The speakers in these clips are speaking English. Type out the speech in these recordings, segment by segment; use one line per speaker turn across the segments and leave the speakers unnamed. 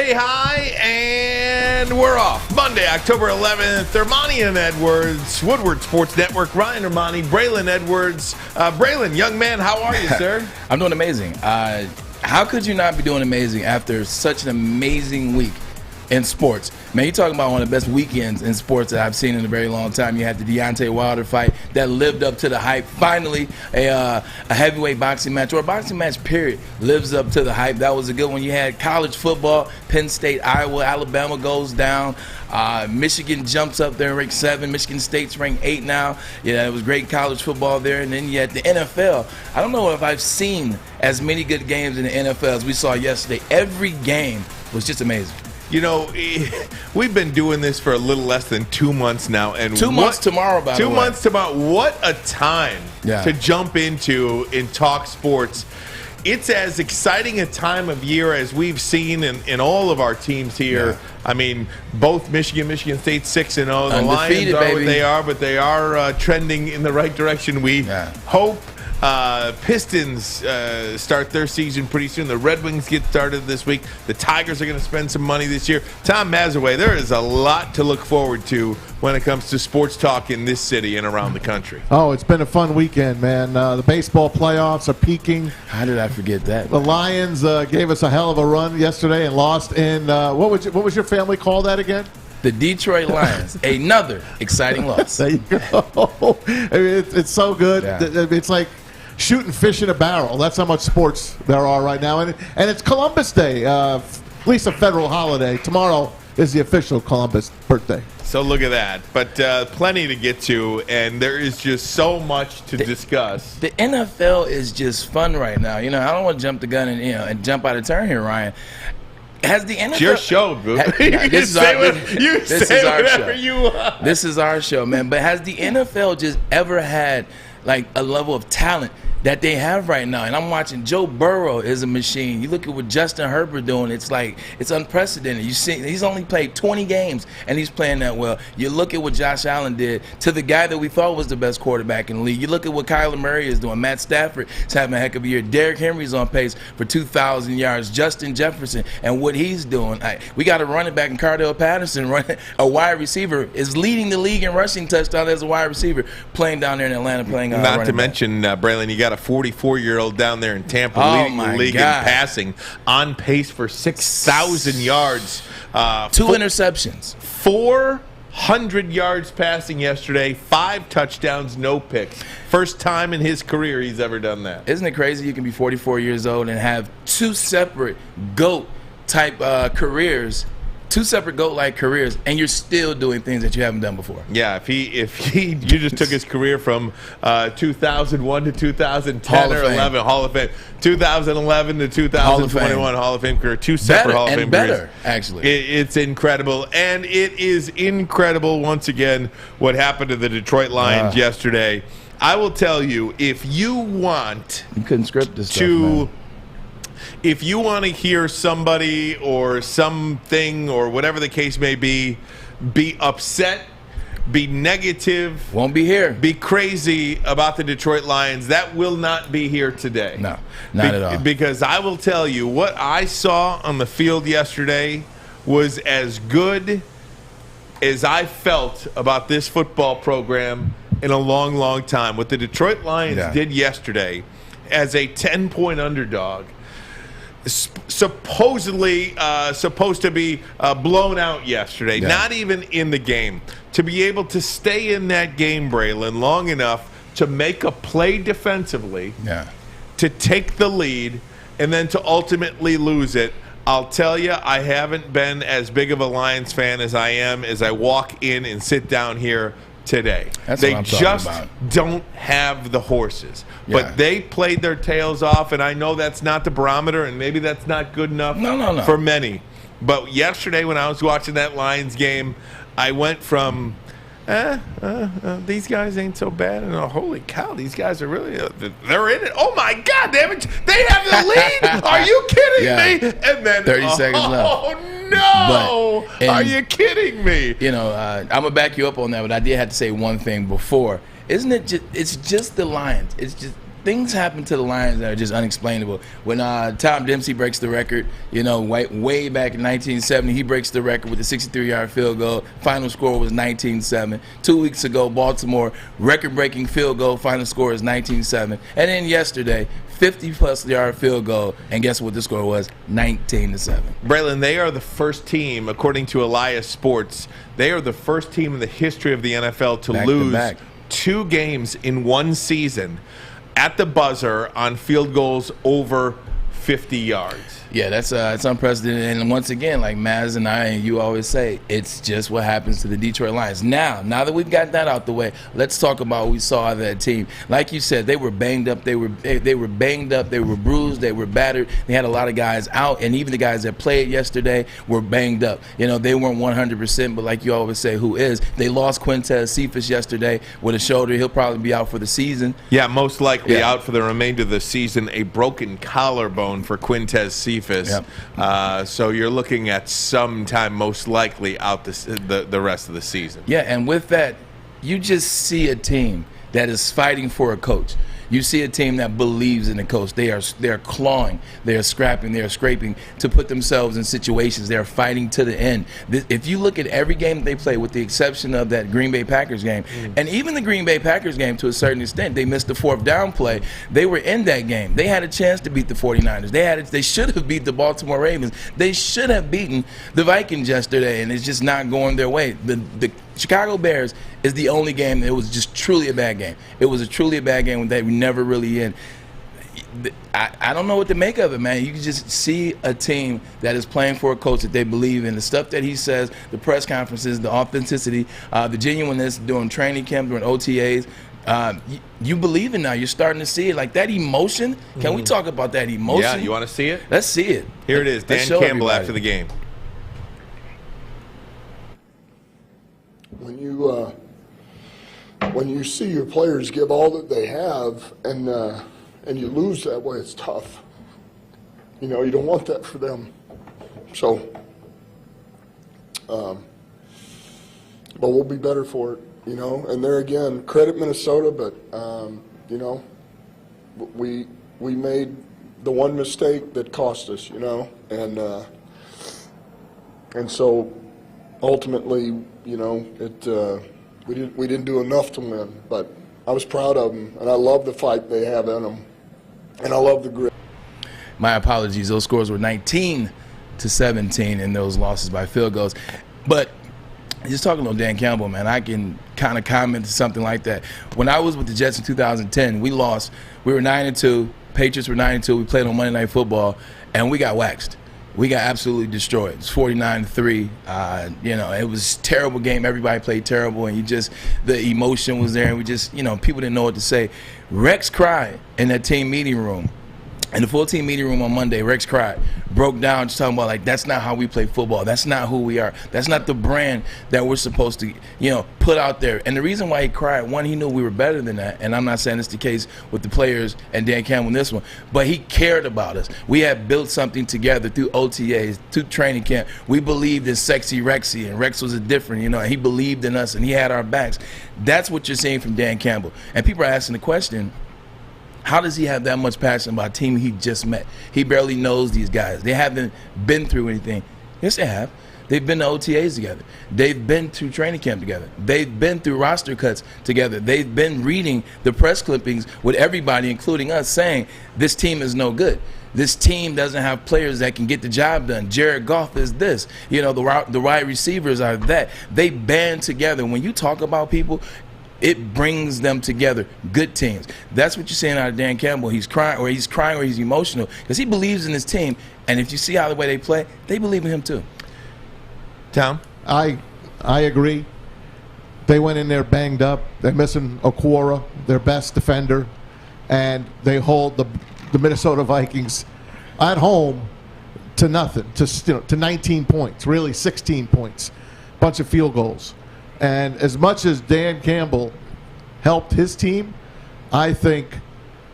Say hi, and we're off. Monday, October 11th, Armani and Edwards, Woodward Sports Network, Ryan Armani, Braylon Edwards. Braylon, young man, how are you, sir?
I'm doing amazing. How could you not be doing amazing after such an amazing week in sports? Man, you're talking about one of the best weekends in sports that I've seen in a very long time. You had the Deontay Wilder fight that lived up to the hype. Finally, a heavyweight boxing match, or a boxing match, period, lives up to the hype. That was a good one. You had college football, Penn State, Iowa, Alabama goes down. Michigan jumps up there, ranked 7. Michigan State's ranked 8 now. Yeah, it was great college football there. And then you had the NFL. I don't know if I've seen as many good games in the NFL as we saw yesterday. Every game was just amazing.
You know, we've been doing this for a little less than 2 months now. And
2 months tomorrow, by the way.
2 months tomorrow. What a time to jump into and talk sports. It's as exciting a time of year as we've seen in all of our teams here. Yeah. I mean, both Michigan State 6-0. The Lions are what they are, but they are trending in the right direction. We hope. Pistons start their season pretty soon. The Red Wings get started this week. The Tigers are going to spend some money this year. Tom Mazaway, there is a lot to look forward to when it comes to sports talk in this city and around the country.
Oh, it's been a fun weekend, man. The baseball playoffs are peaking.
How did I forget that?
The Lions gave us a hell of a run yesterday and lost in what was your family call that again?
The Detroit Lions. Another exciting loss.
There you go. I mean, it's so good. Yeah. It's like shooting fish in a barrel. That's how much sports there are right now. And it's Columbus Day, at least a federal holiday. Tomorrow is the official Columbus birthday.
So look at that. But plenty to get to, and there is just so much to discuss.
The NFL is just fun right now. You know, I don't want to jump the gun and jump out of turn here, Ryan. Has the NFL?
It's your show, boo.
This is our show.
You want.
This is our show, man. But has the NFL just ever had like a level of talent that they have right now? And I'm watching Joe Burrow is a machine. You look at what Justin Herbert doing, it's like it's unprecedented. You see, he's only played 20 games and he's playing that well. You look at what Josh Allen did to the guy that we thought was the best quarterback in the league. You look at what Kyler Murray is doing. Matt Stafford is having a heck of a year. Derrick Henry's on pace for 2,000 yards. Justin Jefferson and what he's doing. We got a running back in Cardell Patterson, a wide receiver, is leading the league in rushing touchdown as a wide receiver, playing down there in Atlanta, playing on
Not to mention, Braylon, you got a 44-year-old down there in Tampa leading the league in passing, on pace for 6,000 yards.
2 interceptions.
400 yards passing yesterday, 5 touchdowns, no picks. First time in his career he's ever done that.
Isn't it crazy you can be 44 years old and have 2 separate GOAT-type careers, 2 separate GOAT-like careers, and you're still doing things that you haven't done before?
Yeah, you just took his career from 2001 to 2010 or 11, Hall of Fame. 2011 to 2021 Hall of Fame career. 2 separate Hall of Fame careers.
Better, actually.
It's incredible, and it is incredible once again what happened to the Detroit Lions yesterday. I will tell you, if you want,
you couldn't script this stuff, man.
If you want to hear somebody or something or whatever the case may be upset, be negative,
won't be here,
be crazy about the Detroit Lions, that will not be here today.
No, not at all.
Because I will tell you, what I saw on the field yesterday was as good as I felt about this football program in a long, long time. What the Detroit Lions did yesterday as a 10-point underdog, supposedly supposed to be blown out yesterday, not even in the game, to be able to stay in that game, Braylon, long enough to make a play defensively, to take the lead, and then to ultimately lose it. I'll tell you, I haven't been as big of a Lions fan as I am as I walk in and sit down here today. They just don't have the horses. But they played their tails off, and I know that's not the barometer, and maybe that's not good enough for many. But yesterday when I was watching that Lions game, I went from, these guys ain't so bad, and holy cow, these guys are really, they're in it. Oh, my God, they have the lead? Are you kidding me? And then
30 seconds left.
Oh, no. Are you kidding me?
You know, I'm going to back you up on that, but I did have to say one thing before. Isn't it it's just the Lions. It's just things happen to the Lions that are just unexplainable. When Tom Dempsey breaks the record, way back in 1970, he breaks the record with a 63-yard field goal. Final score was 19-7. 2 weeks ago, Baltimore, record-breaking field goal. Final score is 19-7. And then yesterday, 50-plus yard field goal, and guess what the score was? 19-7.
Braylon, they are the first team, according to Elias Sports, they are the first team in the history of the NFL to lose 2 games in one season at the buzzer on field goals over 50 yards.
Yeah, that's it's unprecedented. And once again, like Maz and I and you always say, it's just what happens to the Detroit Lions. Now that we've got that out the way, let's talk about what we saw of that team. Like you said, they were banged up. They were banged up. They were bruised. They were battered. They had a lot of guys out, and even the guys that played yesterday were banged up. They weren't 100%, but like you always say, who is? They lost Quintez Cephas yesterday with a shoulder. He'll probably be out for the season.
Yeah, most likely out for the remainder of the season. A broken collarbone for Quintez Cephas. Yep. So you're looking at sometime most likely out the rest of the season.
Yeah, and with that, you just see a team that is fighting for a coach. You see a team that believes in the coach. They are clawing, they are scrapping, they are scraping to put themselves in situations. They are fighting to the end. If you look at every game they play, with the exception of that Green Bay Packers game, and even the Green Bay Packers game to a certain extent, they missed the 4th down play. They were in that game. They had a chance to beat the 49ers. They should have beat the Baltimore Ravens. They should have beaten the Vikings yesterday, and it's just not going their way. The Chicago Bears is the only game that was just truly a bad game. It was truly a bad game that we never really in. I don't know what to make of it, man. You can just see a team that is playing for a coach that they believe in. The stuff that he says, the press conferences, the authenticity, the genuineness, during training camp, during OTAs. You believe it now. You're starting to see it. Like that emotion. Can we talk about that emotion?
Yeah, you want to see it?
Let's see it.
Here it is. Dan Campbell after the game.
When you see your players give all that they have and you lose that way, it's tough. You don't want that for them. So, but we'll be better for it, And there again, credit Minnesota, but we made the one mistake that cost us, and so ultimately, we didn't do enough to win, but I was proud of them, and I love the fight they have in them, and I love the grit.
My apologies. Those scores were 19-17 in those losses by field goals. But just talking about Dan Campbell, man, I can kind of comment to something like that. When I was with the Jets in 2010, we lost. We were 9-2. Patriots were 9-2. We played on Monday Night Football, and we got waxed. We got absolutely destroyed. It was 49-3. It was a terrible game. Everybody played terrible, and the emotion was there, and we just, people didn't know what to say. Rex cried in that team meeting room. In the full team meeting room on Monday, Rex cried, broke down, just talking about, like, that's not how we play football. That's not who we are. That's not the brand that we're supposed to, put out there. And the reason why he cried, one, he knew we were better than that. And I'm not saying it's the case with the players and Dan Campbell in this one. But he cared about us. We had built something together through OTAs, through training camp. We believed in Sexy Rexy, and Rex was a different, and he believed in us, and he had our backs. That's what you're seeing from Dan Campbell. And people are asking the question, how does he have that much passion about a team he just met? He barely knows these guys. They haven't been through anything. Yes, they have. They've been to OTAs together. They've been to training camp together. They've been through roster cuts together. They've been reading the press clippings with everybody, including us, saying this team is no good. This team doesn't have players that can get the job done. Jared Goff is this. The wide receivers are that. They band together. When you talk about people, it brings them together. Good teams. That's what you're saying out of Dan Campbell. He's crying or he's emotional because he believes in his team. And if you see how the way they play, they believe in him too.
Tom?
I agree. They went in there banged up. They're missing Okwara, their best defender, and they hold the Minnesota Vikings at home to nothing, to 19 points, really 16 points, bunch of field goals. And as much as Dan Campbell helped his team, I think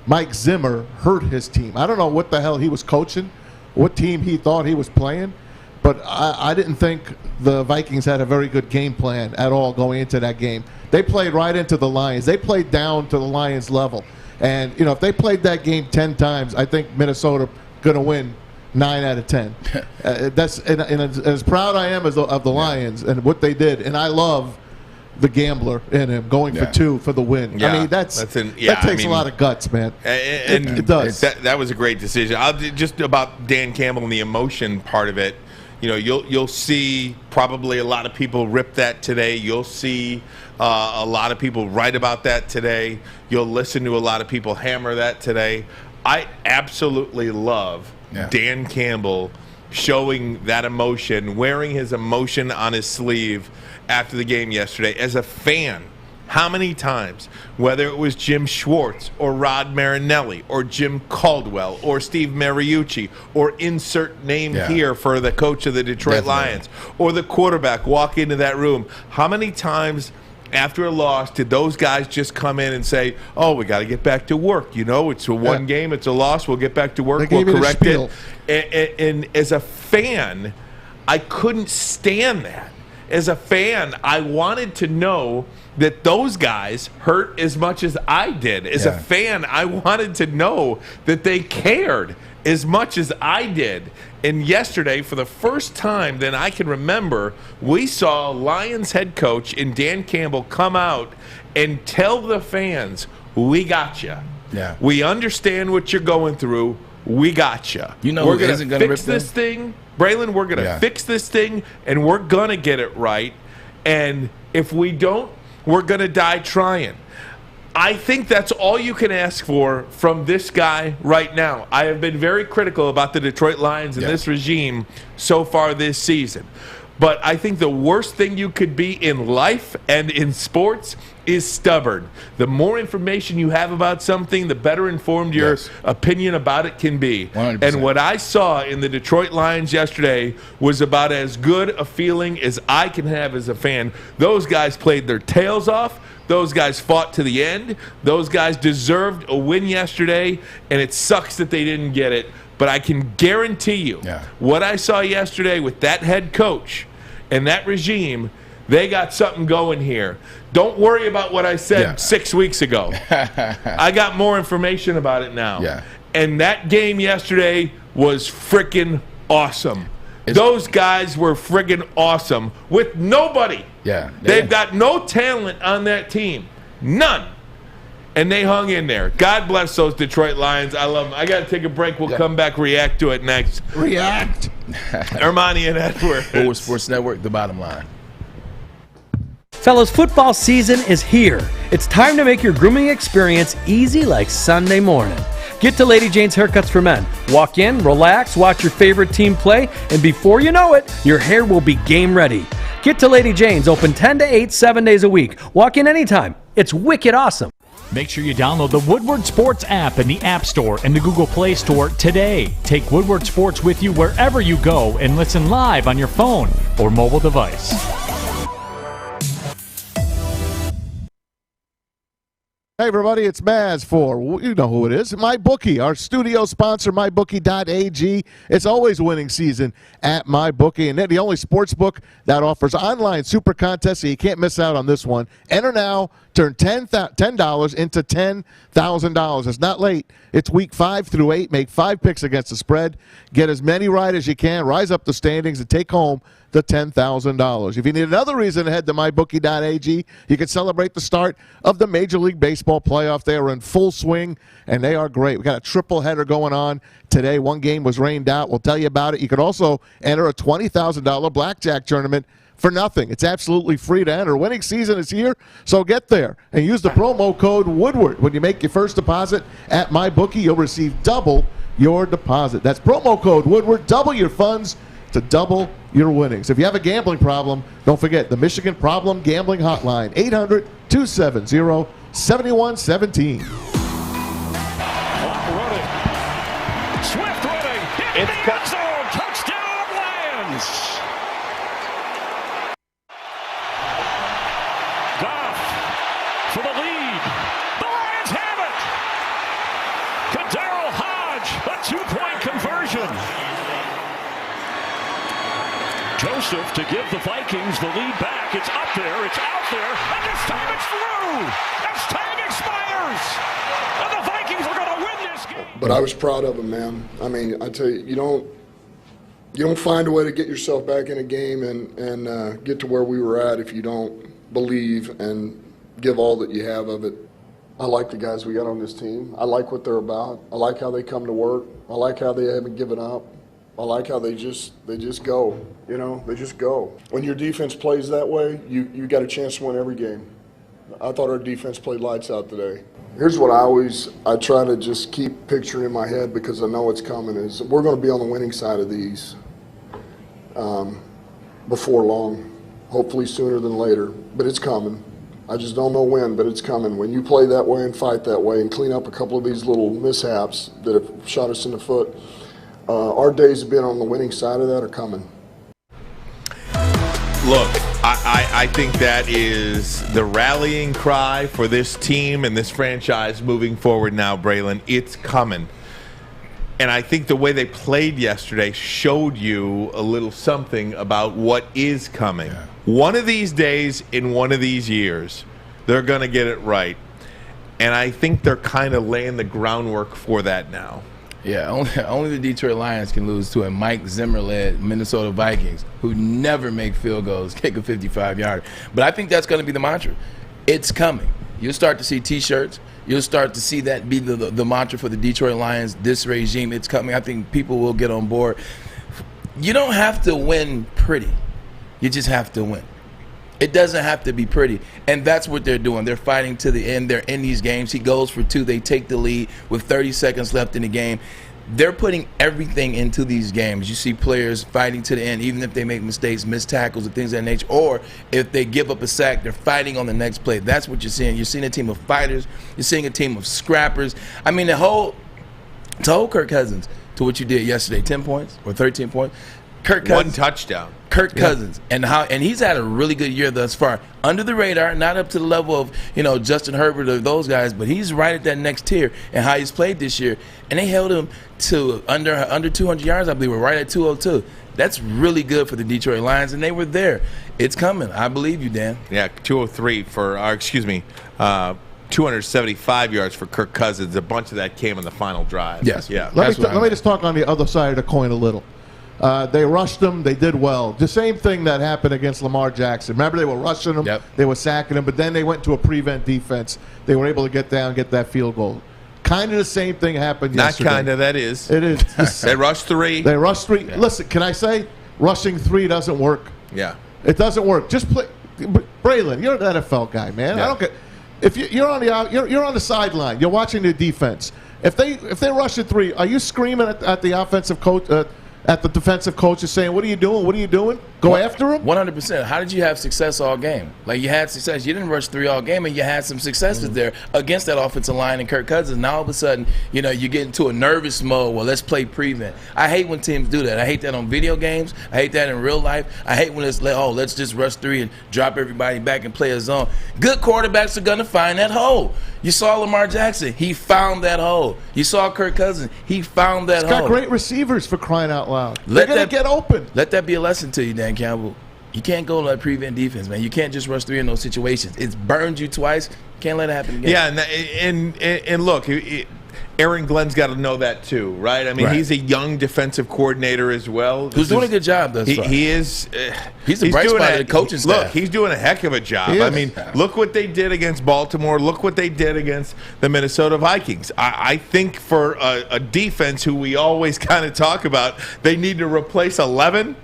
Mike Zimmer hurt his team. I don't know what the hell he was coaching, what team he thought he was playing, but I didn't think the Vikings had a very good game plan at all going into that game. They played right into the Lions. They played down to the Lions level. And, if they played that game 10 times, I think Minnesota going to win 9 out of 10. That's and as proud I am of the Lions and what they did. And I love the gambler in him going for 2 for the win.
Yeah,
I mean, that takes a lot of guts, man.
And
it does.
That was a great decision. Just about Dan Campbell and the emotion part of it. You'll see probably a lot of people rip that today. You'll see a lot of people write about that today. You'll listen to a lot of people hammer that today. I absolutely love Dan Campbell showing that emotion, wearing his emotion on his sleeve after the game yesterday. As a fan, how many times, whether it was Jim Schwartz or Rod Marinelli or Jim Caldwell or Steve Mariucci or insert name here for the coach of the Detroit Lions or the quarterback walk into that room, how many times after a loss did those guys just come in and say, oh, we got to get back to work? It's a one game, it's a loss, we'll get back to work, we'll correct it. And as a fan, I couldn't stand that. As a fan, I wanted to know that those guys hurt as much as I did. As a fan, I wanted to know that they cared as much as I did. And yesterday, for the first time that I can remember, we saw Lions head coach and Dan Campbell come out and tell the fans, we got you.
Yeah.
We understand what you're going through. We got you. We're going to fix this thing. Braylon, we're going to fix this thing, and we're going to get it right. And if we don't, we're going to die trying. I think that's all you can ask for from this guy right now. I have been very critical about the Detroit Lions and this regime so far this season. But I think the worst thing you could be in life and in sports is stubborn. The more information you have about something, the better informed your opinion about it can be.
100%.
And what I saw in the Detroit Lions yesterday was about as good a feeling as I can have as a fan. Those guys played their tails off. Those guys fought to the end. Those guys deserved a win yesterday, and it sucks that they didn't get it. But I can guarantee you what I saw yesterday with that head coach and that regime, they got something going here. Don't worry about what I said 6 weeks ago. I got more information about it now.
Yeah.
And that game yesterday was freaking awesome. Those guys were friggin' awesome with nobody. They've got no talent on that team. None. And they hung in there. God bless those Detroit Lions. I love them. I got to take a break. We'll come back, react to it next.
React.
Armani and Edward.
Woodward Sports Network, the bottom line.
Fellas, football season is here. It's time to make your grooming experience easy like Sunday morning. Get to Lady Jane's Haircuts for Men. Walk in, relax, watch your favorite team play, and before you know it, your hair will be game ready. Get to Lady Jane's, open 10 to 8, 7 days a week. Walk in anytime. It's wicked awesome.
Make sure you download the Woodward Sports app in the App Store and the Google Play Store today. Take Woodward Sports with you wherever you go and listen live on your phone or mobile device.
Hey, everybody, it's Maz for, you know who it is, MyBookie, our studio sponsor, MyBookie.ag. It's always winning season at MyBookie, and they're the only sports book that offers online super contests, so you can't miss out on this one. Enter now, turn $10 into $10,000. It's not late. It's week 5 through 8. Make 5 picks against the spread. Get as many right as you can. Rise up the standings and take home the $10,000. If you need another reason to head to MyBookie.ag, you can celebrate the start of the Major League Baseball playoff. They are in full swing, and they are great. We got a triple header going on today. One game was rained out. We'll tell you about it. You can also enter a $20,000 blackjack tournament for nothing. It's absolutely free to enter. Winning season is here, so get there and use the promo code Woodward. When you make your first deposit at MyBookie, you'll receive double your deposit. That's promo code Woodward. Double your funds to double your winnings. If you have a gambling problem, don't forget the Michigan Problem Gambling Hotline, 800-270-7117.
Running. Swift running. Hit the end zone. Touchdown, Lions. Goff for the lead. The Lions have it. Kadaro Hodge, a 2-point conversion. Joseph to give the Vikings the lead back. It's up there, it's out there, and this time it's through. As time expires, and the Vikings
But I was proud of him, man. I mean, I tell you, you don't find a way to get yourself back in a game and get to where we were at if you don't believe and give all that you have of it. I like the guys we got on this team. I like what they're about. I like how they come to work. I like how they haven't given up. I like how they just go. They just go. When your defense plays that way, you got a chance to win every game. I thought our defense played lights out today. Here's what I try to just keep picturing in my head because I know it's coming, is we're going to be on the winning side of these before long, hopefully sooner than later, but it's coming. I just don't know when, but it's coming. When you play that way and fight that way and clean up a couple of these little mishaps that have shot us in the foot, our days of being on the winning side of that are coming.
Look, I think that is the rallying cry for this team and this franchise moving forward now, Braylon. It's coming. And I think the way they played yesterday showed you a little something about what is coming. Yeah. One of these days in one of these years, they're going to get it right. And I think they're kind of laying the groundwork for that now.
Yeah, only the Detroit Lions can lose to a Mike Zimmer-led Minnesota Vikings who never make field goals, kick a 55-yarder. But I think that's going to be the mantra. It's coming. You'll start to see T-shirts. You'll start to see that be the mantra for the Detroit Lions, this regime. It's coming. I think people will get on board. You don't have to win pretty. You just have to win. It doesn't have to be pretty. And that's what they're doing. They're fighting to the end. They're in these games. He goes for 2. They take the lead with 30 seconds left in the game. They're putting everything into these games. You see players fighting to the end, even if they make mistakes, miss tackles, and things of that nature. Or if they give up a sack, they're fighting on the next play. That's what you're seeing. You're seeing a team of fighters. You're seeing a team of scrappers. I mean, to hold Kirk Cousins to what you did yesterday, 10 points or 13 points. Kirk Cousins.
One touchdown.
Kirk Cousins, and he's had a really good year thus far. Under the radar, not up to the level of Justin Herbert or those guys, but he's right at that next tier and how he's played this year. And they held him to under 200 yards, I believe. We're right at 202. That's really good for the Detroit Lions, and they were there. It's coming. I believe you, Dan.
Yeah, 203 for 275 yards for Kirk Cousins. A bunch of that came in the final drive.
Yes.
Yeah.
Let me just talk on the other side of the coin a little. They rushed him. They did well. The same thing that happened against Lamar Jackson. Remember, they were rushing him.
Yep.
They were sacking him, but then they went to a prevent defense. They were able to get down, get that field goal. Kind of the same thing happened yesterday.
Not kind of, that is.
It is.
They rushed 3.
They rushed 3.
Yeah.
Listen, can I say rushing 3 doesn't work?
Yeah.
It doesn't work. Just play. Braylon, you're an NFL guy, man.
Yeah.
I don't care. If you're on the sideline, you're watching the defense. If they rush at 3, are you screaming at the offensive coach? At the defensive coach is saying, what are you doing? What are you doing? Go after him?
100%. How did you have success all game? Like, you had success. You didn't rush 3 all game, and you had some successes there against that offensive line and Kirk Cousins. Now, all of a sudden, you get into a nervous mode. Well, let's play prevent. I hate when teams do that. I hate that on video games. I hate that in real life. I hate when it's like, let's just rush 3 and drop everybody back and play a zone. Good quarterbacks are going to find that hole. You saw Lamar Jackson. He found that hole. You saw Kirk Cousins. He found that hole.
He's got great receivers, for crying out loud. They're going to get open.
Let that be a lesson to you, Dan Campbell. You can't go like prevent defense, man. You can't just rush 3 in those situations. It's burned you twice. Can't let it happen again.
Yeah, and look, Aaron Glenn's got to know that too, right? I mean, He's a young defensive coordinator as well.
Who's doing a good job thus far.
He is.
He's a bright spot of the coaching staff.
Look, he's doing a heck of a job. I mean, look what they did against Baltimore. Look what they did against the Minnesota Vikings. I think for a defense who we always kind of talk about, they need to replace 11,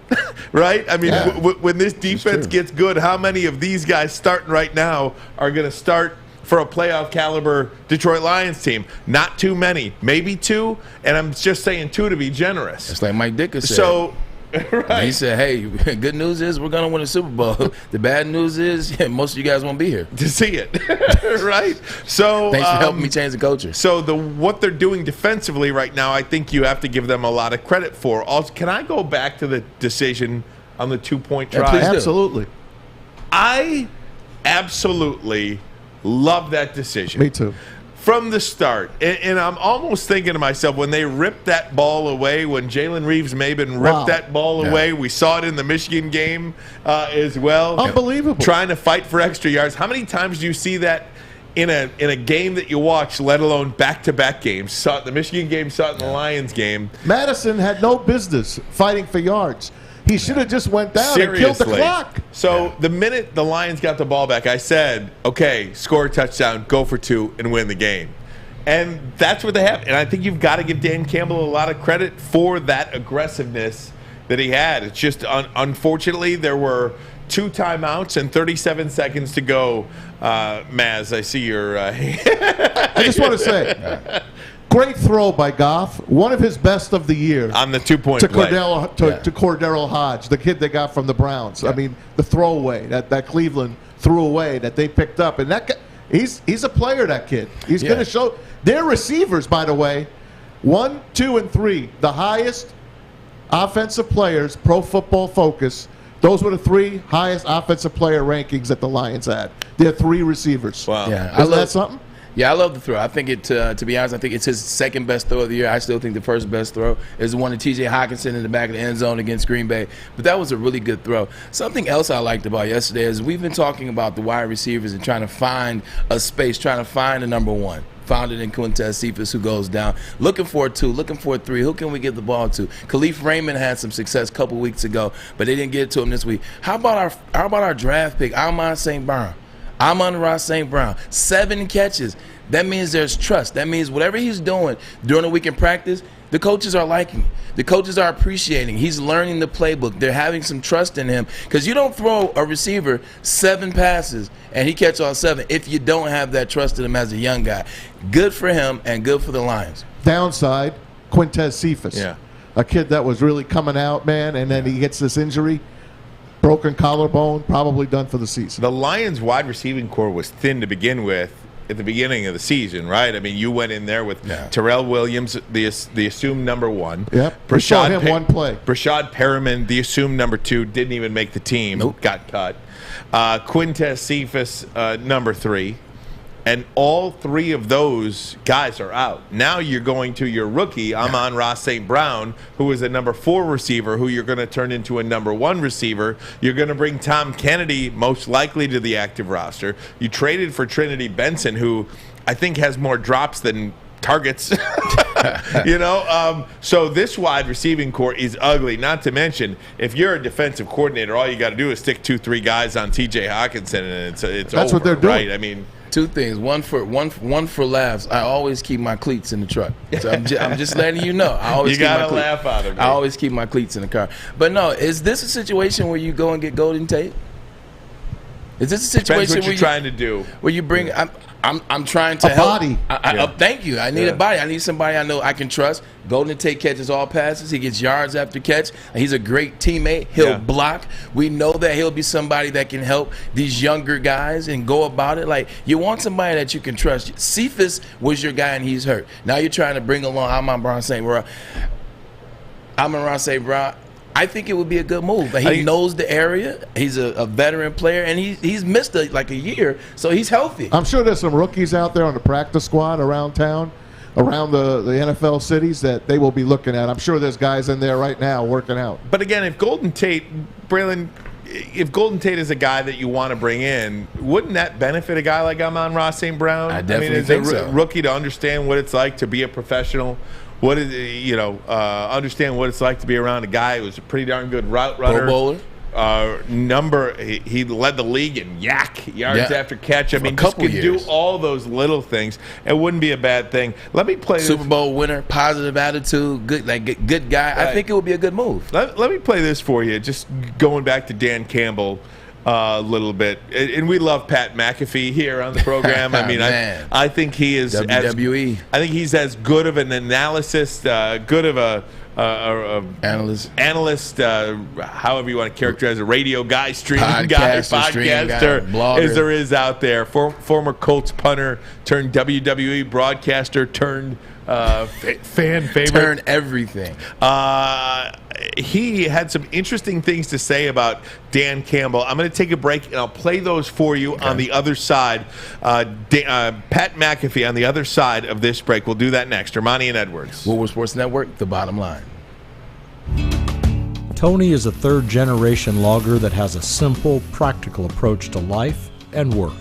right? I mean, when this defense gets good, how many of these guys starting right now are going to start for a playoff caliber Detroit Lions team? Not too many, maybe 2, and I'm just saying 2 to be generous.
It's like Mike Dicker said.
So, right.
He said, hey, good news is we're going to win a Super Bowl. The bad news is most of you guys won't be here
to see it, right? So
thanks for helping me change the culture.
So what they're doing defensively right now, I think you have to give them a lot of credit for. Also, can I go back to the decision on the 2-point try?
Yeah,
absolutely.
I absolutely love that decision.
Me too.
From the start. And I'm almost thinking to myself, when they ripped that ball away, when Jalen Reeves-Maybin ripped that ball away, we saw it in the Michigan game as well.
Unbelievable.
Trying to fight for extra yards. How many times do you see that in a game that you watch, let alone back-to-back games. Saw it in the Michigan game, saw it in the Lions game.
Madison had no business fighting for yards. He should have just went down and killed the clock.
So the minute the Lions got the ball back, I said, okay, score a touchdown, go for 2, and win the game. And that's what they have. And I think you've got to give Dan Campbell a lot of credit for that aggressiveness that he had. It's just, unfortunately, there were 2 timeouts and 37 seconds to go. Maz, I see your
I just want to say, great throw by Goff. One of his best of the year.
On the 2-point
to
play.
To Cordero Hodge, the kid they got from the Browns. I mean, the throwaway that Cleveland threw away that they picked up. And that guy, he's a player, that kid. He's going to show. Their receivers, by the way, 1, 2, and 3, the highest offensive players, Pro Football Focus. Those were the 3 highest offensive player rankings that the Lions had. Their 3 receivers.
Wow.
Yeah,
Isn't that something?
Yeah, I love the throw. I think it, to be honest, I think it's his second best throw of the year. I still think the first best throw is the one to T.J. Hockenson in the back of the end zone against Green Bay. But that was a really good throw. Something else I liked about yesterday is we've been talking about the wide receivers and trying to find a space, trying to find a number 1. Found it in Quintez Cephas, who goes down. Looking for a 2, looking for a 3. Who can we get the ball to? Khalif Raymond had some success a couple weeks ago, but they didn't get it to him this week. How about our draft pick, Amon-Ra St. Brown? 7 catches. That means there's trust. That means whatever he's doing during the week in practice, the coaches are liking it. The coaches are appreciating. He's learning the playbook. They're having some trust in him. Because you don't throw a receiver 7 passes and he catch all 7 if you don't have that trust in him as a young guy. Good for him and good for the Lions.
Downside, Quintez Cephas.
Yeah.
A kid that was really coming out, man, and then he gets this injury. Broken collarbone, probably done for the season.
The Lions' wide receiving core was thin to begin with at the beginning of the season, right? I mean, you went in there with Terrell Williams, the assumed number 1.
Yep. We saw him one play.
Brashad Perriman, the assumed number 2, didn't even make the team.
Nope.
Got cut. Quintez Cephas, number 3. And all 3 of those guys are out. Now you're going to your rookie, Amon-Ra St. Brown, who is a number 4 receiver, who you're going to turn into a number 1 receiver. You're going to bring Tom Kennedy, most likely, to the active roster. You traded for Trinity Benson, who I think has more drops than targets. So this wide receiving core is ugly. Not to mention, if you're a defensive coordinator, all you got to do is stick 2-3 guys on T.J. Hockenson, and it's
That's
over,
what they're doing.
right? I mean,
2 things. One for laughs. I always keep my cleats in the truck. So I'm just letting you know. I always
you got to
keep my
laugh out of it.
I always keep my cleats in the car. But no, is this a situation where you go and get golden tape? Is this a situation
Depends what you're trying to do.
Where you bring? I'm trying to help.
Body.
Thank you. I need a body. I need somebody I know I can trust. Golden Tate catches all passes. He gets yards after catch. He's a great teammate. He'll block. We know that he'll be somebody that can help these younger guys and go about it. Like, you want somebody that you can trust. Cephas was your guy and he's hurt. Now you're trying to bring along Amon-Ra St. Brown. I think it would be a good move. He knows the area. He's a veteran player, and he's missed like a year, so he's healthy.
I'm sure there's some rookies out there on the practice squad around town, around the NFL cities that they will be looking at. I'm sure there's guys in there right now working out.
But again, if Golden Tate is a guy that you want to bring in, wouldn't that benefit a guy like Amon-Ra St. Brown?
I definitely
as
think
a
so.
Rookie to understand what it's like to be a professional. Understand what it's like to be around a guy who's a pretty darn good route runner.
Pro bowler.
He led the league in yards after catch. I mean, just could do all those little things. It wouldn't be a bad thing. Let me play
Super Bowl winner, positive attitude, good guy. Right. I think it would be a good move.
Let me play this for you. Just going back to Dan Campbell a little bit, and we love Pat McAfee here on the program. I mean, I think he is
WWE.
I think he's as good of an analyst, good of a
analyst,
however you want to characterize a radio guy, streaming
podcaster,
guy, as there is out there. Former Colts punter turned WWE broadcaster turned fan favorite.
Turn everything.
He had some interesting things to say about Dan Campbell. I'm going to take a break, and I'll play those for you on the other side. Pat McAfee on the other side of this break. We'll do that next. Armani and Edwards.
Woodward Sports Network, the bottom line.
Tony is a third-generation logger that has a simple, practical approach to life and work.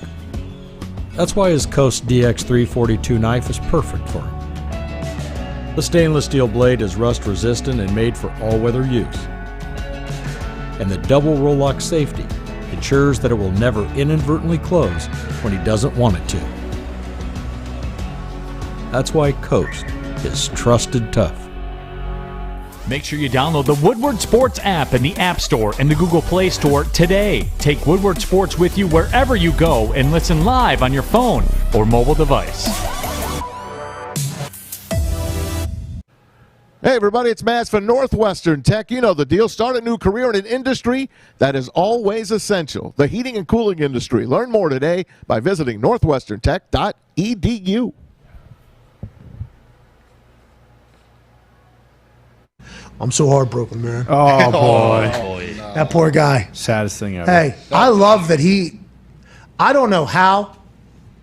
That's why his Coast DX342 knife is perfect for him. The stainless steel blade is rust resistant and made for all-weather use. And the double roll-lock safety ensures that it will never inadvertently close when he doesn't want it to. That's why Coast is trusted tough.
Make sure you download the Woodward Sports app in the App Store and the Google Play Store today. Take Woodward Sports with you wherever you go and listen live on your phone or mobile device.
Hey, everybody, it's Mads from Northwestern Tech. You know the deal. Start a new career in an industry that is always essential, the heating and cooling industry. Learn more today by visiting northwesterntech.edu.
I'm so heartbroken, man.
Oh, boy.
That poor guy.
Saddest thing ever.
Hey, I love that I don't know how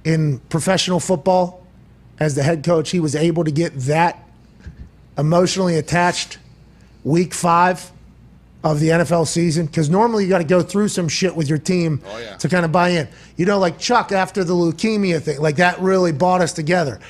in professional football, as the head coach, he was able to get that emotionally attached week 5 of the NFL season. Because normally you got to go through some shit with your team to kind of buy in. You know, like Chuck after the leukemia thing, like that really brought us together.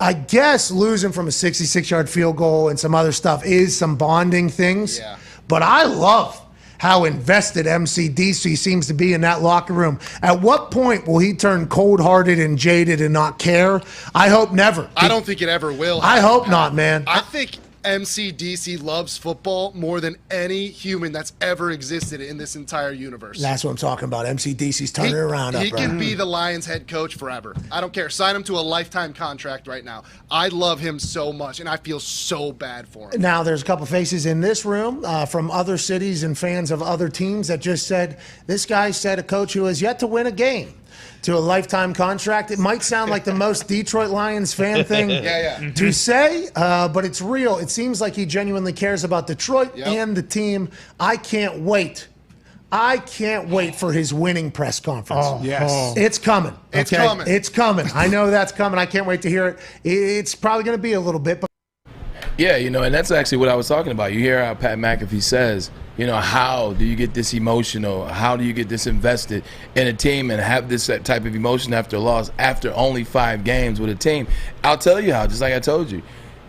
I guess losing from a 66-yard field goal and some other stuff is some bonding things. Yeah. But I love how invested MCDC seems to be in that locker room. At what point will he turn cold-hearted and jaded and not care? I hope never.
I don't think it ever will.
I hope not, man.
I think MCDC loves football more than any human that's ever existed in this entire universe.
That's what I'm talking about. MCDC's turning around.
He can be the Lions head coach forever. I don't care. Sign him to a lifetime contract right now. I love him so much, and I feel so bad for him.
Now, there's a couple faces in this room from other cities and fans of other teams that just said, this guy said a coach who has yet to win a game to a lifetime contract. It might sound like the most Detroit Lions fan thing to say, but it's real. It seems like he genuinely cares about Detroit and the team. I can't wait. I can't wait for his winning press conference.
Oh, yes.
It's coming. Okay?
It's coming.
It's coming. I know that's coming. I can't wait to hear it. It's probably going to be a little bit. But
yeah, you know, and that's actually what I was talking about. You hear how Pat McAfee says, you know, how do you get this emotional? How do you get this invested in a team and have this type of emotion after a loss, after only 5 games with a team? I'll tell you how, just like I told you.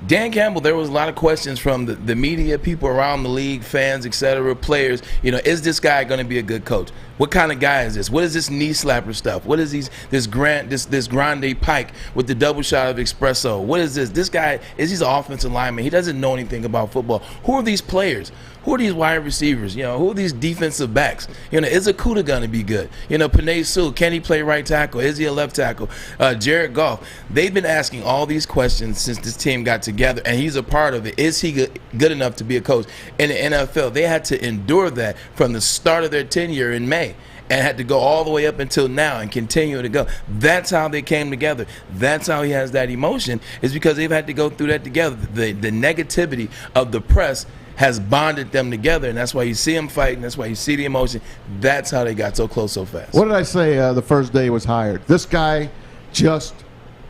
Dan Campbell, there was a lot of questions from the media, people around the league, fans, etc., players. You know, is this guy going to be a good coach? What kind of guy is this? What is this knee slapper stuff? What is this grande pike with the double shot of espresso? What is this? This guy, he's an offensive lineman. He doesn't know anything about football. Who are these players? Who are these wide receivers? You know, who are these defensive backs? You know, is Akuda going to be good? You know, Penei Sewell, can he play right tackle? Is he a left tackle? Jared Goff. They've been asking all these questions since this team got together, and he's a part of it. Is he good enough to be a coach? In the NFL, they had to endure that from the start of their tenure in May, and had to go all the way up until now and continue to go. That's how they came together. That's how he has that emotion, is because they've had to go through that together. The negativity of the press has bonded them together, and that's why you see them fighting. That's why you see the emotion. That's how they got so close so fast.
What did I say the first day he was hired? This guy just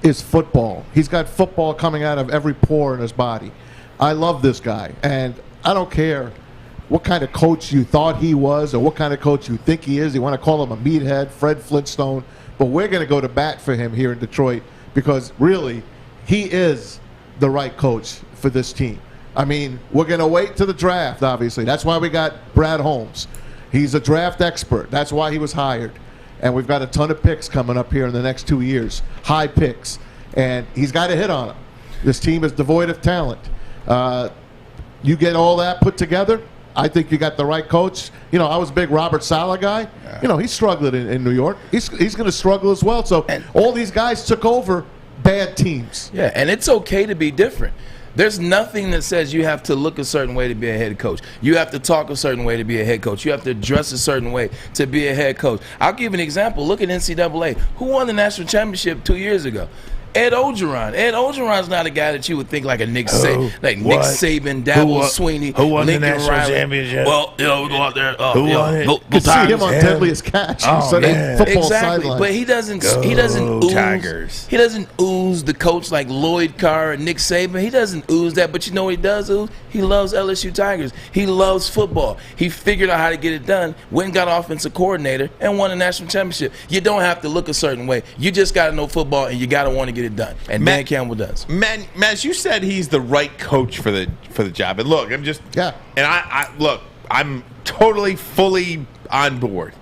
is football. He's got football coming out of every pore in his body. I love this guy, and I don't care what kind of coach you thought he was or what kind of coach you think he is. You want to call him a meathead, Fred Flintstone, but we're going to go to bat for him here in Detroit because really he is the right coach for this team. I mean, we're going to wait to the draft, obviously. That's why we got Brad Holmes. He's a draft expert. That's why he was hired. And we've got a ton of picks coming up here in the next 2 years, high picks. And he's got a hit on him. This team is devoid of talent. You get all that put together, I think you got the right coach. You know, I was a big Robert Saleh guy. Yeah. You know, he's struggling in New York. He's going to struggle as well. So all these guys took over bad teams.
Yeah, and it's okay to be different. There's nothing that says you have to look a certain way to be a head coach. You have to talk a certain way to be a head coach. You have to dress a certain way to be a head coach. I'll give an example. Look at NCAA. Who won the national championship 2 years ago? Ed Orgeron. Ed Orgeron's not a guy that you would think like a Nick Saban, Nick Saban, Dabble Sweeney,
who won
Lincoln
the national
Riley.
championship?
Well, we go out there.
Who won it?
You could see him on Deadliest Catch. Football sideline.
But he doesn't
Tigers.
He doesn't ooze the coach like Lloyd Carr and Nick Saban. He doesn't ooze that. But you know what he does ooze? He loves LSU Tigers. He loves football. He figured out how to get it done. Went and got offensive coordinator and won a national championship. You don't have to look a certain way. You just got to know football and you got to want to get it done. And Dan Campbell does.
Man, Maz, you said he's the right coach for the job. And look, I'm just and I'm totally fully on board.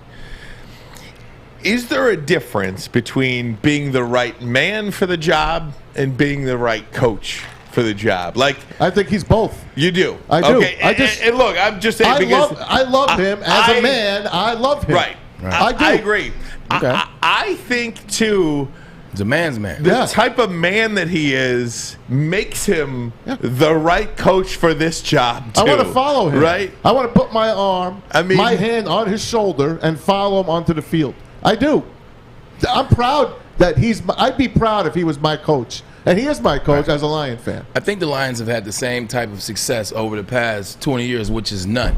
Is there a difference between being the right man for the job and being the right coach for the job? Like,
I think he's both.
You do.
I do.
Okay. And look, I'm just saying
I love him as a man. I love him.
Right.
I do.
I agree.
Okay.
I think too.
He's a man's man.
The type of man that he is makes him the right coach for this job, too.
I want to follow him.
Right?
I want to put my my hand on his shoulder and follow him onto the field. I do. I'm proud that I'd be proud if he was my coach. And he is my coach as a Lion fan.
I think the Lions have had the same type of success over the past 20 years, which is none.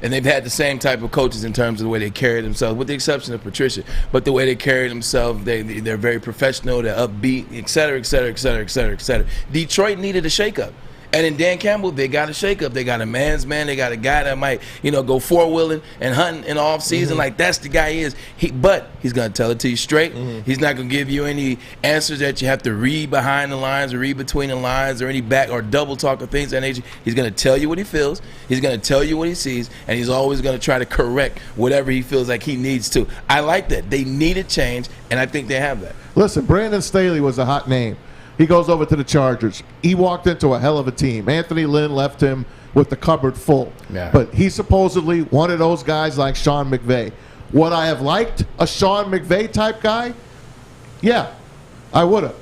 And they've had the same type of coaches in terms of the way they carry themselves, with the exception of Patricia. But the way they carry themselves, they're very professional, they're upbeat, et cetera, et cetera, et cetera, et cetera, et cetera. Detroit needed a shakeup. And in Dan Campbell, they got a shakeup. They got a man's man. They got a guy that might, go four-wheeling and hunting in the off-season. Like, that's the guy he is. But he's going to tell it to you straight. He's not going to give you any answers that you have to read behind the lines or read between the lines or any back or double talk or things of that nature. He's going to tell you what he feels. He's going to tell you what he sees. And he's always going to try to correct whatever he feels like he needs to. I like that. They need a change, and I think they have that.
Listen, Brandon Staley was a hot name. He goes over to the Chargers. He walked into a hell of a team. Anthony Lynn left him with the cupboard full.
Yeah.
But he's supposedly one of those guys like Sean McVay. Would I have liked a Sean McVay type guy? Yeah, I would have.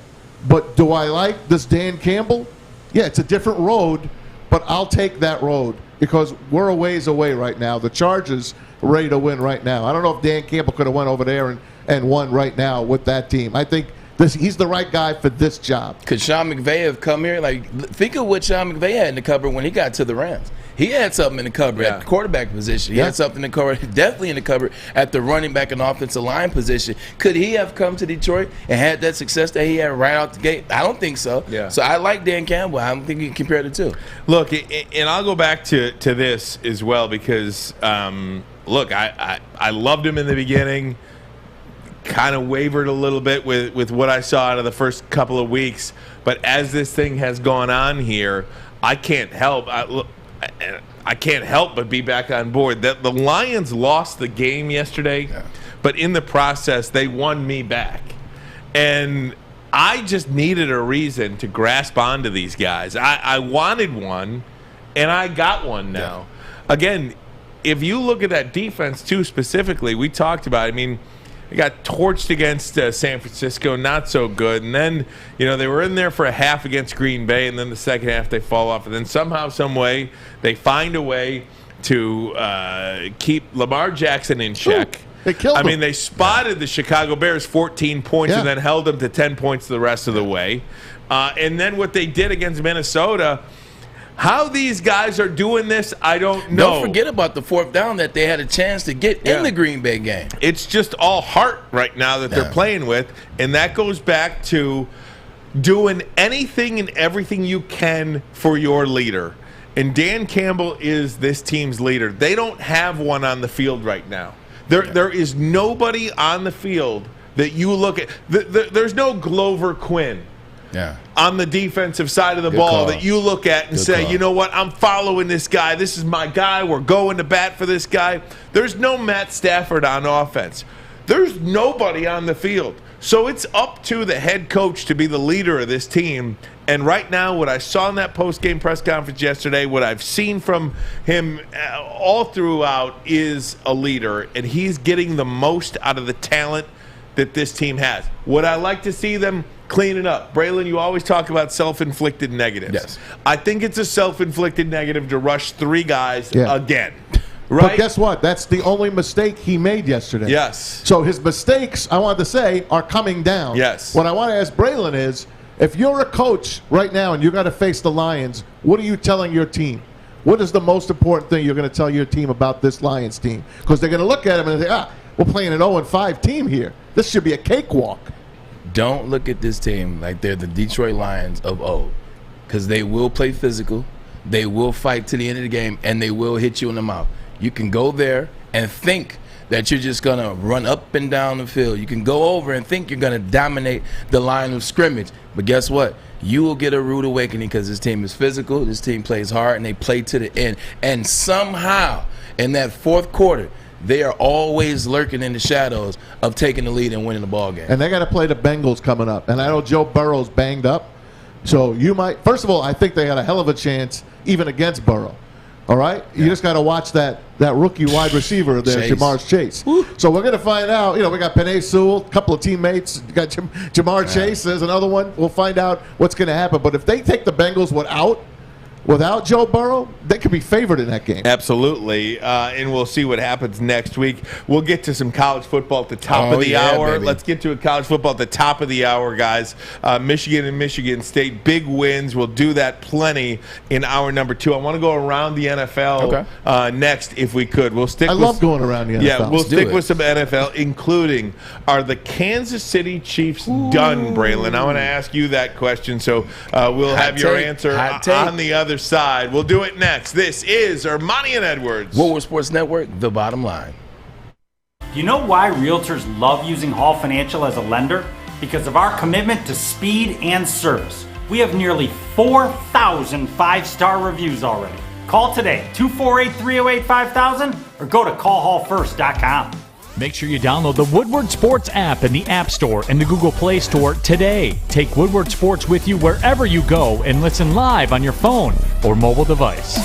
But do I like this Dan Campbell? Yeah, it's a different road, but I'll take that road because we're a ways away right now. The Chargers are ready to win right now. I don't know if Dan Campbell could have went over there and won right now with that team. I think he's the right guy for this job.
Could Sean McVay have come here? Like, think of what Sean McVay had in the cupboard when he got to the Rams. He had something in the cupboard at the quarterback position. He had something in the cupboard, definitely in the cupboard at the running back and offensive line position. Could he have come to Detroit and had that success that he had right out the gate? I don't think so.
Yeah.
So I like Dan Campbell. I don't think you can compare the two.
Look, and I'll go back to this as well because, look, I loved him in the beginning. Kind of wavered a little bit with what I saw out of the first couple of weeks. But as this thing has gone on here, I can't help but be back on board. The Lions lost the game yesterday, but in the process, they won me back. And I just needed a reason to grasp onto these guys. I wanted one, and I got one now. Yeah. Again, if you look at that defense, too, specifically, we talked about it. I mean, they got torched against San Francisco, not so good. And then, they were in there for a half against Green Bay, and then the second half they fall off. And then somehow, some way, they find a way to keep Lamar Jackson in check.
They killed him.
I mean, they spotted the Chicago Bears 14 points and then held them to 10 points the rest of the way. And then what they did against Minnesota, how these guys are doing this, I don't know.
Don't forget about the fourth down that they had a chance to get in the Green Bay game.
It's just all heart right now that they're playing with, and that goes back to doing anything and everything you can for your leader. And Dan Campbell is this team's leader. They don't have one on the field right now. There is nobody on the field that you look at. There's no Glover Quinn.
Yeah.
On the defensive side of the ball that you look at and say, you know what, I'm following this guy. This is my guy. We're going to bat for this guy. There's no Matt Stafford on offense. There's nobody on the field. So it's up to the head coach to be the leader of this team. And right now, what I saw in that post-game press conference yesterday, what I've seen from him all throughout is a leader. And he's getting the most out of the talent that this team has. Would I like to see them clean it up? Braylon, you always talk about self-inflicted negatives.
Yes.
I think it's a self-inflicted negative to rush three guys again. Right.
But guess what? That's the only mistake he made yesterday.
Yes.
So his mistakes, I wanted to say, are coming down.
Yes.
What I want to ask Braylon is, if you're a coach right now and you got to face the Lions, what are you telling your team? What is the most important thing you're going to tell your team about this Lions team? Because they're going to look at him and say, we're playing an 0-5 team here. This should be a cakewalk.
Don't look at this team like they're the Detroit Lions of old, because they will play physical, they will fight to the end of the game, and they will hit you in the mouth. You can go there and think that you're just going to run up and down the field. You can go over and think you're going to dominate the line of scrimmage. But guess what? You will get a rude awakening because this team is physical, this team plays hard, and they play to the end. And somehow, in that fourth quarter, they are always lurking in the shadows of taking the lead and winning the ball game.
And they got to play the Bengals coming up. And I know Joe Burrow's banged up. So you might – first of all, I think they had a hell of a chance even against Burrow. All right? Yeah. You just got to watch that rookie wide receiver there, Jamar Chase. Woo. So we're going to find out. We got Penei Sewell, a couple of teammates. We got Jamar Chase. There's another one. We'll find out what's going to happen. But if they take the Bengals without Joe Burrow, they could be favored in that game.
Absolutely. And we'll see what happens next week. We'll get to some college football at the top of the hour.
Baby.
Let's get to college football at the top of the hour, guys. Michigan and Michigan State, big wins. We'll do that plenty in hour number 2. I want to go around the NFL next, if we could. We'll stick.
I love going around the NFL.
Yeah, we'll stick with some NFL, including, are the Kansas City Chiefs done, Braylon? I want to ask you that question, so we'll have your answer on the other side. We'll do it next. This is Armani and Edwards.
Woodward Sports Network, the bottom line.
You know why realtors love using Hall Financial as a lender? Because of our commitment to speed and service. We have nearly 4,000 5-star reviews already. Call today, 248-308-5000, or go to callhallfirst.com.
Make sure you download the Woodward Sports app in the App Store and the Google Play Store today. Take Woodward Sports with you wherever you go and listen live on your phone or mobile device.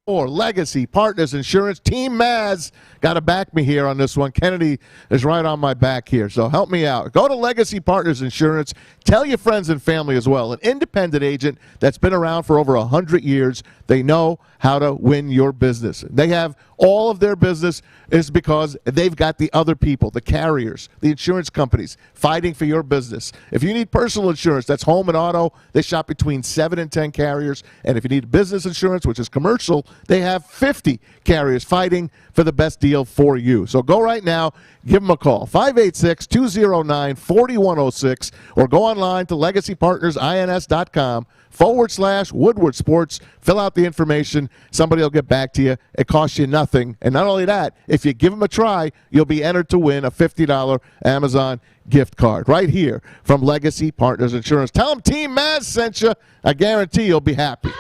Or Legacy Partners Insurance. Team Maz got to back me here on this one. Kennedy is right on my back here, so help me out. Go to Legacy Partners Insurance. Tell your friends and family as well. An independent agent that's been around for over 100 years. They know how to win your business. They have all of their business is because they've got the other people, the carriers, the insurance companies fighting for your business. If you need personal insurance, that's home and auto. They shop between 7 and 10 carriers. And if you need business insurance, which is commercial, they have 50 carriers fighting for the best deal for you. So go right now, give them a call, 586-209-4106, or go online to legacypartnersins.com/Woodward Sports. Fill out the information. Somebody will get back to you. It costs you nothing. And not only that, if you give them a try, you'll be entered to win a $50 Amazon gift card right here from Legacy Partners Insurance. Tell them Team Maz sent you. I guarantee you'll be happy.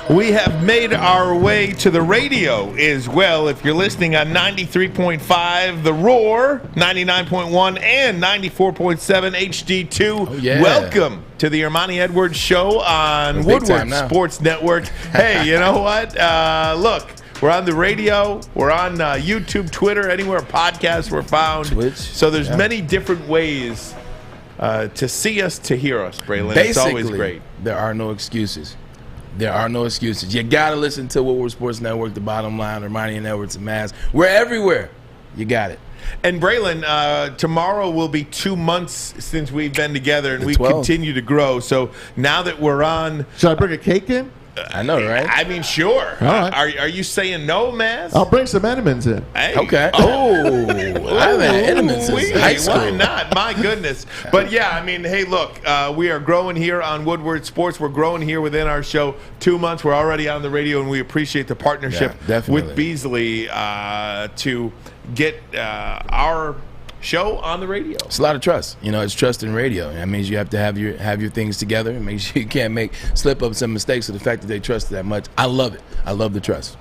We have made our way to the radio as well. If you're listening on 93.5, The Roar, 99.1, and 94.7 HD2, welcome to the Armani Edwards Show on Woodward Sports Network. Hey, you know what? Look, we're on the radio. We're on YouTube, Twitter, anywhere podcasts were found.
Twitch.
So there's many different ways to see us, to hear us, Braylon.
Basically,
it's always great.
There are no excuses. There are no excuses. You got to listen to Woodward Sports Network, The Bottom Line, Armani and Edwards and Maz. We're everywhere. You got it.
And Braylon, tomorrow will be 2 months since we've been together, and we continue to grow. So now that we're on...
Should I bring a cake in?
I know, right?
I mean, sure.
All right.
Are you saying no, Maz?
I'll bring some Edmonds in.
Hey.
Okay. Oh, I've had Edmonds since high school.
Why not? My goodness. But yeah, I mean, hey, look, we are growing here on Woodward Sports. We're growing here within our show. 2 months. We're already on the radio, and we appreciate the partnership with Beasley to get our show on the radio.
It's a lot of trust. You know, it's trust in radio. That means you have to have your things together. It makes sure you can't make slip-ups and mistakes. So the fact that they trust that much, I love it. I love the trust.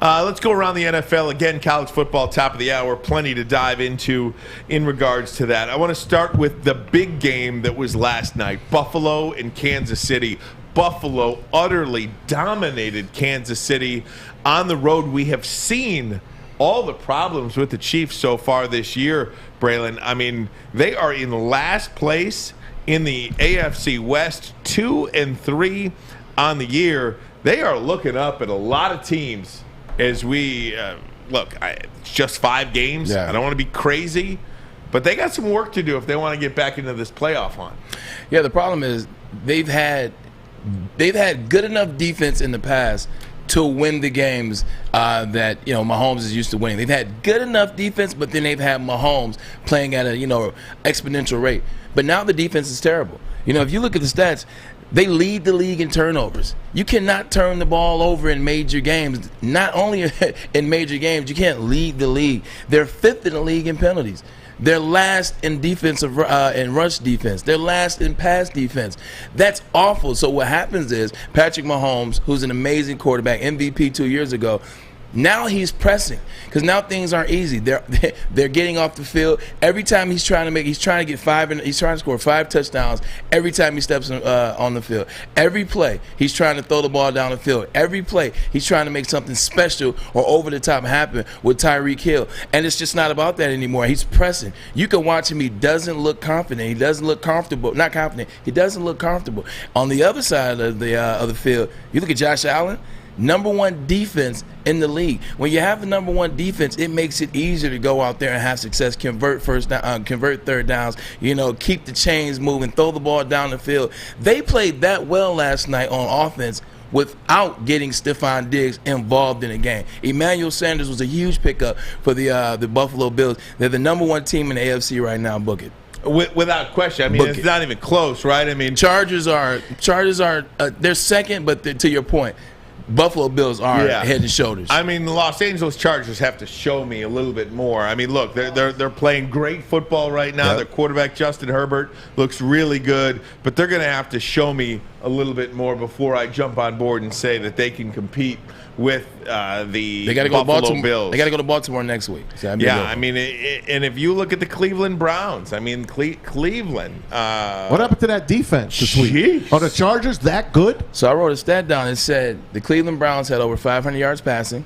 Let's go around the NFL. Again, college football, top of the hour. Plenty to dive into in regards to that. I want to start with the big game that was last night, Buffalo and Kansas City. Buffalo utterly dominated Kansas City on the road. We have seen all the problems with the Chiefs so far this year, Braylon. I mean, they are in last place in the AFC West, 2-3 on the year. They are looking up at a lot of teams as we look. It's just 5 games. I don't want to be crazy, but they got some work to do if they want to get back into this playoff hunt.
Yeah, the problem is they've had good enough defense in the past to win the games that Mahomes is used to winning. They've had good enough defense, but then they've had Mahomes playing at a exponential rate. But now the defense is terrible. If you look at the stats, they lead the league in turnovers. You cannot turn the ball over in major games. Not only in major games, you can't lead the league. They're 5th in the league in penalties. They're last in defensive in rush defense. They're last in pass defense. That's awful. So what happens is Patrick Mahomes, who's an amazing quarterback, MVP 2 years ago, now he's pressing because now things aren't easy. They're getting off the field every time he's trying to get 5 and he's trying to score 5 touchdowns every time he steps on the field. Every play he's trying to throw the ball down the field. Every play he's trying to make something special or over the top happen with Tyreek Hill, and it's just not about that anymore. He's pressing. You can watch him. He doesn't look confident. He doesn't look comfortable. Not confident. He doesn't look comfortable. On the other side of the field, you look at Josh Allen. Number 1 defense in the league. When you have the number 1 defense, it makes it easier to go out there and have success, convert third downs, keep the chains moving, throw the ball down the field. They played that well last night on offense without getting Stephon Diggs involved in the game. Emmanuel Sanders was a huge pickup for the Buffalo Bills. They're the number 1 team in the AFC right now. Book it.
Without question. I mean, it's not even close, right? I mean,
Chargers are they're second, but to your point, Buffalo Bills are head and shoulders.
I mean, the Los Angeles Chargers have to show me a little bit more. I mean, look, they're playing great football right now. Their quarterback, Justin Herbert, looks really good, but they're going to have to show me a little bit more before I jump on board and say that they can compete with the Buffalo Bills.
They got to go to Baltimore next week. So
I mean, and if you look at the Cleveland Browns, I mean, Cleveland.
What happened to that defense this week? Are the Chargers that good?
So I wrote a stat down. It said the Cleveland Browns had over 500 yards passing.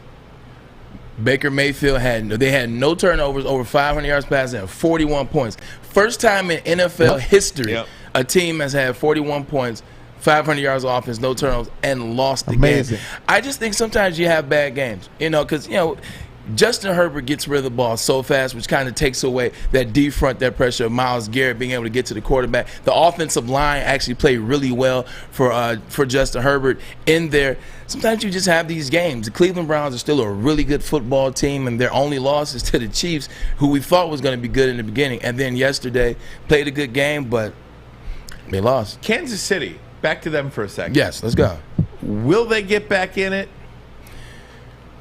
Baker Mayfield had no turnovers, over 500 yards passing, and 41 points. First time in NFL history, a team has had 41 points, 500 yards of offense, no turnovers, and lost the game. I just think sometimes you have bad games, because Justin Herbert gets rid of the ball so fast, which kind of takes away that deep front, that pressure of Myles Garrett being able to get to the quarterback. The offensive line actually played really well for Justin Herbert in there. Sometimes you just have these games. The Cleveland Browns are still a really good football team, and their only loss is to the Chiefs, who we thought was going to be good in the beginning. And then yesterday played a good game, but they lost.
Kansas City, back to them for a second.
Yes, let's go.
Will they get back in it?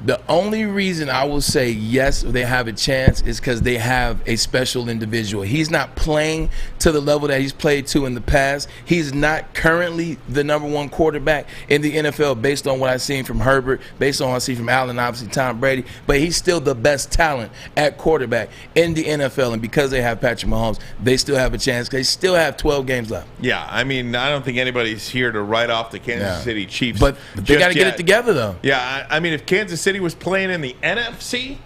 The only reason I will say yes, they have a chance is because they have a special individual. He's not playing to the level that he's played to in the past. He's not currently the number 1 quarterback in the NFL based on what I've seen from Herbert, based on what I see from Allen, obviously Tom Brady. But he's still the best talent at quarterback in the NFL. And because they have Patrick Mahomes, they still have a chance. They still have 12 games left.
Yeah, I mean, I don't think anybody's here to write off the Kansas City Chiefs.
But they got to get it together, though.
Yeah, I mean, if Kansas City was playing in the NFC,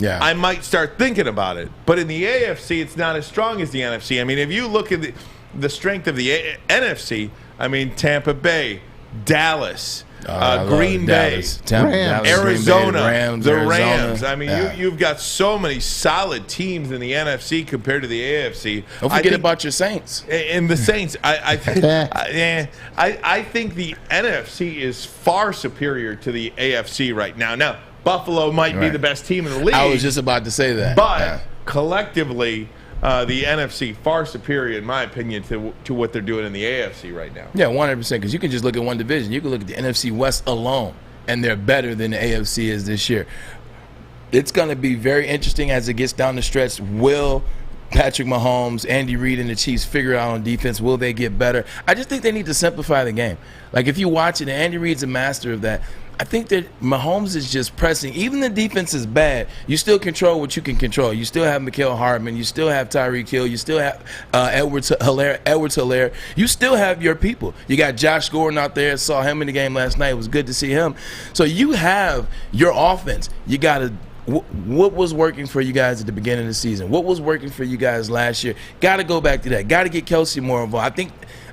I might start thinking about it. But in the AFC, it's not as strong as the NFC. I mean, if you look at the strength of the NFC, I mean, Tampa Bay, Dallas, Green Bay, Arizona, the Rams. I mean, you've got so many solid teams in the NFC compared to the AFC.
Don't forget about your Saints.
And the Saints, I think the NFC is far superior to the AFC right now. Now, Buffalo might be the best team in the league.
I was just about to say that.
But collectively, the NFC far superior, in my opinion, to what they're doing in the AFC right now.
Yeah, 100%. Because you can just look at one division. You can look at the NFC West alone, and they're better than the AFC is this year. It's going to be very interesting as it gets down the stretch. Will Patrick Mahomes, Andy Reid, and the Chiefs figure it out on defense? Will they get better? I just think they need to simplify the game. Like, if you watch it, and Andy Reid's a master of that, I think that Mahomes is just pressing. Even the defense is bad. You still control what you can control. You still have Mecole Hardman. You still have Tyreek Hill. You still have Edwards-Helaire. You still have your people. You got Josh Gordon out there. Saw him in the game last night. It was good to see him. So you have your offense. You got to What was working for you guys at the beginning of the season? What was working for you guys last year? Got to go back to that. Got to get Kelsey more involved.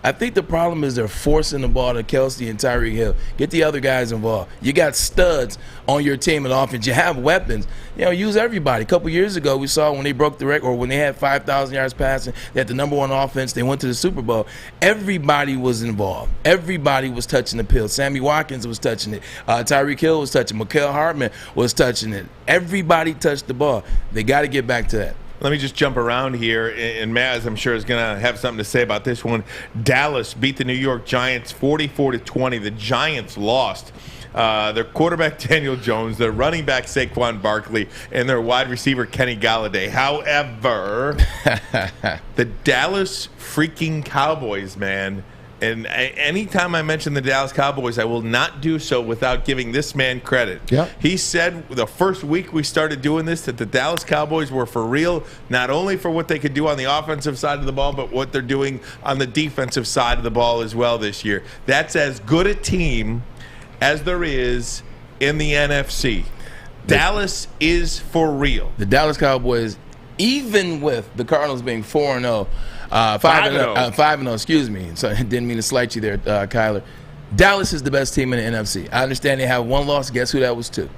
I think the problem is they're forcing the ball to Kelsey and Tyreek Hill. Get the other guys involved. You got studs on your team in offense. You have weapons. Use everybody. A couple years ago, we saw when they broke the record, or when they had 5,000 yards passing, they had the number one offense. They went to the Super Bowl. Everybody was involved. Everybody was touching the pill. Sammy Watkins was touching it. Tyreek Hill was touching. Mikael Hartman was touching it. Everybody touched the ball. They got to get back to that.
Let me just jump around here, and Maz, I'm sure, is going to have something to say about this one. Dallas beat the New York Giants 44-20. The Giants lost. Their quarterback, Daniel Jones, their running back, Saquon Barkley, and their wide receiver, Kenny Galladay. However, the Dallas freaking Cowboys, man. And anytime I mention the Dallas Cowboys, I will not do so without giving this man credit.
Yep.
He said the first week we started doing this that the Dallas Cowboys were for real, not only for what they could do on the offensive side of the ball, but what they're doing on the defensive side of the ball as well this year. That's as good a team as there is in the NFC. Dallas is for real.
The Dallas Cowboys, even with the Cardinals being 4-0, 5-0, excuse me. So I didn't mean to slight you there, Kyler. Dallas is the best team in the NFC. I understand they have one loss. Guess who that was to?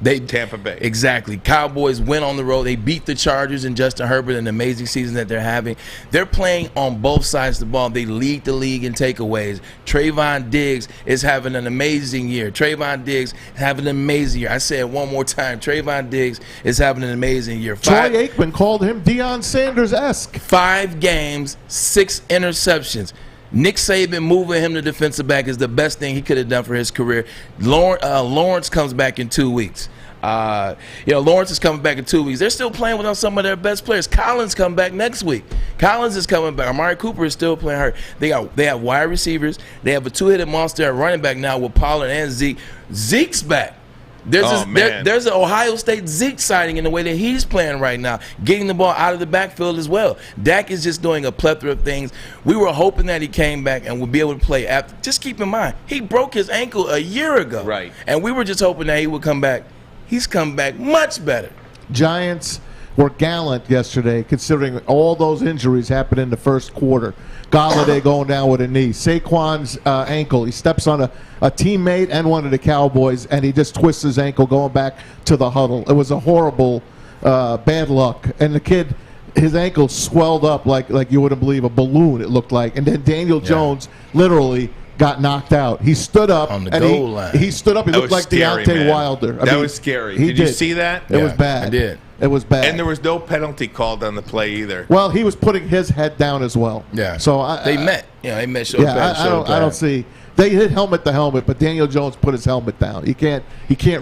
Tampa Bay.
Exactly. Cowboys went on the road. They beat the Chargers and Justin Herbert, an amazing season that they're having. They're playing on both sides of the ball. They lead the league in takeaways. Trayvon Diggs is having an amazing year. Trayvon Diggs having an amazing year. I say it one more time. Trayvon Diggs is having an amazing year.
Troy Aikman called him Deion Sanders-esque.
5 games, 6 interceptions. Nick Saban moving him to defensive back is the best thing he could have done for his career. Lawrence comes back in 2 weeks. Lawrence is coming back in 2 weeks. They're still playing without some of their best players. Collins come back next week. Collins is coming back. Amari Cooper is still playing hurt. They have wide receivers. They have a 2-headed monster at running back now with Pollard and Zeke. Zeke's back. There's an Ohio State Zeke sighting in the way that he's playing right now, getting the ball out of the backfield as well. Dak is just doing a plethora of things. We were hoping that he came back and would be able to play after. Just keep in mind, he broke his ankle a year ago.
Right.
And we were just hoping that he would come back. He's come back much better.
Giants were gallant yesterday, considering all those injuries happened in the first quarter. Galladay going down with a knee. Saquon's ankle. He steps on a teammate and one of the Cowboys, and he just twists his ankle going back to the huddle. It was a horrible bad luck. And the kid, his ankle swelled up like you wouldn't believe, a balloon, it looked like. And then Daniel Jones literally got knocked out. He stood up
on the goal line.
He stood up. He looked like
scary,
Deontay
man.
Wilder.
That was scary. Did you see that?
It was bad.
I did.
It was bad.
And there was no penalty called on the play either.
Well, he was putting his head down as well.
Yeah.
So
they met. They met. Shoulder pad to shoulder pad.
I don't see. They hit helmet to helmet, but Daniel Jones put his helmet down. He can't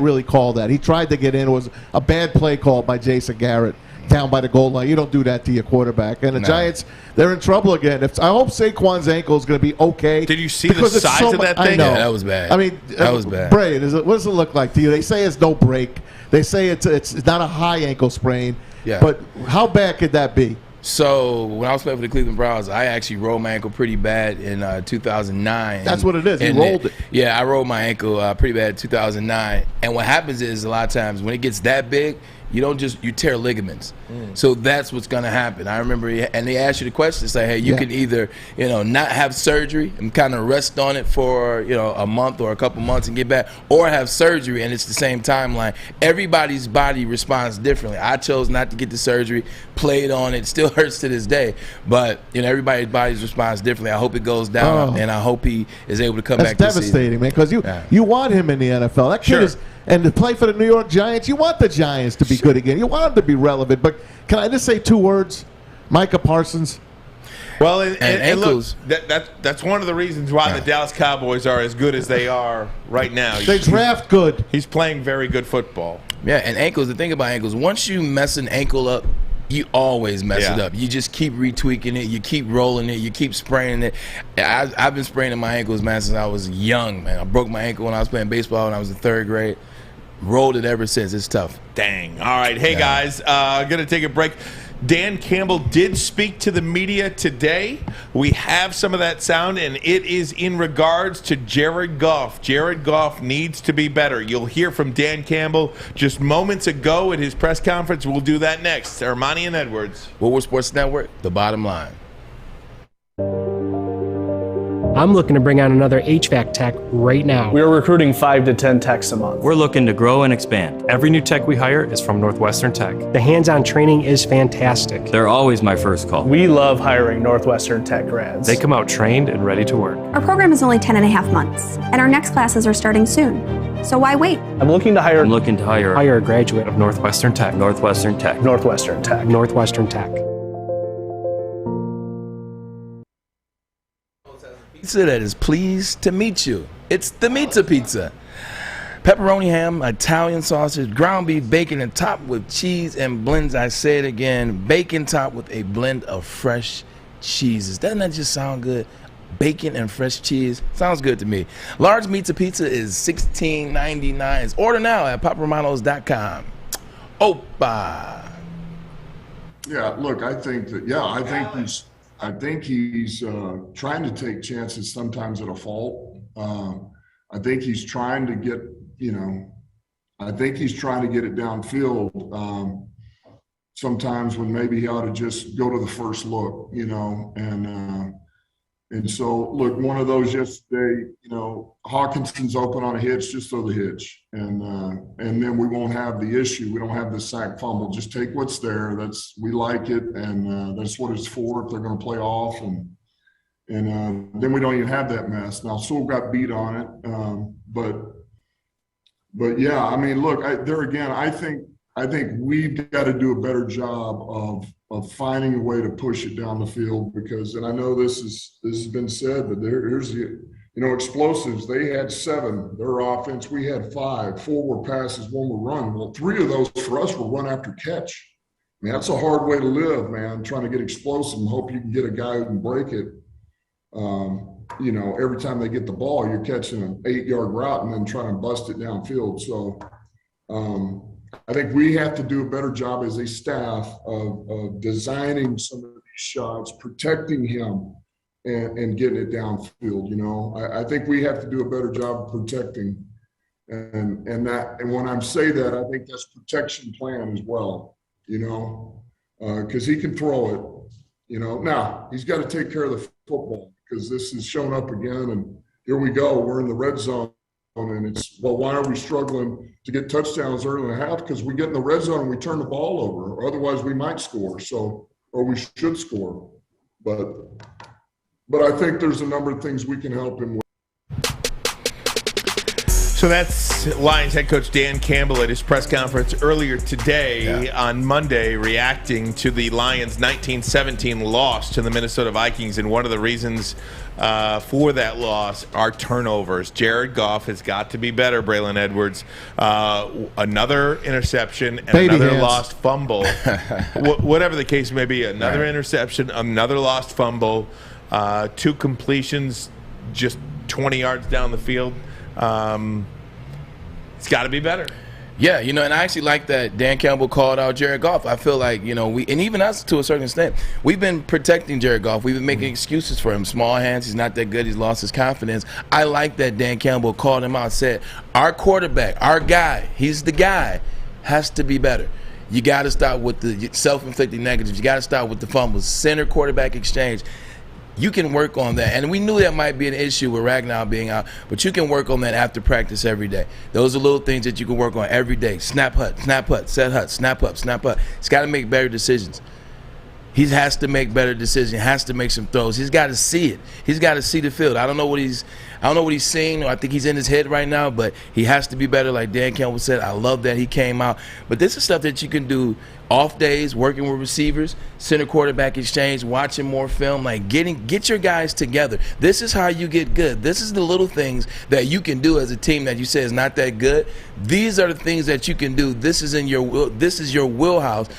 really call that. He tried to get in. It was a bad play called by Jason Garrett down by the goal line. You don't do that to your quarterback. And the Giants, they're in trouble again. I hope Saquon's ankle is going to be okay.
Did you see the size of that thing?
Yeah, that was bad.
I mean,
that was bad.
Bray, what does it look like to you? They say it's no break. They say it's not a high ankle sprain.
Yeah.
But how bad could that be?
So when I was playing for the Cleveland Browns, I actually rolled my ankle pretty bad in 2009.
That's what it is. You rolled it.
Yeah, I rolled my ankle pretty bad in 2009. And what happens is a lot of times when it gets that big, you tear ligaments. So that's what's going to happen. I remember, and they asked you the question, say, hey, you can either, not have surgery and kind of rest on it for, a month or a couple months and get back, or have surgery and it's the same timeline. Everybody's body responds differently. I chose not to get the surgery, played on it, still hurts to this day. But, everybody's body responds differently. I hope it goes down, and I hope he is able to come back this season.
That's devastating, man, because you want him in the NFL. That kid is. And to play for the New York Giants, you want the Giants to be good again. You want them to be relevant. But can I just say 2 words? Micah Parsons.
Well, and ankles. Look, that's one of the reasons why the Dallas Cowboys are as good as they are right now.
They draft good.
He's playing very good football.
Yeah, and ankles, the thing about ankles, once you mess an ankle up, you always mess it up. You just keep retweaking it. You keep rolling it. You keep spraining it. I've been spraining my ankles, man, since I was young, man. I broke my ankle when I was playing baseball when I was in 3rd grade. Rolled it ever since. It's tough.
Dang. All right. Hey, guys, going to take a break. Dan Campbell did speak to the media today. We have some of that sound, and it is in regards to Jared Goff. Jared Goff needs to be better. You'll hear from Dan Campbell just moments ago at his press conference. We'll do that next. Armani and Edwards.
Woodward Sports Network, the bottom line.
I'm looking to bring on another HVAC tech right now.
We're recruiting 5 to 10 techs a month.
We're looking to grow and expand. Every new tech we hire is from Northwestern Tech.
The hands-on training is fantastic.
They're always my first call.
We love hiring Northwestern Tech grads.
They come out trained and ready to work.
Our program is only 10 and a half months, and our next classes are starting soon. So why wait?
I'm looking to hire
a graduate of Northwestern Tech. Northwestern Tech.
Northwestern Tech.
Northwestern Tech.
Pizza that is pleased to meet you. It's the Meatza Pizza. Pepperoni ham, Italian sausage, ground beef, bacon, and topped with cheese and blends. I say it again, bacon topped with a blend of fresh cheeses. Doesn't that just sound good? Bacon and fresh cheese. Sounds good to me. Large Meatza Pizza is $16.99. Order now at paparomanos.com. Opa.
Yeah, look, I think he's trying to take chances sometimes at a fault. I think he's trying to get, it downfield sometimes when maybe he ought to just go to the first look, and so look, one of those yesterday, Hawkinson's open on a hitch, just throw the hitch, and then we won't have the issue. We don't have the sack fumble. Just take what's there. We like it, and that's what it's for. If they're going to play off, and then we don't even have that mess. Now Sewell got beat on it, but yeah, I mean, look, I think we've got to do a better job of finding a way to push it down the field, because, and I know this has been said, but here's the, explosives. They had 7, their offense. We had 5. 4 were passes, 1 were run. Well, 3 of those for us were run after catch. I mean, that's a hard way to live, man, trying to get explosive and hope you can get a guy who can break it. Every time they get the ball, you're catching an 8-yard route and then trying to bust it downfield. So, I think we have to do a better job as a staff of designing some of these shots, protecting him, and getting it downfield. I think we have to do a better job of protecting, and when I say that, I think that's protection plan as well. Because he can throw it. Now he's got to take care of the football, because this has shown up again, and here we go. We're in the red zone. And it's, well, why are we struggling to get touchdowns early in the half? Because we get in the red zone and we turn the ball over, or otherwise we might score. Or we should score. But I think there's a number of things we can help him with.
So that's Lions head coach Dan Campbell at his press conference earlier today on Monday, reacting to the Lions' 19-17 loss to the Minnesota Vikings. And one of the reasons for that loss are turnovers. Jared Goff has got to be better, Braylon Edwards. Another interception and another lost fumble. Whatever the case may be, another interception, another lost fumble, 2 completions just 20 yards down the field. It's got to be better.
Yeah, and I actually like that Dan Campbell called out Jared Goff. I feel like, we, and even us to a certain extent, we've been protecting Jared Goff. We've been making excuses for him. Small hands, he's not that good, he's lost his confidence. I like that Dan Campbell called him out, said, our quarterback, our guy, he's the guy, has to be better. You got to stop with the self-inflicted negatives. You got to stop with the fumbles. Center quarterback exchange. You can work on that. And we knew that might be an issue with Ragnar being out, but you can work on that after practice every day. Those are little things that you can work on every day. Snap hut, set hut, snap up, snap hut. He's got to make better decisions. He has to make better decisions. He has to make some throws. He's got to see it. He's got to see the field. I don't know what he's seeing. I think he's in his head right now, but he has to be better, like Dan Campbell said. I love that he came out. But this is stuff that you can do off days, working with receivers, center quarterback exchange, watching more film, get your guys together. This is how you get good. This is the little things that you can do as a team that you say is not that good. These are the things that you can do. This is your wheelhouse.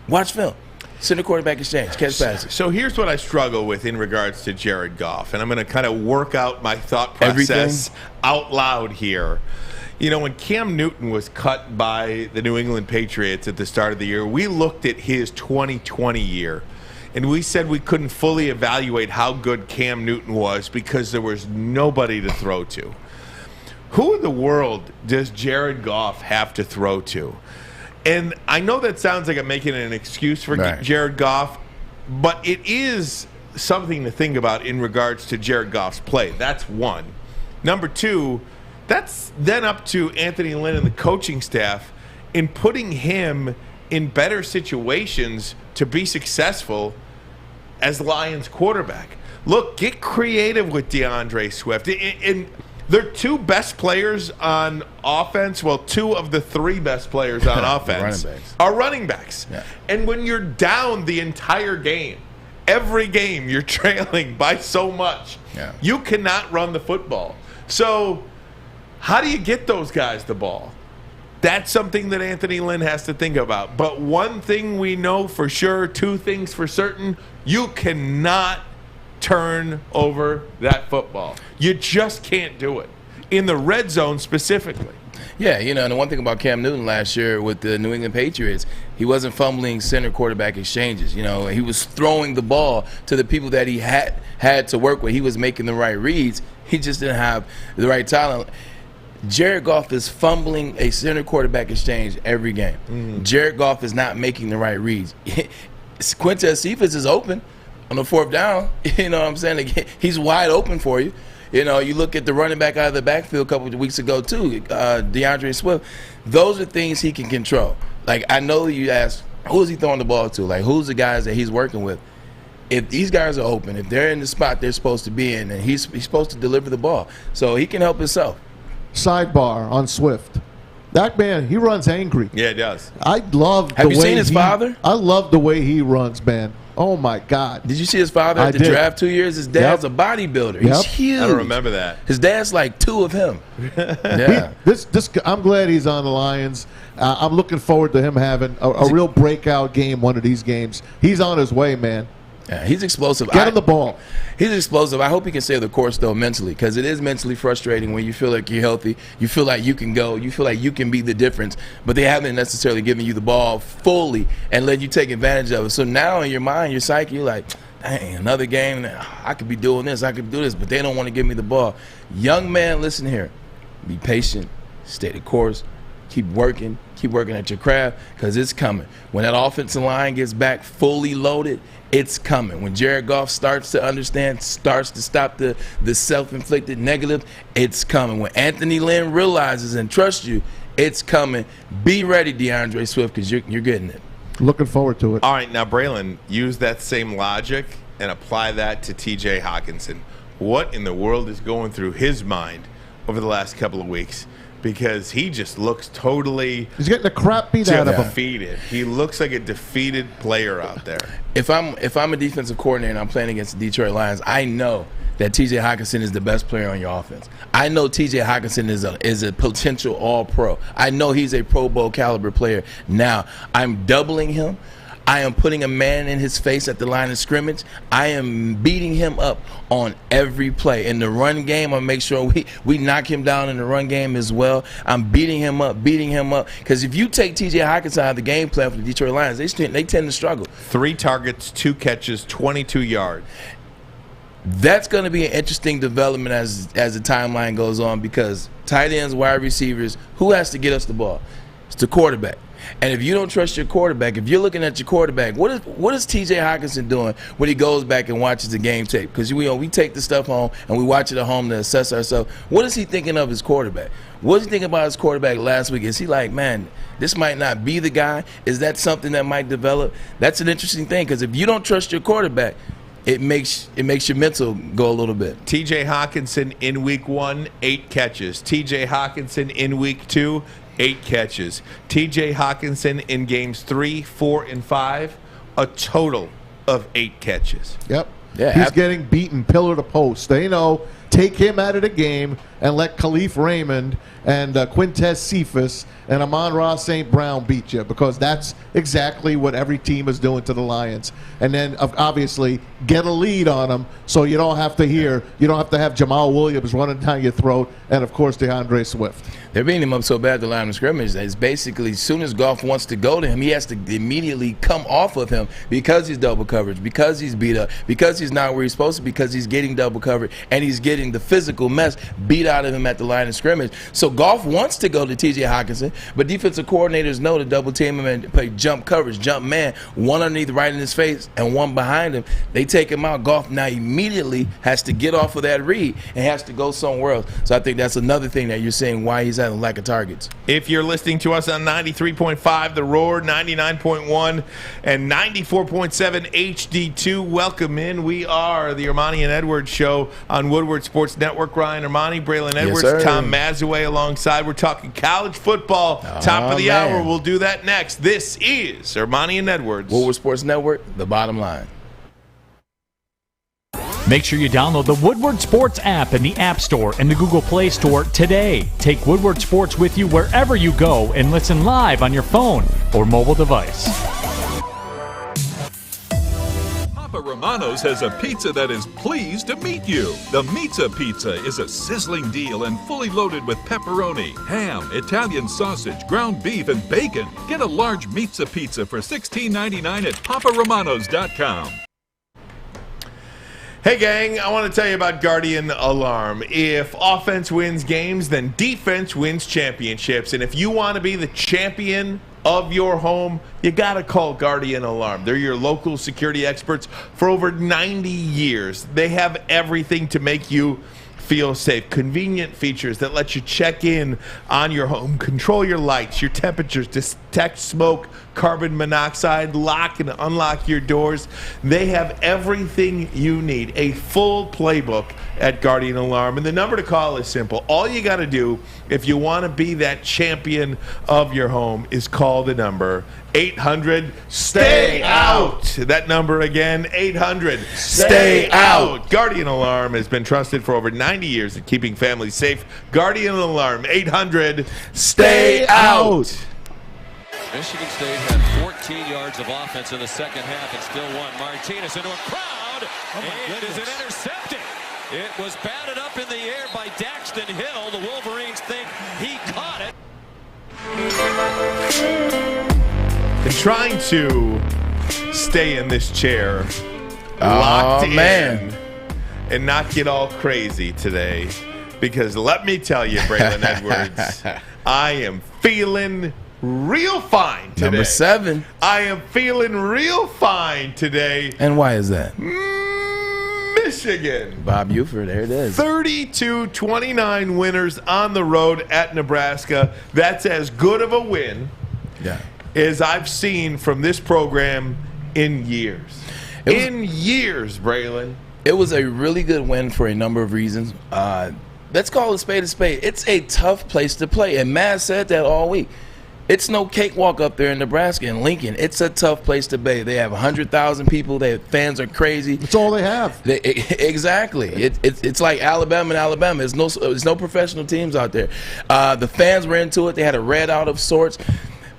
Watch film. Center quarterback exchange, catch passes.
So here's what I struggle with in regards to Jared Goff, and I'm going to kind of work out my thought process out loud here. when Cam Newton was cut by the New England Patriots at the start of the year, we looked at his 2020 year, and we said we couldn't fully evaluate how good Cam Newton was because there was nobody to throw to. Who in the world does Jared Goff have to throw to? And I know that sounds like I'm making an excuse for Jared Goff, but it is something to think about in regards to Jared Goff's play. That's one. Number two, that's then up to Anthony Lynn and the coaching staff in putting him in better situations to be successful as Lions quarterback. Look, get creative with DeAndre Swift. And their two best players on offense, well, two of the three best players on offense are running backs. Yeah. And when you're down the entire game, every game you're trailing by so much, you cannot run the football. So how do you get those guys the ball? That's something that Anthony Lynn has to think about. But one thing we know for sure, two things for certain, you cannot turn over that football. You just can't do it. In the red zone specifically.
Yeah, and the one thing about Cam Newton last year with the New England Patriots, he wasn't fumbling center quarterback exchanges. He was throwing the ball to the people that he had to work with. He was making the right reads. He just didn't have the right talent. Jared Goff is fumbling a center quarterback exchange every game. Jared Goff is not making the right reads. Quintez Cephas is open on the fourth down. You know what I'm saying? He's wide open for you. You look at the running back out of the backfield a couple of weeks ago too, DeAndre Swift. Those are things he can control. Like, I know you ask, who is he throwing the ball to? Like, who's the guys that he's working with? If these guys are open, if they're in the spot they're supposed to be in, then he's supposed to deliver the ball. So he can help himself.
Sidebar on Swift. That man, he runs angry.
Yeah, he does.
I love
Have you seen his father?
I love the way he runs, man. Oh, my God.
Did you see his father at the draft 2 years? His dad's a bodybuilder. He's huge.
I don't remember that.
His dad's like two of him. Yeah.
I'm glad he's on the Lions. I'm looking forward to him having a real breakout game one of these games. He's on his way, man.
Yeah, he's explosive.
Get him the ball.
He's explosive. I hope he can stay the course, though, mentally, because it is mentally frustrating when you feel like you're healthy, you feel like you can go, you feel like you can be the difference, but they haven't necessarily given you the ball fully and let you take advantage of it. So now in your mind, your psyche, you're like, dang, another game, I could be doing this, I could do this, but they don't want to give me the ball. Young man, listen here. Be patient, stay the course, keep working at your craft, because it's coming. When that offensive line gets back fully loaded, it's coming. When Jared Goff starts to understand, starts to stop the self-inflicted negative, it's coming. When Anthony Lynn realizes and trusts you, it's coming. Be ready, DeAndre Swift, because you're getting it.
Looking forward to it.
All right, now, Braylon, use that same logic and apply that to T.J. Hockenson. What in the world is going through his mind over the last couple of weeks? Because he just looks totally
he's getting the crap beat out of him.
Defeated. He looks like a defeated player out there.
If I'm a defensive coordinator and I'm playing against the Detroit Lions, I know that T.J. Hockenson is the best player on your offense. I know T.J. Hockenson is a potential All-Pro. I know he's a Pro Bowl caliber player. Now, I'm doubling him. I am putting a man in his face at the line of scrimmage. I am beating him up on every play. In the run game, I'll make sure we knock him down in the run game as well. I'm beating him up. Because if you take T.J. Hockenson out of the game plan for the Detroit Lions, they tend to struggle.
3 targets, 2 catches, 22 yards.
That's going to be an interesting development as the timeline goes on, because tight ends, wide receivers, who has to get us the ball? It's the quarterback. And if you don't trust your quarterback, if you're looking at your quarterback, what is T.J. Hockenson doing when he goes back and watches the game tape? Because we take the stuff home and we watch it at home to assess ourselves. What is he thinking of his quarterback? What is he thinking about his quarterback last week? Is he like, man, this might not be the guy? Is that something that might develop? That's an interesting thing, because if you don't trust your quarterback, it makes your mental go a little bit.
T.J. Hockenson in week 1, 8 catches. T.J. Hockenson in week 2, 8 catches. T.J. Hockenson in games 3, 4, and 5, a total of 8 catches.
Yep. Yeah, he's getting beaten pillar to post. They know take him out of the game and let Khalif Raymond and Quintez Cephas and Amon-Ra St. Brown beat you, because that's exactly what every team is doing to the Lions. And then obviously get a lead on them so you don't have to have Jamal Williams running down your throat, and of course DeAndre Swift.
They're beating him up so bad at the line of scrimmage that it's basically as soon as Goff wants to go to him, he has to immediately come off of him because he's double coverage, because he's beat up, because he's not where he's supposed to be, because he's getting double covered, and he's getting the physical mess beat out of him at the line of scrimmage. So Goff wants to go to T.J. Hockenson, but defensive coordinators know to double team him and play jump coverage, jump man, one underneath right in his face and one behind him. They take him out. Goff now immediately has to get off of that read and has to go somewhere else. So I think that's another thing that you're saying why he's having a lack of targets.
If you're listening to us on 93.5 The Roar, 99.1 and 94.7 HD2, welcome in. We are the Armani and Edwards Show on Woodward Sports Network. Ryan Armani, Braylon Edwards,
Yes,
Tom Mazaway alongside. We're talking college football. Top of the hour. We'll do that next. This is Armani and Edwards.
Woodward Sports Network, the bottom line.
Make sure you download the Woodward Sports app in the App Store and the Google Play Store today. Take Woodward Sports with you wherever you go and listen live on your phone or mobile device.
Papa Romano's has a pizza that is pleased to meet you. The Mizza Pizza is a sizzling deal and fully loaded with pepperoni, ham, Italian sausage, ground beef, and bacon. Get a large Mizza Pizza for $16.99 at paparomanos.com.
Hey, gang, I want to tell you about Guardian Alarm. If offense wins games, then defense wins championships. And if you want to be the champion of your home, you got to call Guardian Alarm. They're your local security experts for over 90 years. They have everything to make you feel safe. Convenient features that let you check in on your home, control your lights, your temperatures, detect smoke, carbon monoxide, lock and unlock your doors. They have everything you need. A full playbook at Guardian Alarm. And the number to call is simple. All you got to do if you want to be that champion of your home is call the number 800-STAY-OUT. That number again, 800-STAY-OUT. Guardian Alarm has been trusted for over 90 years at keeping families safe. Guardian Alarm, 800-STAY-OUT.
Michigan State had 14 yards of offense in the second half and still won. Martinez into a crowd, and is it intercepted? It was batted up in the air by Daxton Hill. The Wolverines think he caught it.
And trying to stay in this chair, locked in, and not get all crazy today, because let me tell you, Braylon Edwards, I am feeling real fine today.
Number 7.
I am feeling real fine today.
And why is that?
Michigan.
Bob Buford, there it is.
32-29 winners on the road at Nebraska. That's as good of a win as I've seen from this program in years. Years, Braylon.
It was a really good win for a number of reasons. Let's call it a spade. It's a tough place to play, and Matt said that all week. It's no cakewalk up there in Nebraska and Lincoln. It's a tough place to be. They have 100,000 people. Their fans are crazy.
That's all they have.
Exactly. It's like Alabama and Alabama. There's no professional teams out there. The fans were into it. They had a red out of sorts.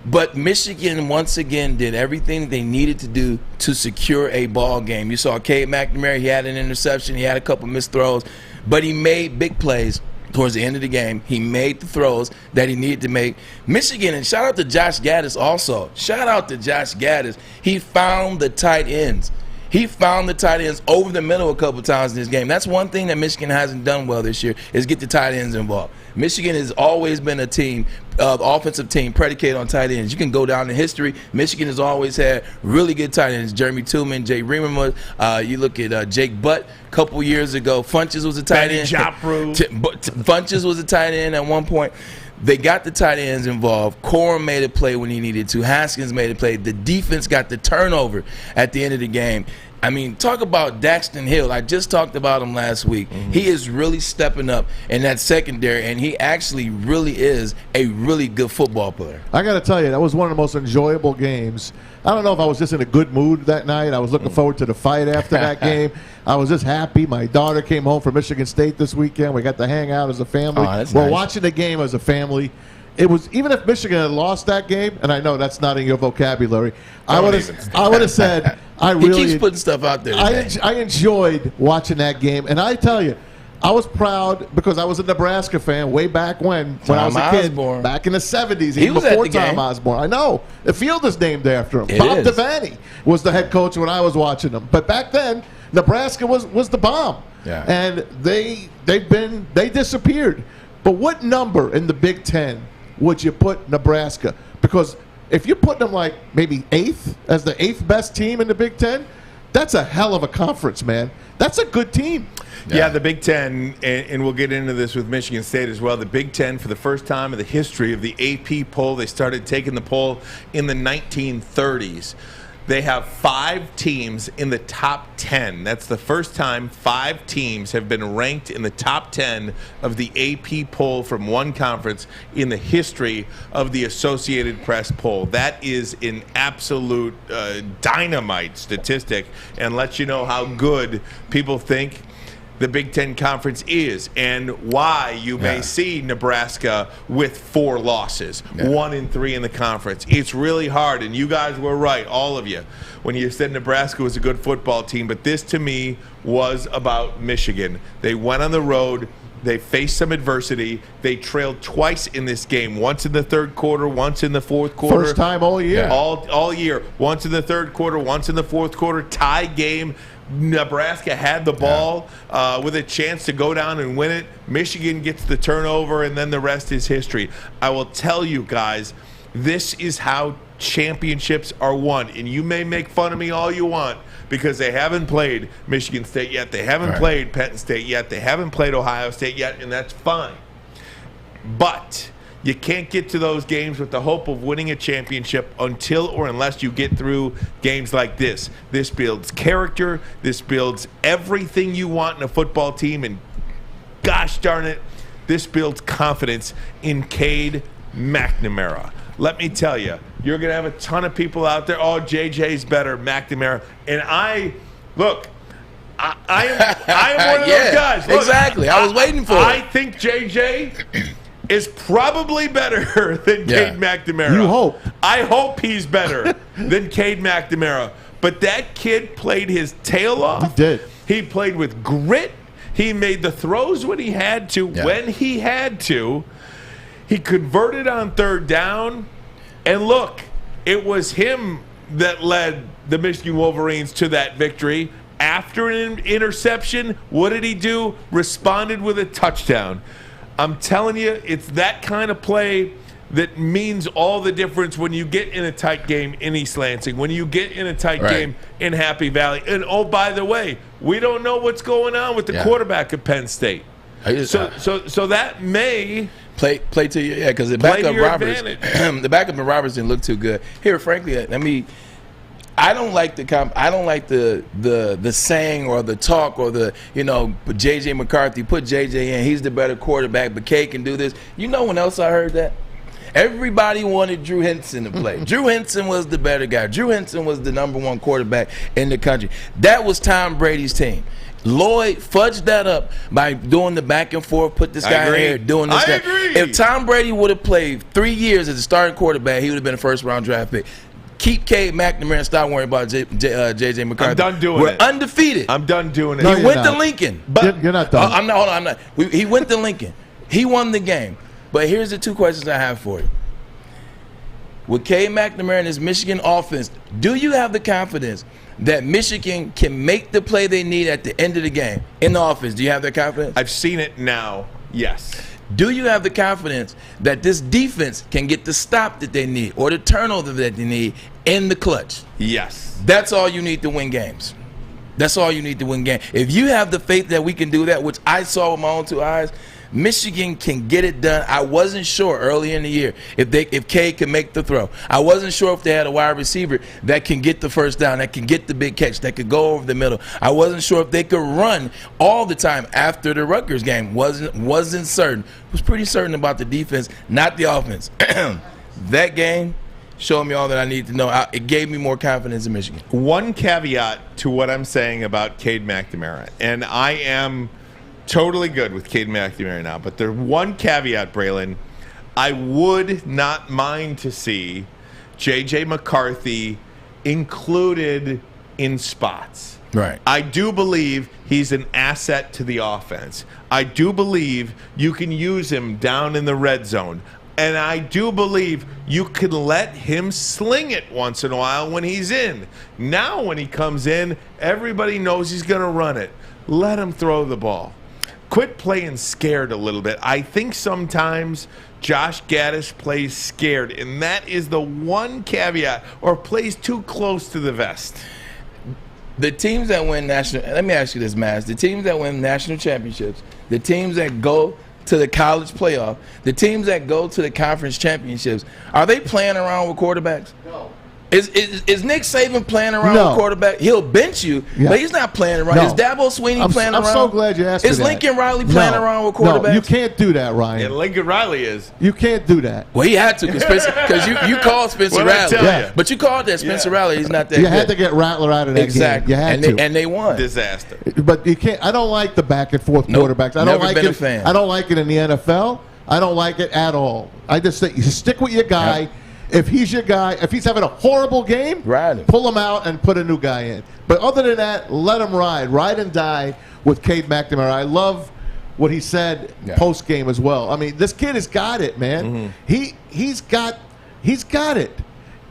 But Michigan, once again, did everything they needed to do to secure a ball game. You saw Cade McNamara. He had an interception. He had a couple missed throws. But he made big plays towards the end of the game. He made the throws that he needed to make. Michigan, and shout out to Josh Gaddis also. Shout out to Josh Gaddis. He found the tight ends. He found the tight ends over the middle a couple times in this game. That's one thing that Michigan hasn't done well this year, is get the tight ends involved. Michigan has always been a team, offensive team, predicated on tight ends. You can go down in history. Michigan has always had really good tight ends. Jeremy Tillman, Jay Reamer. You look at Jake Butt a couple years ago. Funches was a tight end. Funches was a tight end at one point. They got the tight ends involved. Corum made a play when he needed to. Haskins made a play. The defense got the turnover at the end of the game. I mean, talk about Daxton Hill. I just talked about him last week. He is really stepping up in that secondary, and he actually really is a really good football player.
I got to tell you, that was one of the most enjoyable games. I don't know if I was just in a good mood that night. I was looking forward to the fight after that game. I was just happy. My daughter came home from Michigan State this weekend. We got to hang out as a family. We're watching the game as a family. It was, even if Michigan had lost that game, and I know that's not in your vocabulary, I would have said I really.
He keeps putting stuff out there.
I enjoyed watching that game, and I tell you, I was proud because I was a Nebraska fan way back when I was a kid, back in the 70s, even before Tom Osborne. I know. The field is named after him. Bob Devaney was the head coach when I was watching him. But back then, Nebraska was the bomb.
Yeah.
And they disappeared. But what number in the Big Ten would you put Nebraska? Because if you put them like maybe 8th as the 8th best team in the Big Ten, that's a hell of a conference, man. That's a good team.
Yeah, the Big Ten, and we'll get into this with Michigan State as well. The Big Ten, for the first time in the history of the AP poll, they started taking the poll in the 1930s. They have 5 teams in the top 10. That's the first time 5 teams have been ranked in the top 10 of the AP poll from one conference in the history of the Associated Press poll. That is an absolute dynamite statistic and lets you know how good people think the Big Ten Conference is and why you may see Nebraska with 4 losses, 1-3 in the conference. It's really hard, and you guys were right, all of you, when you said Nebraska was a good football team. But this, to me, was about Michigan. They went on the road. They faced some adversity. They trailed twice in this game, once in the third quarter, once in the fourth quarter.
First time all year.
All year. Once in the third quarter, once in the fourth quarter. Tie game. Nebraska had the ball with a chance to go down and win it. Michigan gets the turnover, and then the rest is history. I will tell you guys, this is how championships are won. And you may make fun of me all you want because they haven't played Michigan State yet. They haven't played Penn State yet. They haven't played Ohio State yet, and that's fine. But you can't get to those games with the hope of winning a championship until or unless you get through games like this. This builds character. This builds everything you want in a football team. And gosh darn it, this builds confidence in Cade McNamara. Let me tell you, you're going to have a ton of people out there, oh, JJ's better, McNamara. And I am one of those guys. Look,
exactly. I was waiting for it.
I think JJ is probably better than Cade McNamara.
You hope.
I hope he's better than Cade McNamara. But that kid played his tail off.
He did.
He played with grit. He made the throws when he had to, when he had to. He converted on third down. And look, it was him that led the Michigan Wolverines to that victory. After an interception, what did he do? Responded with a touchdown. I'm telling you, it's that kind of play that means all the difference when you get in a tight game in East Lansing, when you get in a tight game in Happy Valley. And, oh, by the way, we don't know what's going on with the quarterback at Penn State. So that may
play to you, because the backup Roberts didn't look too good. Here, frankly, I don't like the saying or the talk or the J.J. McCarthy, put J.J. in, he's the better quarterback, but K can do this. You know when else I heard that? Everybody wanted Drew Henson to play. Drew Henson was the better guy. Drew Henson was the #1 quarterback in the country. That was Tom Brady's team. Lloyd fudged that up by doing the back and forth, put this guy in here, doing this guy. If Tom Brady would have played 3 years as a starting quarterback, he would have been a first-round draft pick. Keep Cade McNamara and stop worrying about J.J. McCarthy.
I'm done doing it.
We're undefeated.
I'm done doing it.
He went to Lincoln.
But you're not done.
I'm not. Hold on. I'm not. He went to Lincoln. He won the game. But here's the 2 questions I have for you. With Cade McNamara and his Michigan offense, do you have the confidence that Michigan can make the play they need at the end of the game in the offense? Do you have that confidence?
I've seen it now, yes.
Do you have the confidence that this defense can get the stop that they need or the turnover that they need in the clutch?
Yes.
That's all you need to win games. That's all you need to win games. If you have the faith that we can do that, which I saw with my own 2 eyes, Michigan can get it done. I wasn't sure early in the year if Cade could make the throw. I wasn't sure if they had a wide receiver that can get the first down, that can get the big catch, that could go over the middle. I wasn't sure if they could run all the time after the Rutgers game. Wasn't certain. Was pretty certain about the defense, not the offense. That game showed me all that I need to know. It gave me more confidence in Michigan.
One caveat to what I'm saying about Cade McNamara, and I am totally good with Cade McNamara now, but there's one caveat, Braylon. I would not mind to see J.J. McCarthy included in spots.
Right.
I do believe he's an asset to the offense. I do believe you can use him down in the red zone. And I do believe you can let him sling it once in a while when he's in. Now when he comes in, everybody knows he's going to run it. Let him throw the ball. Quit playing scared a little bit. I think sometimes Josh Gaddis plays scared, and that is the one caveat, or plays too close to the vest.
The teams that win national – let me ask you this, Maz. The teams that win national championships, the teams that go – to the college playoff, the teams that go to the conference championships, are they playing around with quarterbacks? No. Is Nick Saban playing around with quarterback? He'll bench you, but he's not playing around. No. Is Dabo Swinney playing around?
I'm so glad you asked me that.
Is Lincoln Riley playing around with quarterbacks?
No, you can't do that, Ryan.
Yeah, Lincoln Riley is.
You can't do that.
Well, he had to because you called Spencer Rattler. Yeah. But you called that Spencer Rattler. He's not that good.
You had to get Rattler out of that game. You had to.
And they won.
Disaster.
But you can't. I don't like the back and forth quarterbacks. I don't like it.
Fan.
I don't like it in the NFL. I don't like it at all. I just think you stick with your guy. Yep. If he's your guy, if he's having a horrible game, pull him out and put a new guy in. But other than that, let him ride and die with Cade McNamara. I love what he said post game as well. I mean, this kid has got it, man. Mm-hmm. He's got it.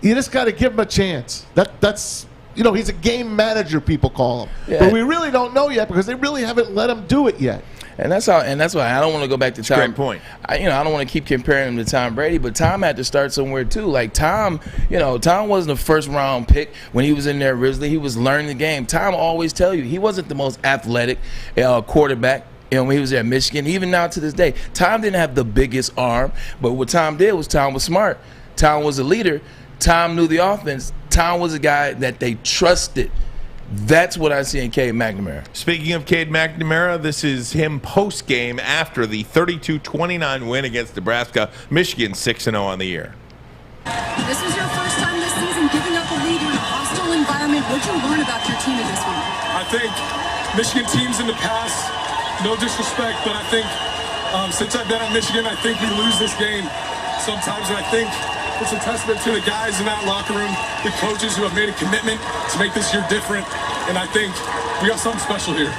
You just got to give him a chance. That's he's a game manager, people call him. Yeah. But we really don't know yet because they really haven't let him do it yet.
And that's why I don't want to go back to Tom.
Great point.
I don't want to keep comparing him to Tom Brady, but Tom had to start somewhere too. Like Tom wasn't a first round pick when he was in there originally. He was learning the game. Tom always tell you he wasn't the most athletic quarterback. When he was at Michigan, even now to this day, Tom didn't have the biggest arm, but what Tom did was Tom was smart. Tom was a leader. Tom knew the offense. Tom was a guy that they trusted. That's what I see in Cade McNamara.
Speaking of Cade McNamara, this is him post-game after the 32-29 win against Nebraska. Michigan 6-0 on the year.
This was your first time this season giving up a lead in a hostile environment. What did you learn about your team in this week?
I think Michigan teams in the past, no disrespect, but I think since I've been at Michigan, I think we lose this game sometimes, and I think it's a testament to the guys in that locker room, the coaches who have made a commitment to make this year different, and I think we got something special here.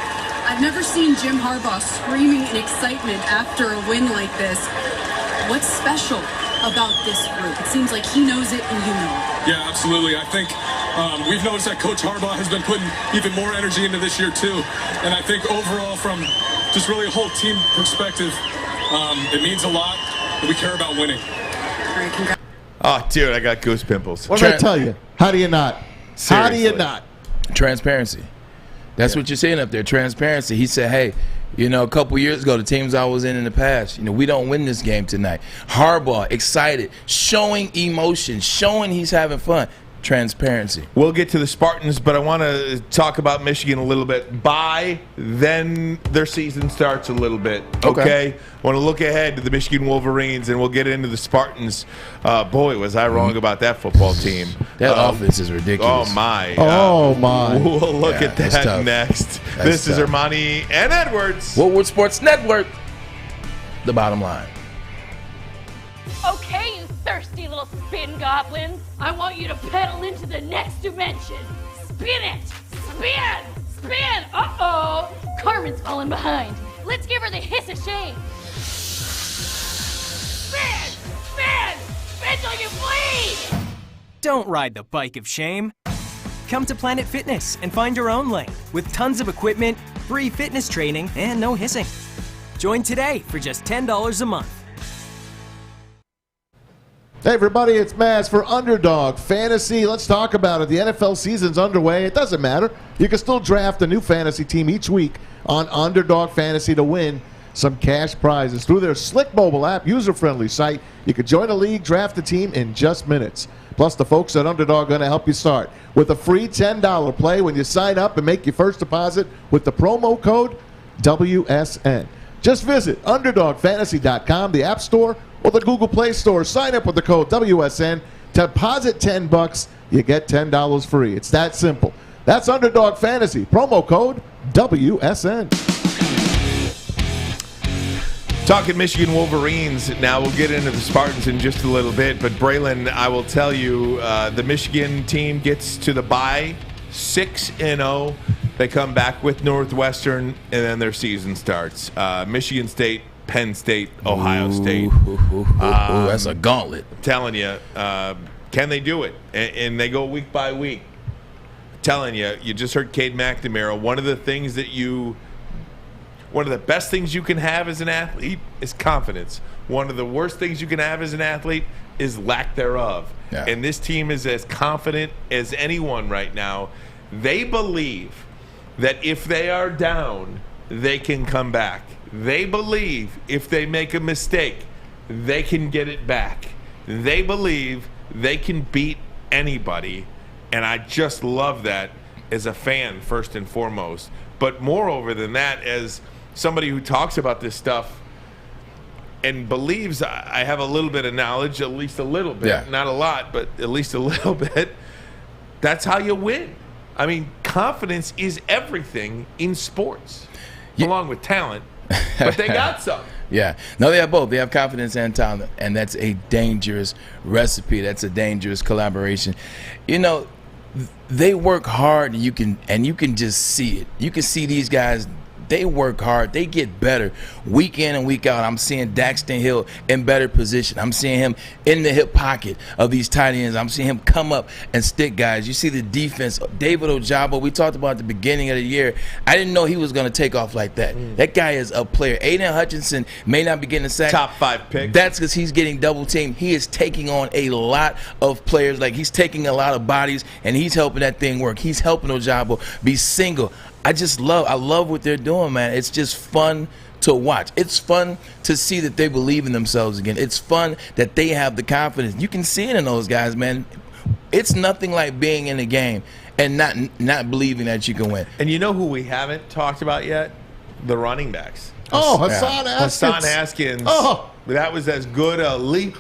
I've never seen Jim Harbaugh screaming in excitement after a win like this. What's special about this group? It seems like he knows it and you know it.
Yeah, absolutely. I think we've noticed that Coach Harbaugh has been putting even more energy into this year too, and I think overall from just really a whole team perspective, it means a lot that we care about winning.
All right, congrats.
Oh, dude, I got goose pimples.
What did I tell you? How do you not?
Seriously.
How do you not?
Transparency. That's what you're seeing up there, transparency. He said, hey, a couple years ago, the teams I was in the past, we don't win this game tonight. Harbaugh, excited, showing emotion, showing he's having fun. Transparency.
We'll get to the Spartans, but I want to talk about Michigan a little bit. Then their season starts a little bit. Okay. I want to look ahead to the Michigan Wolverines, and we'll get into the Spartans. Boy, was I wrong about that football team.
That offense is ridiculous.
Oh, my.
We'll
look at that next. This is Armani and Edwards.
Woodward Sports Network. The bottom line.
Okay, you thirsty little spin goblins. I want you to pedal into the next dimension. Spin it! Spin! Spin! Uh-oh! Carmen's falling behind. Let's give her the hiss of shame. Spin! Spin! Spin till you bleed!
Don't ride the bike of shame. Come to Planet Fitness and find your own lane with tons of equipment, free fitness training, and no hissing. Join today for just $10 a month.
Hey everybody, it's Maz for Underdog Fantasy. Let's talk about it. The NFL season's underway. It doesn't matter. You can still draft a new fantasy team each week on Underdog Fantasy to win some cash prizes through their slick mobile app, user-friendly site. You can join a league, draft a team in just minutes. Plus, the folks at Underdog are going to help you start with a free $10 play when you sign up and make your first deposit with the promo code WSN. Just visit UnderdogFantasy.com, the App Store, or the Google Play Store. Sign up with the code WSN. Deposit $10. You get $10 free. It's that simple. That's Underdog Fantasy. Promo code WSN.
Talking Michigan Wolverines, now we'll get into the Spartans in just a little bit. But Braylon, I will tell you, the Michigan team gets to the bye 6-0. They come back with Northwestern, and then their season starts. Michigan State, Penn State, Ohio State.
That's a gauntlet.
I'm telling you, can they do it? And they go week by week. I'm telling you, you just heard Cade McNamara. One of the best things you can have as an athlete is confidence. One of the worst things you can have as an athlete is lack thereof. Yeah. And this team is as confident as anyone right now. They believe that if they are down, they can come back. They believe if they make a mistake, they can get it back. They believe they can beat anybody. And I just love that as a fan, first and foremost. But moreover than that, as somebody who talks about this stuff and believes I have a little bit of knowledge, at least a little bit, yeah. Not a lot, but at least a little bit, that's how you win. I mean, confidence is everything in sports, along with talent, but they got some.
Yeah. No, they have both. They have confidence and talent, and that's a dangerous recipe. That's a dangerous collaboration. You know, they work hard, and you can just see it. You can see these guys. They work hard. They get better week in and week out. I'm seeing Daxton Hill in better position. I'm seeing him in the hip pocket of these tight ends. I'm seeing him come up and stick guys. You see the defense. David Ojabo, we talked about at the beginning of the year. I didn't know he was going to take off like that. That guy is a player. Aiden Hutchinson may not be getting a sack.
Top 5 pick.
That's because he's getting double teamed. He is taking on a lot of players. Like, he's taking a lot of bodies, and he's helping that thing work. He's helping Ojabo be single. I love what they're doing, man. It's just fun to watch. It's fun to see that they believe in themselves again. It's fun that they have the confidence. You can see it in those guys, man. It's nothing like being in a game and not believing that you can win.
And you know who we haven't talked about yet? The running backs.
Oh, Hassan Haskins.
Hassan Haskins. Oh. That was as good a leap.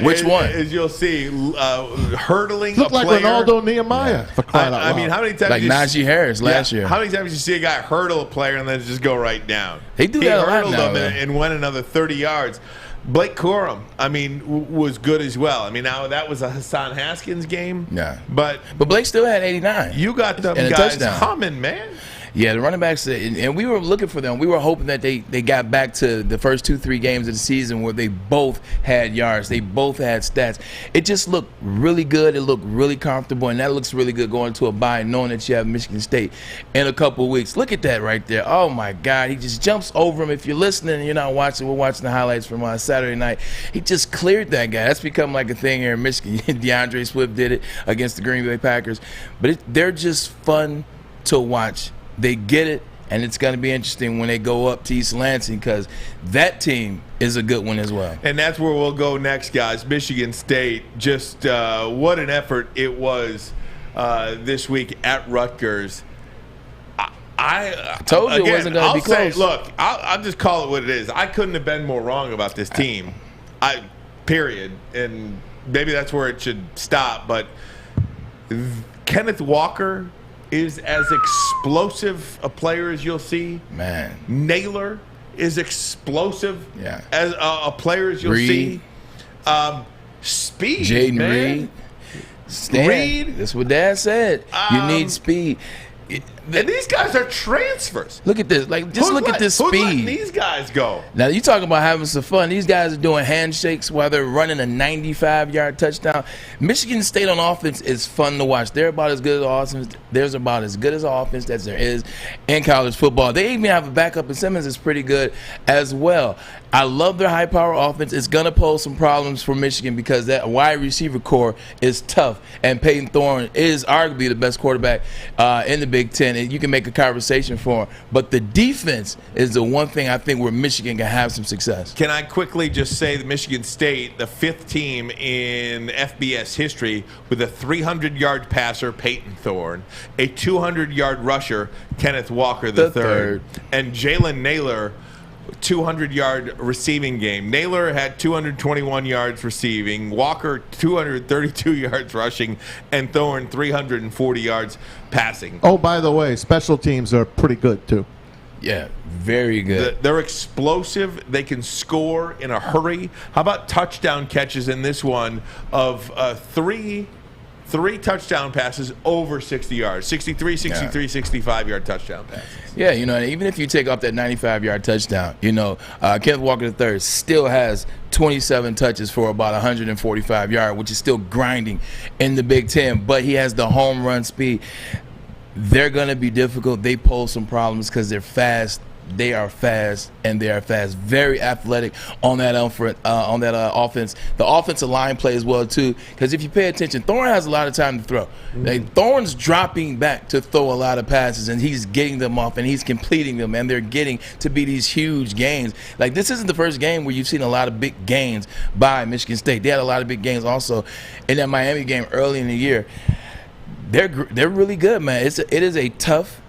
Which one?
As you'll see, hurdling
Looked
a player.
like Ronaldo Nehemiah. For crying out loud.
I mean, how many times
like Najee Harris last year?
How many times you see a guy hurdle a player and then just go right down?
He
hurdled him and went another 30 yards. Blake Corum, I mean, was good as well. I mean, now that was a Hassan Haskins game.
Yeah.
But
Blake still had 89.
You got them guys humming, man.
Yeah, the running backs, and we were looking for them. We were hoping that they got back to the first 2-3 games of the season where they both had yards. They both had stats. It just looked really good. It looked really comfortable, and that looks really good going to a bye knowing that you have Michigan State in a couple of weeks. Look at that right there. Oh, my God. He just jumps over him. If you're listening and you're not watching, we're watching the highlights from Saturday night. He just cleared that guy. That's become like a thing here in Michigan. DeAndre Swift did it against the Green Bay Packers. But they're just fun to watch. They get it, and it's going to be interesting when they go up to East Lansing because that team is a good one as well.
And that's where we'll go next, guys. Michigan State, just what an effort it was this week at Rutgers. I
told you it wasn't going to be close.
Look, I'll just call it what it is. I couldn't have been more wrong about this team, period. And maybe that's where it should stop. But Kenneth Walker is as explosive a player as you'll see.
Man.
Naylor is explosive as a player as you'll see. Speed,
Jaden
man.
Reed. That's what Dad said. You need speed.
And these guys are transfers.
Look at this. Like, just look at this speed.
Who's letting these guys go?
Now, you talking about having some fun. These guys are doing handshakes while they're running a 95-yard touchdown. Michigan State on offense is fun to watch. They're about as good as offense. There's about as good as offense as there is in college football. They even have a backup, and Simmons is pretty good as well. I love their high-power offense. It's going to pose some problems for Michigan because that wide receiver core is tough, and Peyton Thorne is arguably the best quarterback in the Big Ten. and you can make a conversation for him. But the defense is the one thing I think where Michigan can have some success.
Can I quickly just say that Michigan State, the 5th team in FBS history with a 300-yard passer, Peyton Thorne, a 200-yard rusher, Kenneth Walker III, and Jalen Naylor, 200-yard receiving game. Naylor had 221 yards receiving, Walker 232 yards rushing, and Thorne 340 yards passing.
Oh, by the way, special teams are pretty good too.
Yeah, very good.
They're explosive. They can score in a hurry. How about touchdown catches in this one of three touchdown passes over 60 yards, 63, 65-yard touchdown passes.
Yeah, even if you take off that 95-yard touchdown, Kenneth Walker III still has 27 touches for about 145 yards, which is still grinding in the Big Ten, but he has the home run speed. They're going to be difficult. They pose some problems because they're fast. They are fast, and they are fast. Very athletic on that offense. The offensive line plays well, too, because if you pay attention, Thorne has a lot of time to throw. Thorne's dropping back to throw a lot of passes, and he's getting them off, and he's completing them, and they're getting to be these huge gains. Like, this isn't the first game where you've seen a lot of big gains by Michigan State. They had a lot of big gains also in that Miami game early in the year. They're really good, man. It is a tough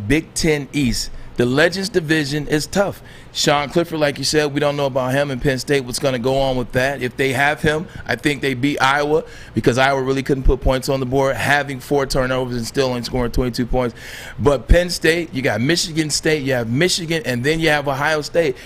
Big Ten East. The Legends division is tough. Sean Clifford, like you said, we don't know about him in Penn State. What's going to go on with that? If they have him, I think they beat Iowa because Iowa really couldn't put points on the board, having 4 turnovers and still only scoring 22 points. But Penn State, you got Michigan State, you have Michigan, and then you have Ohio State.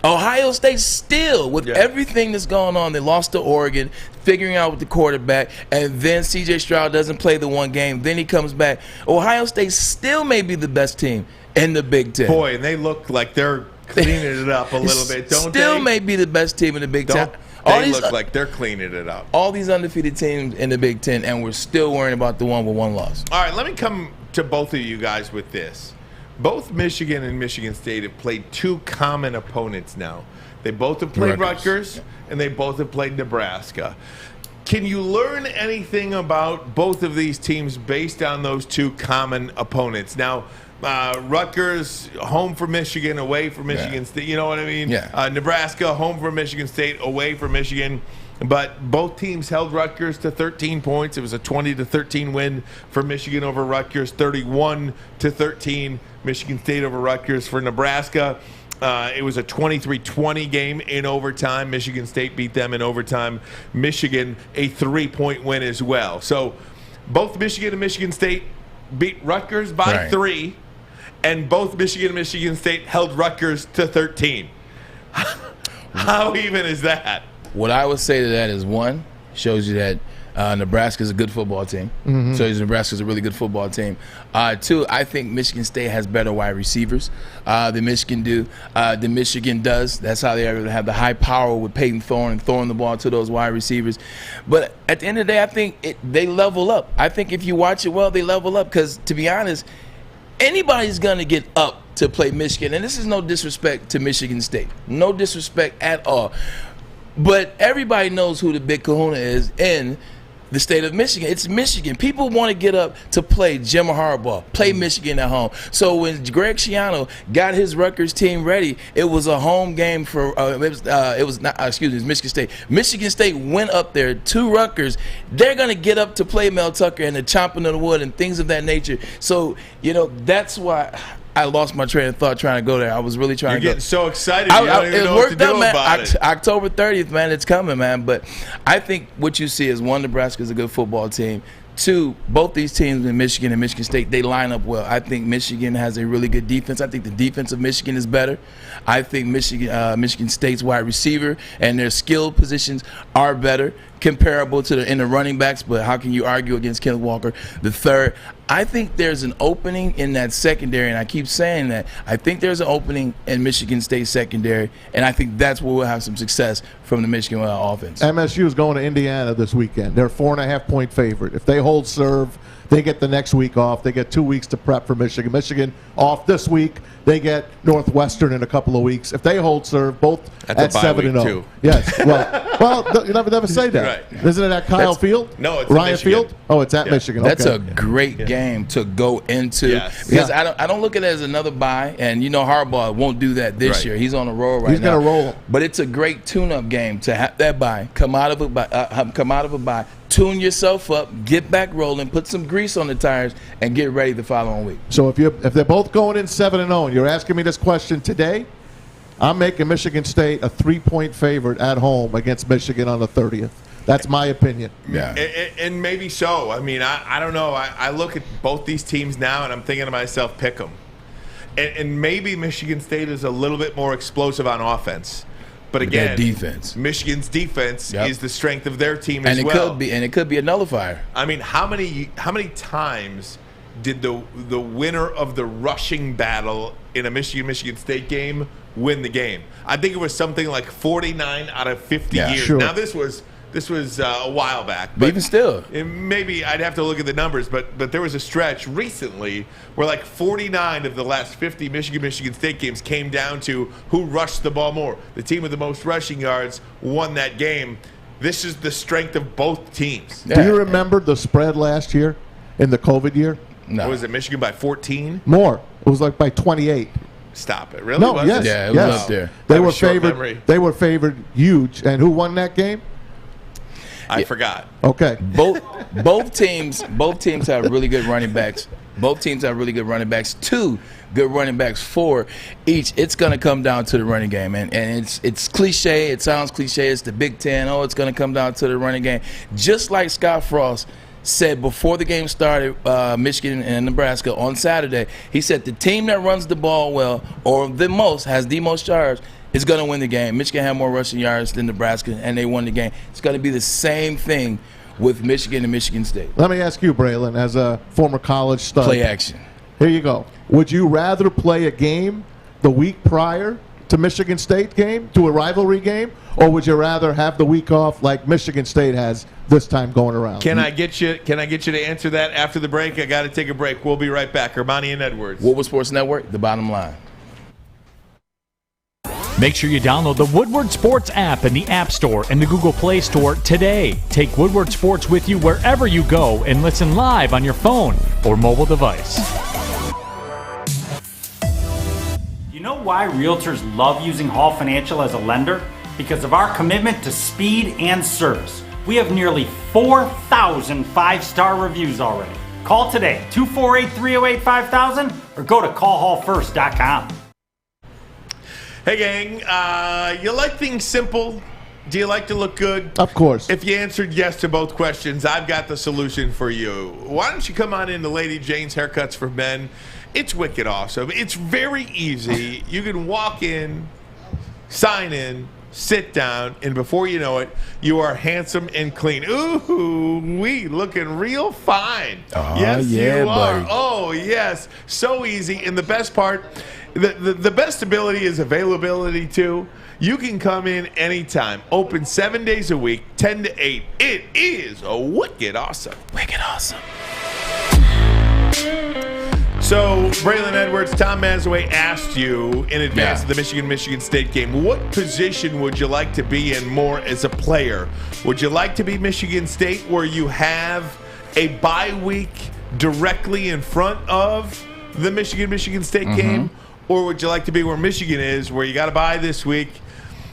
Ohio State still, with everything that's going on, they lost to Oregon, figuring out with the quarterback, and then C.J. Stroud doesn't play the one game. Then he comes back. Ohio State still may be the best team in the Big Ten.
Boy, and they look like they're cleaning it up a little bit, don't they?
Still may be the best team in the Big Ten.
They look like they're cleaning it up.
All these undefeated teams in the Big Ten, and we're still worrying about the one with one loss.
All right, let me come to both of you guys with this. Both Michigan and Michigan State have played 2 common opponents now. They both have played Rutgers, and they both have played Nebraska. Can you learn anything about both of these teams based on those 2 common opponents? Now, Rutgers, home for Michigan, away for Michigan State. You know what I mean?
Yeah.
Nebraska, home for Michigan State, away for Michigan. But both teams held Rutgers to 13 points. It was a 20-13 win for Michigan over Rutgers, 31-13 Michigan State over Rutgers. For Nebraska, it was a 23-20 game in overtime. Michigan State beat them in overtime. Michigan, a 3-point win as well. So both Michigan and Michigan State beat Rutgers by 3, and both Michigan and Michigan State held Rutgers to 13. How even is that?
What I would say to that is, 1, shows you that Nebraska is a good football team. Shows you Nebraska is a really good football team. 2, I think Michigan State has better wide receivers than Michigan does. That's how they are able to have the high power with Peyton Thorne and throwing the ball to those wide receivers. But at the end of the day, I think they level up. I think if you watch it well, they level up because, to be honest, anybody's going to get up to play Michigan. And this is no disrespect to Michigan State. No disrespect at all. But everybody knows who the big kahuna is in the state of Michigan. It's Michigan. People want to get up to play Jim Harbaugh, play Michigan at home. So when Greg Schiano got his Rutgers team ready, it was a home game for Michigan State. Michigan State went up there to Rutgers. They're going to get up to play Mel Tucker and the chomping of the wood and things of that nature. So, that's why I lost my train of thought trying to go there. I was really trying to go.
You're getting so excited. You don't even know what to do about it.
October 30th, man, it's coming, man. But I think what you see is, 1, Nebraska is a good football team. 2, both these teams in Michigan and Michigan State, they line up well. I think Michigan has a really good defense. I think the defense of Michigan is better. I think Michigan State's wide receiver and their skill positions are better, comparable to in the running backs, but how can you argue against Kenneth Walker III? I think there's an opening in that secondary, and I keep saying that. I think there's an opening in Michigan State secondary, and I think that's where we'll have some success from the Michigan offense.
MSU is going to Indiana this weekend. They're a 4.5-point favorite. If they hold serve, they get the next week off. They get 2 weeks to prep for Michigan. Michigan off this week. They get Northwestern in a couple of weeks. If they hold serve, both at 7-0.
Too.
Yes. Well, you never say that.
Right.
Isn't it at Kyle Field?
No, it's
Ryan
Michigan.
Field. Oh, it's at Michigan.
That's
okay.
a great game to go into because I don't look at it as another bye, and Harbaugh won't do that this year. He's on a roll right now.
He's gonna roll.
But it's a great tune-up game to have that bye, come out of a bye, tune yourself up, get back rolling, put some grease on the tires, and get ready the following week.
So if they're both going in 7-0, and you're asking me this question today, I'm making Michigan State a 3-point favorite at home against Michigan on the 30th. That's my opinion.
Yeah.
And maybe so. I mean, I don't know. I look at both these teams now, and I'm thinking to myself, pick them. And maybe Michigan State is a little bit more explosive on offense. But again,
defense.
Michigan's defense is the strength of their team
and
as well.
It could be a nullifier.
I mean, how many times did the winner of the rushing battle in a Michigan State game win the game? I think it was something like 49 out of 50 years.
Sure.
Now this was a while back,
but even still,
maybe I'd have to look at the numbers. But there was a stretch recently where like 49 of the last 50 Michigan State games came down to who rushed the ball more. The team with the most rushing yards won that game. This is the strength of both teams.
Do you remember the spread last year in the COVID year?
No.
Was it Michigan by 14?
More. It was like by 28.
Stop it. Really?
No,
was
yes.
it?
Yeah, it was up there.
They
I have
were
a short
favored.
memory.
They were favored huge. And who won that game?
I forgot.
Okay.
Both teams have really good running backs. Both teams have really good running backs. 2 good running backs for each. It's going to come down to the running game, and it's cliche. It sounds cliche. It's the Big Ten. Oh, it's going to come down to the running game. Just like Scott Frost said before the game started, Michigan and Nebraska on Saturday, he said the team that runs the ball well or has the most yards is going to win the game. Michigan had more rushing yards than Nebraska, and they won the game. It's going to be the same thing with Michigan and Michigan State.
Let me ask you, Braylon, as a former college stud.
Play action.
Here you go. Would you rather play a game the week prior to Michigan State game, to a rivalry game, or would you rather have the week off like Michigan State has this time going around?
Can I get you to answer that after the break? I got to take a break. We'll be right back. Armani and Edwards.
Woodward Sports Network, the bottom line.
Make sure you download the Woodward Sports app in the App Store and the Google Play Store today. Take Woodward Sports with you wherever you go and listen live on your phone or mobile device.
You know why realtors love using Hall Financial as a lender? Because of our commitment to speed and service. We have nearly 4,000 five-star reviews already. Call today, 248-308-5000, or go to callhallfirst.com.
Hey, gang, you like things simple? Do you like to look good?
Of course.
If you answered yes to both questions, I've got the solution for you. Why don't you come on into Lady Jane's Haircuts for Men? It's wicked awesome. It's very easy. You can walk in, sign in, sit down, and before you know it, you are handsome and clean. Ooh, we looking real fine.
Oh,
yes,
yeah,
you are.
buddy.
Oh, yes. So easy. And the best part, the best ability is availability, too. You can come in anytime. Open 7 days a week, 10 to 8. It is a wicked awesome.
Wicked awesome.
So, Braylon Edwards, Tom Mazaway asked you in advance of the Michigan State game, what position would you like to be in more as a player? Would you like to be Michigan State where you have a bye week directly in front of the Michigan State game? Or would you like to be where Michigan is, where you got a bye this week,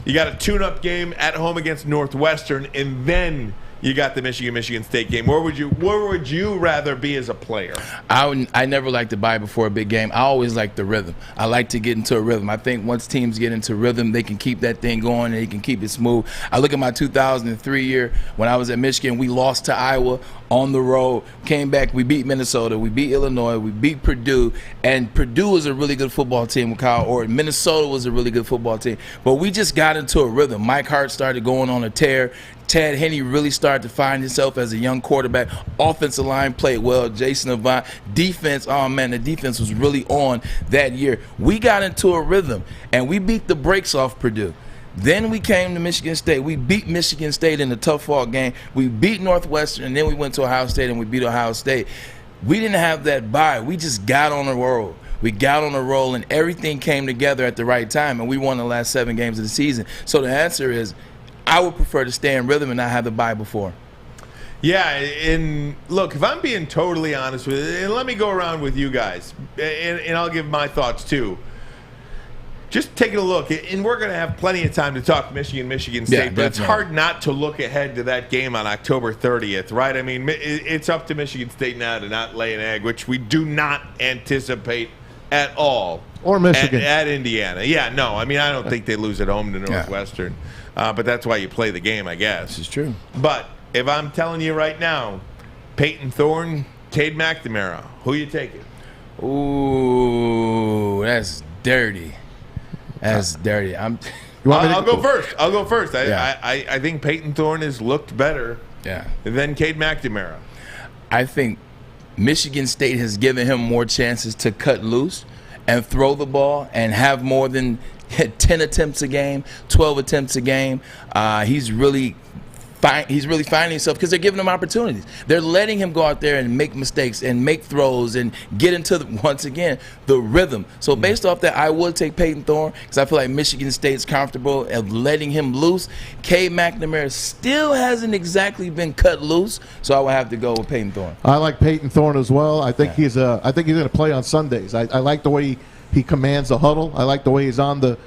you got a tune-up game at home against Northwestern, and then you got the Michigan State game? Where would you rather be as a player?
I never like to buy before a big game. I always like the rhythm. I like to get into a rhythm. I think once teams get into rhythm, they can keep that thing going and they can keep it smooth. I look at my 2003 year when I was at Michigan. We lost to Iowa on the road, came back, we beat Minnesota, we beat Illinois, we beat Purdue, and Purdue was a really good football team with Kyle Orton. Minnesota was a really good football team. But we just got into a rhythm. Mike Hart started going on a tear. Ted Henne really started to find himself as a young quarterback. Offensive line played well. Jason Avant. Defense, oh man, the defense was really on that year. We got into a rhythm, and we beat the brakes off Purdue. Then we came to Michigan State. We beat Michigan State in a tough-fought game. We beat Northwestern, and then we went to Ohio State, and we beat Ohio State. We didn't have that bye. We just got on the roll. We got on a roll, and everything came together at the right time, and we won the last 7 games of the season. So the answer is, I would prefer to stay in rhythm and not have the bye before.
Yeah, and look, if I'm being totally honest with you, and let me go around with you guys, and I'll give my thoughts too. Just taking a look, and we're going to have plenty of time to talk Michigan State, but it's hard not to look ahead to that game on October 30th, right? I mean, it's up to Michigan State now to not lay an egg, which we do not anticipate at all.
Or Michigan.
At Indiana. Yeah, no, I mean, I don't think they lose at home to Northwestern, but that's why you play the game, I guess.
This is true.
But if I'm telling you right now, Peyton Thorne, Cade McNamara, who you taking?
Ooh, that's dirty. That's dirty. I'll
go first. I think Peyton Thorne has looked better than Cade McNamara.
I think Michigan State has given him more chances to cut loose and throw the ball and have more than 10 attempts a game, 12 attempts a game. He's really finding himself because they're giving him opportunities. They're letting him go out there and make mistakes and make throws and get into, once again, the rhythm. So based off that, I would take Peyton Thorne because I feel like Michigan State's comfortable of letting him loose. Cade McNamara still hasn't exactly been cut loose, so I would have to go with Peyton Thorne.
I like Peyton Thorne as well. I think he's going to play on Sundays. I like the way he commands the huddle. I like the way he's on the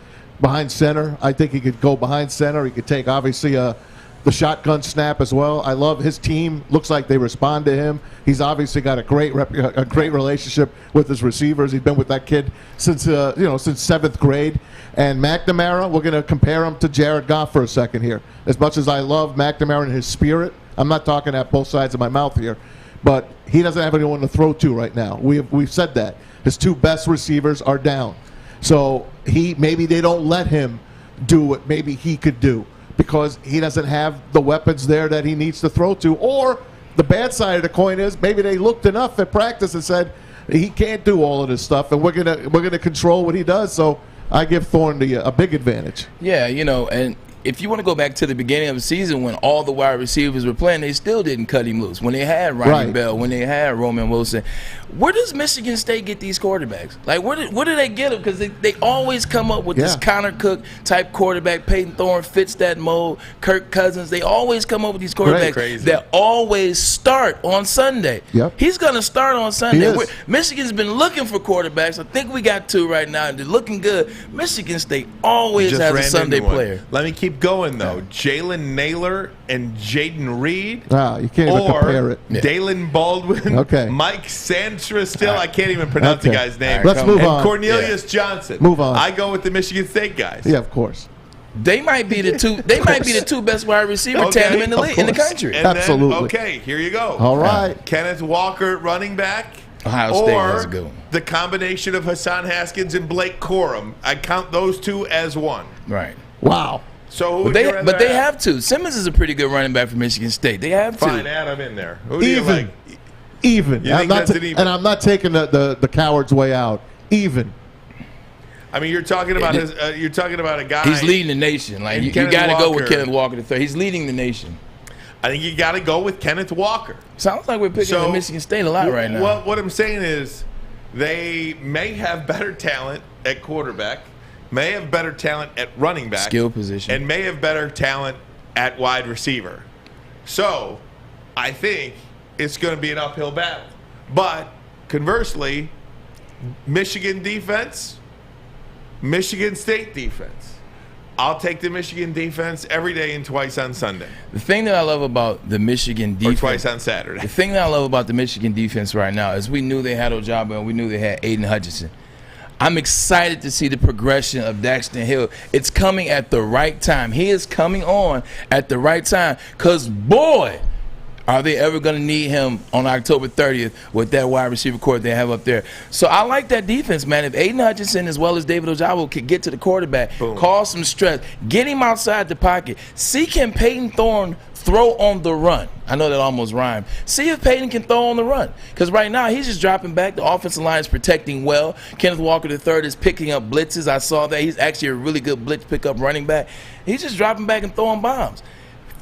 behind center. I think he could go behind center. He could take, obviously, the shotgun snap as well. I love his team. Looks like they respond to him. He's obviously got a great relationship with his receivers. He's been with that kid since since 7th grade. And McNamara, we're going to compare him to Jared Goff for a second here. As much as I love McNamara and his spirit, I'm not talking at both sides of my mouth here, but he doesn't have anyone to throw to right now. We've said that. His 2 best receivers are down. So maybe they don't let him do what maybe he could do, because he doesn't have the weapons there that he needs to throw to. Or the bad side of the coin is maybe they looked enough at practice and said he can't do all of this stuff, and we're gonna control what he does. So I give Thorne a big advantage.
Yeah, and if you want to go back to the beginning of the season when all the wide receivers were playing, they still didn't cut him loose. When they had Ronnie Bell, when they had Roman Wilson, where does Michigan State get these quarterbacks? Like, where do they get them? Because they always come up with this Connor Cook type quarterback. Peyton Thorne fits that mold. Kirk Cousins. They always come up with these quarterbacks that always start on Sunday.
Yep.
He's going to start on Sunday. Michigan's been looking for quarterbacks. I think we got 2 right now, and they're looking good. Michigan State always has a Sunday player.
Let me keep going, though. Jalen Naylor and Jaden Reed.
You can't even compare it.
Dalen Baldwin. Mike Santra still. I can't even pronounce the guy's name.
Let's move on.
Cornelius Johnson.
Move on.
I go with the Michigan State guys.
Yeah, of course.
They might be the 2. They might be the 2 best wide receiver tandem in the league, in the country.
And
absolutely.
Then, here you go.
All right.
Kenneth Walker, running back.
Ohio State was a good one.
The combination of Hassan Haskins and Blake Corum. I count those 2 as one.
Right.
Wow.
So
they have to. Simmons is a pretty good running back for Michigan State. They have to.
Fine, add him in there. Who do you like?
Even.
You think that's an even?
And I'm not taking the coward's way out. Even.
I mean, you're talking about you're talking about a guy.
He's leading the nation. Like you got to go with Kenneth Walker III. He's leading the nation.
I think you got to go with Kenneth Walker.
Sounds like we're picking at Michigan State a lot right now.
Well, what I'm saying is they may have better talent at quarterback, may have better talent at running back,
skill position,
and may have better talent at wide receiver. So I think it's going to be an uphill battle. But conversely, Michigan defense, Michigan State defense. I'll take the Michigan defense every day and twice on Sunday.
The thing that I love about the Michigan defense,
or twice on Saturday.
The thing that I love about the Michigan defense right now is we knew they had Ojabo and we knew they had Aiden Hutchinson. I'm excited to see the progression of Daxton Hill. It's coming at the right time. He is coming on at the right time because, boy, are they ever going to need him on October 30th with that wide receiver core they have up there? So I like that defense, man. If Aiden Hutchinson as well as David Ojabo could get to the quarterback, cause some stress, get him outside the pocket, see can Peyton Thorne throw on the run. I know that almost rhymed. See if Peyton can throw on the run. Because right now he's just dropping back. The offensive line is protecting well. Kenneth Walker III is picking up blitzes. I saw that. He's actually a really good blitz pickup running back. He's just dropping back and throwing bombs.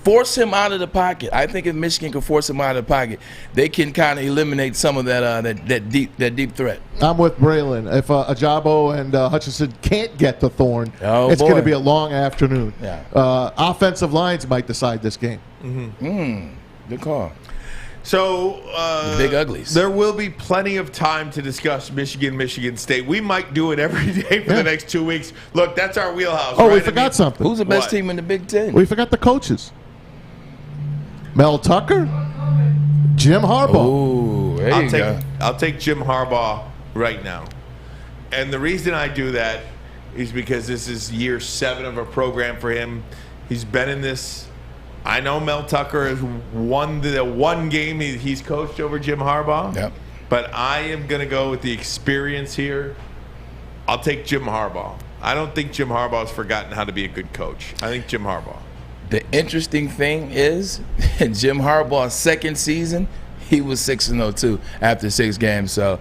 force him out of the pocket. I think if Michigan can force him out of the pocket, they can kind of eliminate some of that deep threat.
I'm with Braylon. If Ajabo and Hutchinson can't get to Thorne, it's going to be a long afternoon.
Yeah.
Offensive lines might decide this game.
Good call.
So,
the big uglies.
There will be plenty of time to discuss Michigan State. We might do it every day for the next 2 weeks. Look, that's our wheelhouse.
Oh,
right?
we forgot something.
Who's the best team in the Big Ten?
We forgot the coaches. Mel Tucker, Jim Harbaugh.
Ooh, there you go.
I'll take Jim Harbaugh right now. And the reason I do that is because this is year 7 of a program for him. He's been in this. I know Mel Tucker has won the one game he's coached over Jim Harbaugh.
Yep.
But I am going to go with the experience here. I'll take Jim Harbaugh. I don't think Jim Harbaugh's forgotten how to be a good coach. I think Jim Harbaugh.
The interesting thing is, in Jim Harbaugh's second season, he was 6-0 too after 6 games. So,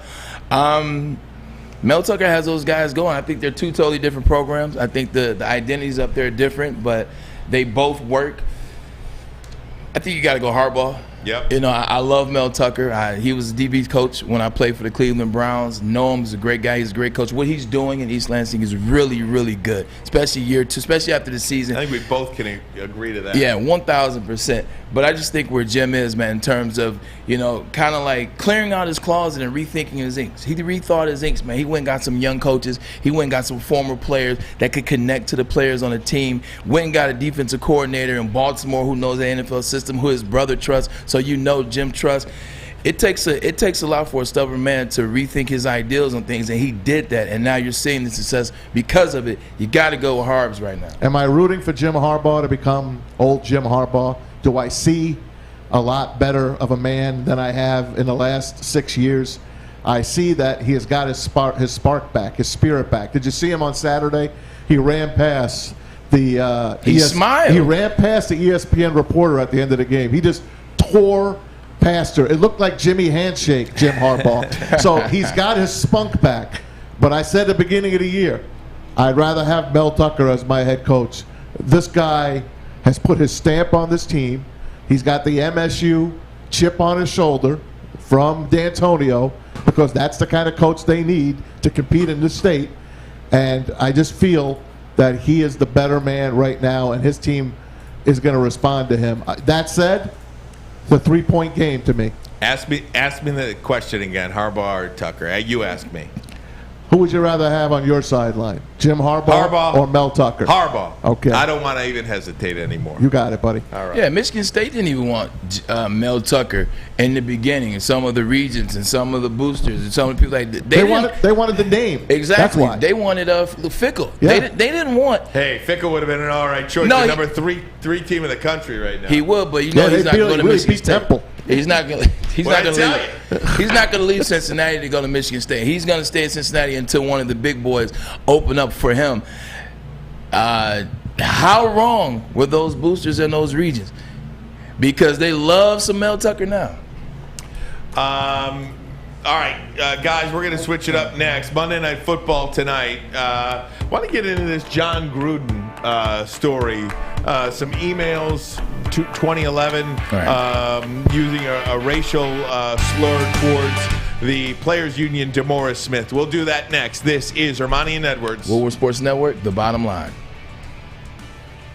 Mel Tucker has those guys going. I think they're 2 totally different programs. I think the identities up there are different, but they both work. I think you got to go Harbaugh.
Yep.
You know, I love Mel Tucker. He was a DB coach when I played for the Cleveland Browns. Know him. He's a great guy. He's a great coach. What he's doing in East Lansing is really, really good, especially year 2, especially after the season.
I think we both can agree to that.
Yeah, 1,000%. But I just think where Jim is, man, in terms of, you know, kind of like clearing out his closet and rethinking his inks. He rethought his inks, man. He went and got some young coaches. He went and got some former players that could connect to the players on the team. Went and got a defensive coordinator in Baltimore who knows the NFL system, who his brother trusts. So you know Jim trusts. It takes a lot for a stubborn man to rethink his ideals on things, and he did that. And now you're seeing the success because of it. You got to go with Harbs right now.
Am I rooting for Jim Harbaugh to become old Jim Harbaugh? Do I see a lot better of a man than I have in the last 6 years? I see that he has got his spark back, his spirit back. Did you see him on Saturday? He ran past the
he smiled.
He ran past the ESPN reporter at the end of the game. He just tore past her. It looked like Jimmy Handshake, Jim Harbaugh. So he's got his spunk back. But I said at the beginning of the year, I'd rather have Mel Tucker as my head coach. This guy has put his stamp on this team. He's got the MSU chip on his shoulder from D'Antonio because that's the kind of coach they need to compete in this state. And I just feel that he is the better man right now, and his team is going to respond to him. That said, the 3-point game to me.
Ask me the question again, Harbaugh or Tucker. You ask me.
Who would you rather have on your sideline, Jim Harbaugh or Mel Tucker?
Harbaugh.
Okay.
I don't want to even hesitate anymore.
You got it, buddy.
All right.
Yeah, Michigan State didn't even want Mel Tucker in the beginning, and some of the regents and some of the boosters and some of the people like
they wanted the name.
Exactly.
That's why.
They wanted Fickle.
Yeah.
They didn't want.
Hey, Fickle would have been an all right choice.
No,
the number three team in the country right now.
He would, but you know he's not going to Michigan State.
Temple.
He's not going. He's not going to leave. He's not going to leave Cincinnati to go to Michigan State. He's going to stay in Cincinnati until one of the big boys open up for him. How wrong were those boosters in those regions? Because they love some Mel Tucker now.
All right, guys, we're going to switch it up next. Monday Night Football tonight. Want to get into this John Gruden story. Some emails to 2011 using a racial slur towards the Players Union, DeMaurice Smith. We'll do that next. This is Armani and Edwards.
Woodward Sports Network, the bottom line.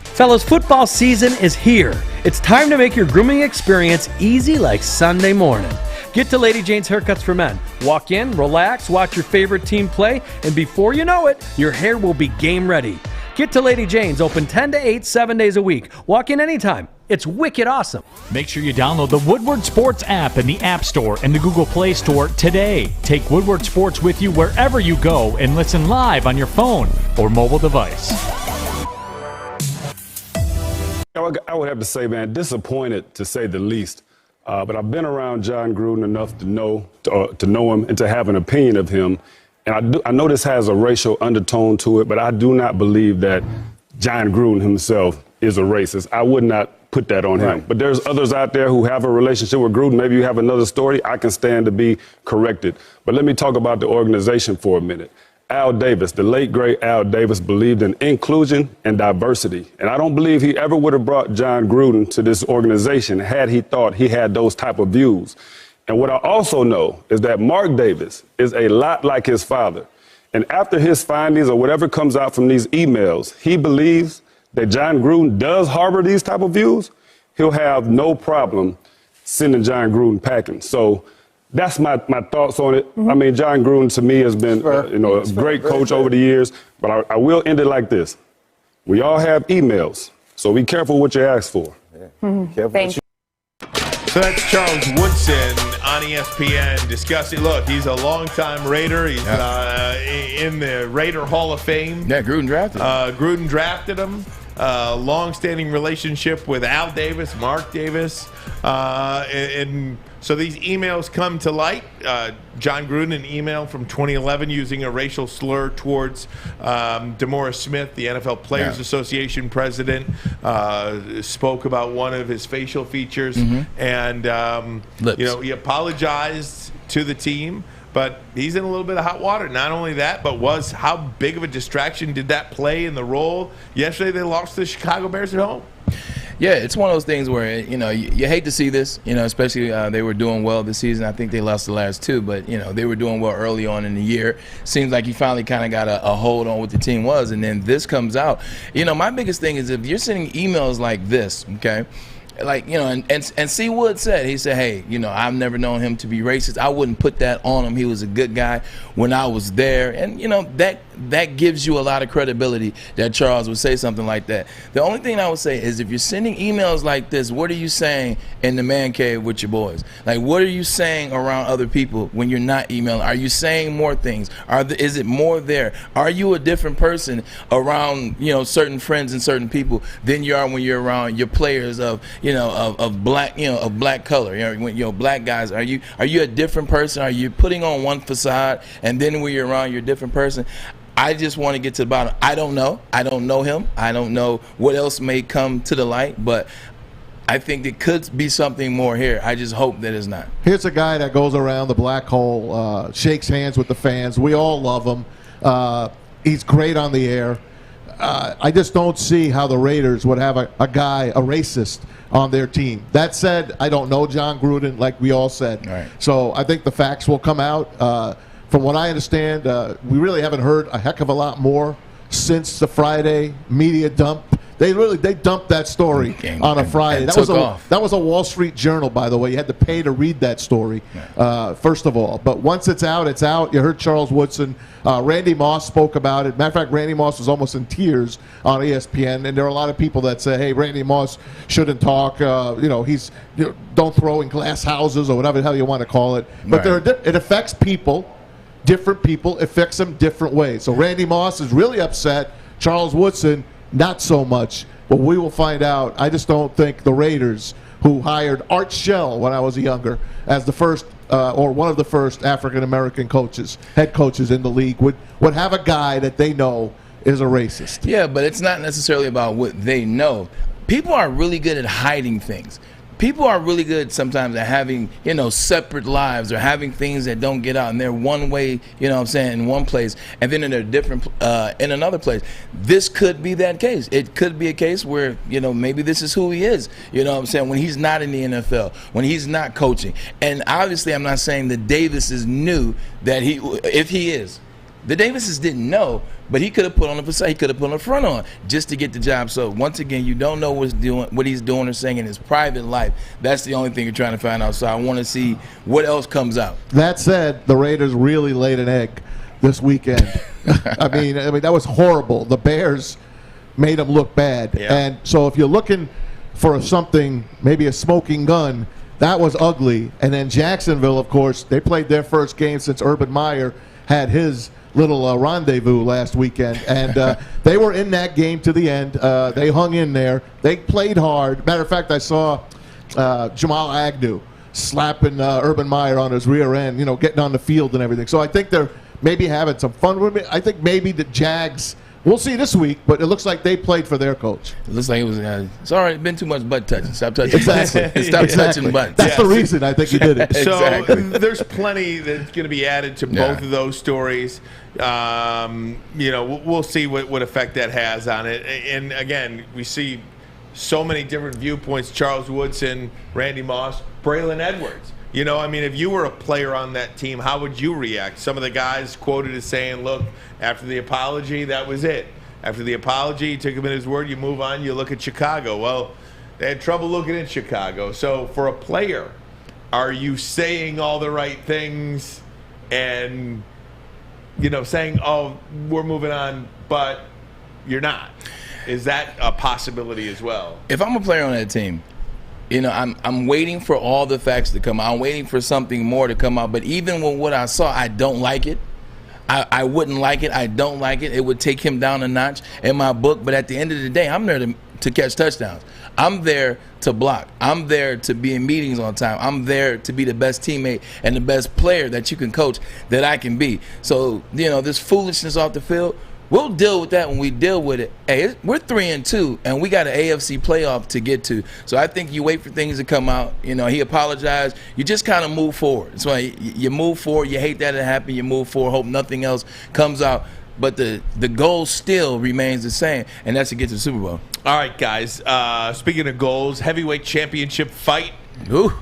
Fellas, football season is here. It's time to make your grooming experience easy like Sunday morning. Get to Lady Jane's Haircuts for Men. Walk in, relax, watch your favorite team play, and before you know it, your hair will be game ready. Get to Lady Jane's, open 10 to 8, 7 days a week. Walk in anytime. It's wicked awesome.
Make sure you download the Woodward Sports app in the App Store and the Google Play Store today. Take Woodward Sports with you wherever you go and listen live on your phone or mobile device.
I would have to say, man, disappointed to say the least. But I've been around John Gruden enough to know him and to have an opinion of him. And I know this has a racial undertone to it, but I do not believe that John Gruden himself is a racist. I would not put that on him. But there's others out there who have a relationship with Gruden. Maybe you have another story. I can stand to be corrected. But let me talk about the organization for a minute. Al Davis, the late, great Al Davis, believed in inclusion and diversity. And I don't believe he ever would have brought John Gruden to this organization had he thought he had those type of views. And what I also know is that Mark Davis is a lot like his father. And after his findings or whatever comes out from these emails, he believes that John Gruden does harbor these type of views. He'll have no problem sending John Gruden packing. So that's my thoughts on it. I mean, John Gruden to me has been a great coach over the years, but I will end it like this. We all have emails, so be careful what you ask for.
Thank you. So that's Charles Woodson on ESPN discussing. Look, he's a longtime Raider. He's in the Raider Hall of Fame.
Yeah, Gruden drafted him.
Gruden drafted him. Long-standing relationship with Al Davis, Mark Davis. And so these emails come to light. John Gruden, an email from 2011 using a racial slur towards DeMaurice Smith, the NFL Players Association president, spoke about one of his facial features. And, he apologized to the team. But he's in a little bit of hot water. Not only that, but how big of a distraction did that play in the role? Yesterday they lost to the Chicago Bears at home.
Yeah, it's one of those things where, you hate to see this, especially they were doing well this season. I think they lost the last two, but, they were doing well early on in the year. Seems like he finally kind of got a hold on what the team was, and then this comes out. My biggest thing is if you're sending emails like this, okay, and C. Wood said, hey, I've never known him to be racist. I wouldn't put that on him. He was a good guy when I was there. And, that gives you a lot of credibility that Charles would say something like that. The only thing I would say is if you're sending emails like this, what are you saying in the man cave with your boys? Like, what are you saying around other people when you're not emailing? Are you saying more things? Is it more there? Are you a different person around, certain friends and certain people than you are when you're around your players of black color? Black guys. Are you a different person? Are you putting on one facade and then when you're around, you're a different person? I just want to get to the bottom. I don't know. I don't know him. I don't know what else may come to the light, but I think there could be something more here. I just hope that it's not.
Here's a guy that goes around the black hole, shakes hands with the fans. We all love him. He's great on the air. I just don't see how the Raiders would have a racist on their team. That said, I don't know John Gruden, like we all said.
Right.
So I think the facts will come out. From what I understand, we really haven't heard a heck of a lot more since the Friday media dump. They dumped that story on a Friday. That was a Wall Street Journal, by the way. You had to pay to read that story, first of all. But once it's out, it's out. You heard Charles Woodson. Randy Moss spoke about it. Matter of fact, Randy Moss was almost in tears on ESPN. And there are a lot of people that say, hey, Randy Moss shouldn't talk. Don't throw in glass houses or whatever the hell you want to call it. But it affects people. Different people, affects them different ways. So Randy Moss is really upset. Charles Woodson, not so much. But we will find out. I just don't think the Raiders, who hired Art Shell when I was younger as the first or one of the first African-American head coaches in the league, would have a guy that they know is a racist.
Yeah, but it's not necessarily about what they know. People are really good at hiding things. People are really good sometimes at having, separate lives or having things that don't get out. And they're one way, in one place, and then they're different in another place. This could be that case. It could be a case where, maybe this is who he is, when he's not in the NFL, when he's not coaching. And obviously I'm not saying that Davises knew that if he is. The Davises didn't know, but he could have put on a facade, he could have put on a front on just to get the job. So once again, you don't know what he's doing or saying in his private life. That's the only thing you're trying to find out. So I want to see what else comes out.
That said, the Raiders really laid an egg this weekend. I mean that was horrible. The Bears made them look bad. Yeah. And so if you're looking for something, maybe a smoking gun, that was ugly. And then Jacksonville, of course, they played their first game since Urban Meyer had his little rendezvous last weekend, and they were in that game to the end. They hung in there. They played hard. Matter of fact, I saw Jamal Agnew slapping Urban Meyer on his rear end, getting on the field and everything. So I think they're maybe having some fun with it. I think maybe the Jags We'll see this week, but it looks like they played for their coach.
It looks like it was. It's already been too much butt touching. Stop touching.
Exactly.
Stop touching butts.
That's the reason I think he did it.
So there's plenty that's going to be added to both of those stories. We'll see what effect that has on it. And again, we see so many different viewpoints. Charles Woodson, Randy Moss, Braylon Edwards. If you were a player on that team, how would you react? Some of the guys quoted as saying, look, after the apology, that was it. After the apology, you took him at his word, you move on, you look at Chicago. Well, they had trouble looking at Chicago. So for a player, are you saying all the right things and, saying, oh, we're moving on, but you're not? Is that a possibility as well?
If I'm a player on that team, I'm waiting for all the facts to come out. I'm waiting for something more to come out. But even with what I saw, I don't like it. I wouldn't like it. I don't like it. It would take him down a notch in my book. But at the end of the day, I'm there to catch touchdowns. I'm there to block. I'm there to be in meetings on time. I'm there to be the best teammate and the best player that you can coach that I can be. So, this foolishness off the field, we'll deal with that when we deal with it. Hey, we're 3-2, and we got an AFC playoff to get to. So I think you wait for things to come out. He apologized. You just kind of move forward. So you move forward. You hate that it happened. You move forward. Hope nothing else comes out. But the goal still remains the same, and that's to get to the Super Bowl.
All right, guys. Speaking of goals, heavyweight championship fight.
Ooh.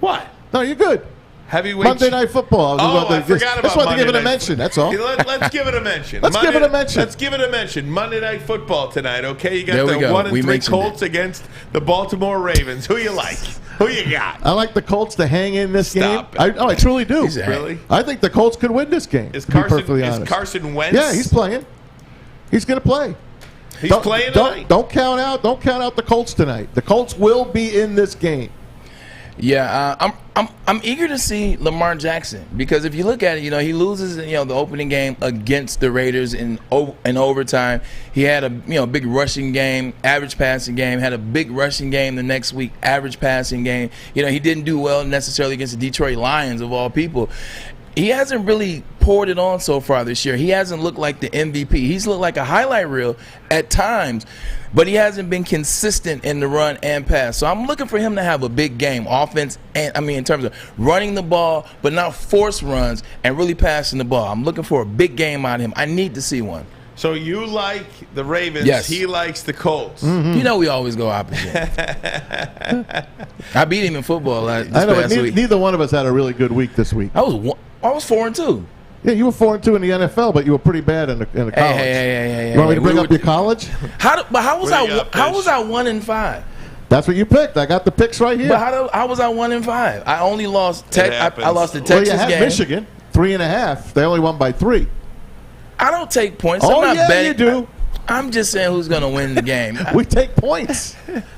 What?
No, you're good.
Heavyweight
Monday Night Football.
I forgot about
That's why they give it a
Monday Night
mention. That's all.
Let's give it a mention.
Let's give it a mention.
Let's give it a mention. Monday Night Football tonight, okay? You got
There we
the
go.
1-3 Colts against the Baltimore Ravens. Who you like? Who you got?
I like the Colts to hang in this
Stop
game. I truly do.
Really?
I think the Colts could win this game.
Is
to be perfectly
Carson,
honest.
is Carson Wentz?
Yeah, he's playing. He's going to play.
He's playing tonight?
Don't count out the Colts tonight. The Colts will be in this game.
Yeah, I'm eager to see Lamar Jackson, because if you look at it, he loses the opening game against the Raiders in overtime. He had a big rushing game, average passing game. Had a big rushing game the next week, average passing game. He didn't do well necessarily against the Detroit Lions of all people. He hasn't really poured it on so far this year. He hasn't looked like the MVP. He's looked like a highlight reel at times, but he hasn't been consistent in the run and pass. So I'm looking for him to have a big game, offense, and in terms of running the ball, but not force runs and really passing the ball. I'm looking for a big game out of him. I need to see one.
So you like the Ravens.
Yes.
He likes the Colts.
Mm-hmm. We always go opposite. I beat him in football this past week.
Neither one of us had a really good week this week.
I was 4-2.
Yeah, you were 4-2 in the NFL, but you were pretty bad in the college.
Hey,
you want me to bring up your college?
How was I 1-5?
That's what you picked. I got the picks right here.
But how was I 1-5? I only lost. I lost the Texas
you had
game.
Michigan 3.5. They only won by 3.
I don't take points.
Oh,
I'm not betting.
You do.
I'm just saying who's going to win the game.
We take points.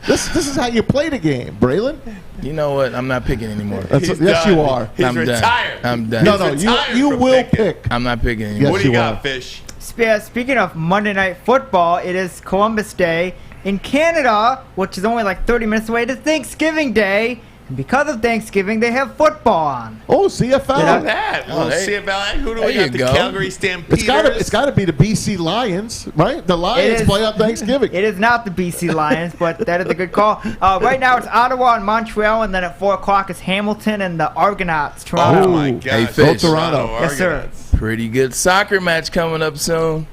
This is how you play the game, Braylon.
You know what? I'm not picking anymore.
Yes, you are.
He's retired.
I'm done.
No, you will pick.
I'm not picking anymore.
Yes,
What do you got, Fish?
Speaking of Monday Night Football, it is Columbus Day. In Canada, which is only like 30 minutes away, it is Thanksgiving Day. And because of Thanksgiving, they have football on.
Oh, CFL.
Look at that. CFL. Who do we got? The Calgary Stampeders.
It's got to be the BC Lions, right? The Lions play on Thanksgiving.
It is not the BC Lions, but that is a good call. Right now, it's Ottawa and Montreal, and then at 4 o'clock is Hamilton and the Argonauts, Toronto.
Oh, my gosh.
Hey, Fish.
Go Toronto.
Yes, sir.
Pretty good soccer match coming up soon.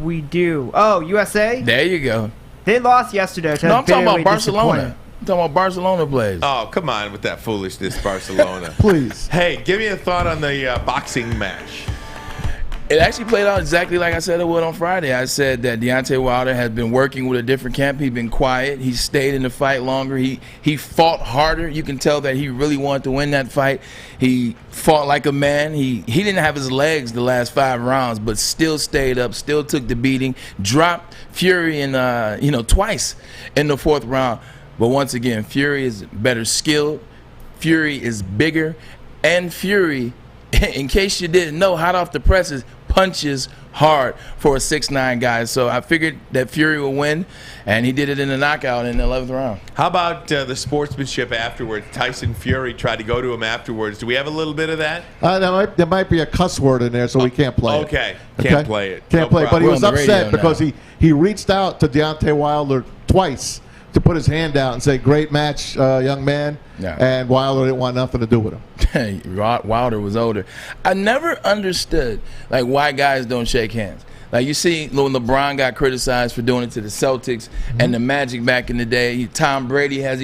We do. Oh, USA?
There you go.
They lost yesterday.
No, I'm talking about Barcelona. I'm talking about Barcelona plays.
Oh, come on with that foolishness, Barcelona.
Please.
Hey, give me a thought on the boxing match.
It actually played out exactly like I said it would on Friday. I said that Deontay Wilder has been working with a different camp. He's been quiet. He stayed in the fight longer. He fought harder. You can tell that he really wanted to win that fight. He fought like a man. He didn't have his legs the last 5 rounds, but still stayed up, still took the beating, dropped Fury in twice in the 4th round. But once again, Fury is better skilled. Fury is bigger, and Fury, in case you didn't know, hot off the presses, punches hard for a 6'9" guy. So I figured that Fury would win, and he did it in a knockout in the 11th round.
How about the sportsmanship afterwards? Tyson Fury tried to go to him afterwards. Do we have a little bit of that?
There might be a cuss word in there, so we can't play it.
Okay. Can't play it.
Can't play it. But he was upset
radio
because he reached out to Deontay Wilder twice to put his hand out and say, "Great match, young man."
Yeah.
And Wilder didn't want nothing to do with him.
Wilder was older. I never understood why guys don't shake hands. Like, you see when LeBron got criticized for doing it to the Celtics and the Magic back in the day. Tom Brady has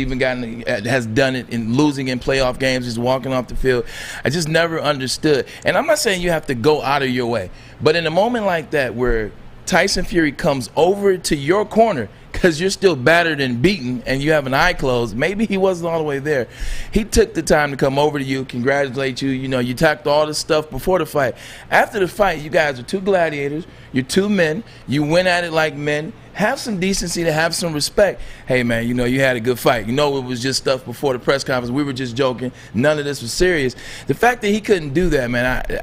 done it in losing in playoff games, just walking off the field. I just never understood. And I'm not saying you have to go out of your way, but in a moment like that where Tyson Fury comes over to your corner because you're still battered and beaten and you have an eye closed, maybe he wasn't all the way there. He took the time to come over to you, congratulate you. You know, you talked all this stuff before the fight. After the fight, you guys are two gladiators. You're two men. You went at it like men. Have some decency to have some respect. Hey, man, you know, you had a good fight. You know, it was just stuff before the press conference. We were just joking. None of this was serious. The fact that he couldn't do that, man,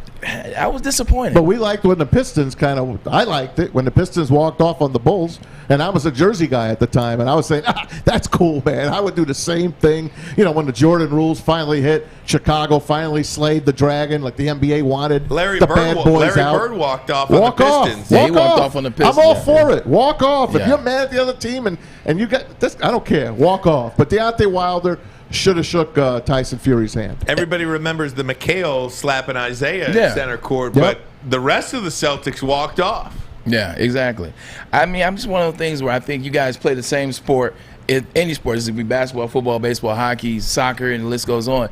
I was disappointed.
But we liked when the Pistons I liked it when the Pistons walked off on the Bulls, and I was a Jersey guy at the time, and I was saying, that's cool, man. I would do the same thing. You know, when the Jordan rules finally hit, Chicago finally slayed the Dragon like the NBA wanted.
Larry
the bad boys out.
Bird walked off on the Pistons.
Yeah, he walked off on the Pistons.
I'm all for it. Walk off.
Yeah.
If you're mad at the other team and you got this, I don't care. Walk off. But Deontay Wilder should have shook Tyson Fury's hand.
Everybody remembers the McHale slapping Isaiah in center court, but the rest of the Celtics walked off.
Yeah, exactly. I mean, I'm just one of those things where I think you guys play the same sport. In any sport, this could be basketball, football, baseball, hockey, soccer, and the list goes on.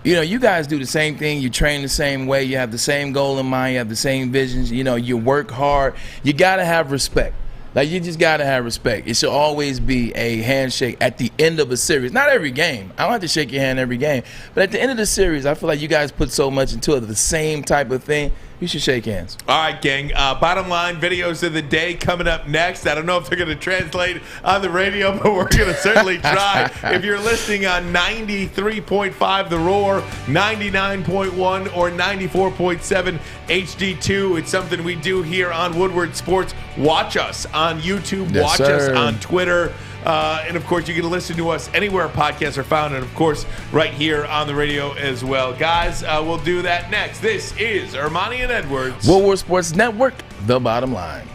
You know, you guys do the same thing. You train the same way. You have the same goal in mind. You have the same visions. You know, you work hard. You got to have respect. Like, you just got to have respect. It should always be a handshake at the end of a series. Not every game. I don't have to shake your hand every game. But at the end of the series, I feel like you guys put so much into it, the same type of thing. You should shake hands.
All right, gang. Bottom line videos of the day coming up next. I don't know if they're going to translate on the radio, but we're going to certainly try. If you're listening on 93.5 The Roar, 99.1, or 94.7 HD2, it's something we do here on Woodward Sports. Watch us on YouTube.
Yes,
watch
sir.
us on Twitter. And, of course, you can listen to us anywhere podcasts are found, and, of course, right here on the radio as well. Guys, we'll do that next. This is Armani and Edwards.
Woodward Sports Network, the bottom line.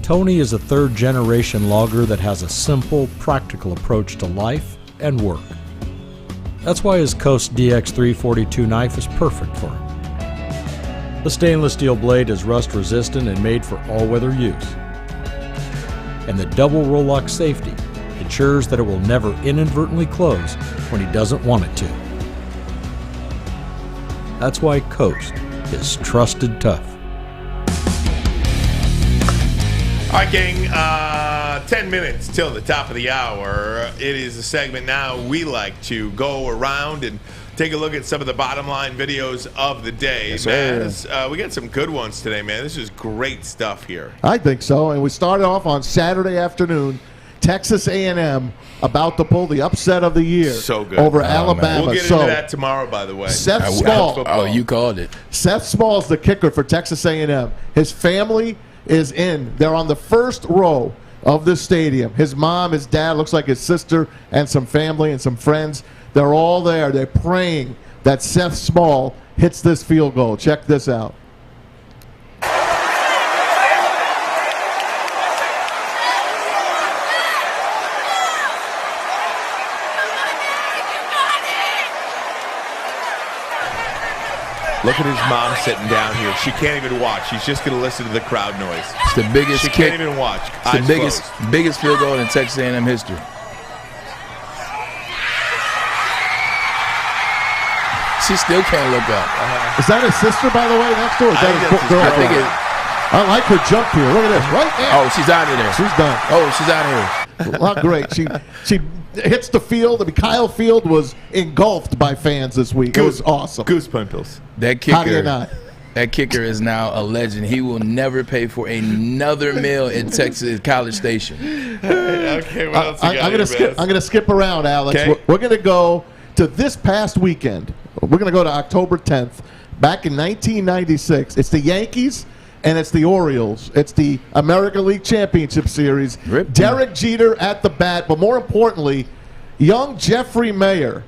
Tony is a third-generation logger that has a simple, practical approach to life and work. That's why his Coast DX342 knife is perfect for him. The stainless steel blade is rust-resistant and made for all-weather use. And the double roll-lock safety ensures that it will never inadvertently close when he doesn't want it to. That's why Coast is trusted tough.
All right, gang, 10 minutes till the top of the hour. It is a segment now we like to go around and take a look at some of the bottom line videos of the day.
Yes,
we got some good ones today, man. This is great stuff here.
I think so. And we started off on Saturday afternoon, Texas A&M about to pull the upset of the year over Alabama.
We'll get into that tomorrow, by the way.
Seth Small.
Oh, you called it.
Seth Small's the kicker for Texas A&M. His family is in. They're on the first row of the stadium. His mom, his dad, looks like his sister, and some family and some friends. They're all there. They're praying that Seth Small hits this field goal. Check this out.
Look at his mom sitting down here. She can't even watch. She's just going to listen to the crowd noise.
It's the biggest
She
kick.
can't even watch.
It's the biggest field goal in Texas A&M history. She still can't look up.
Is that his sister, by the way, next door? Is that his girlfriend? I like her jump here. Look at this. Right there.
Oh, she's out of there.
She's done.
Oh, she's out of here.
Not great. She hits the field. I mean, Kyle Field was engulfed by fans this week. It was awesome.
Goose pimples.
That kicker,
How do you not?
That kicker is now a legend. He will never pay for another meal in Texas College Station.
Okay, what else you got
I'm gonna skip around, Alex.
Okay.
We're gonna go to this past weekend. We're gonna go to October 10th. back in 1996. It's the Yankees and it's the Orioles. It's the American League Championship Series. Derek Jeter at the bat, but more importantly, young Jeffrey Mayer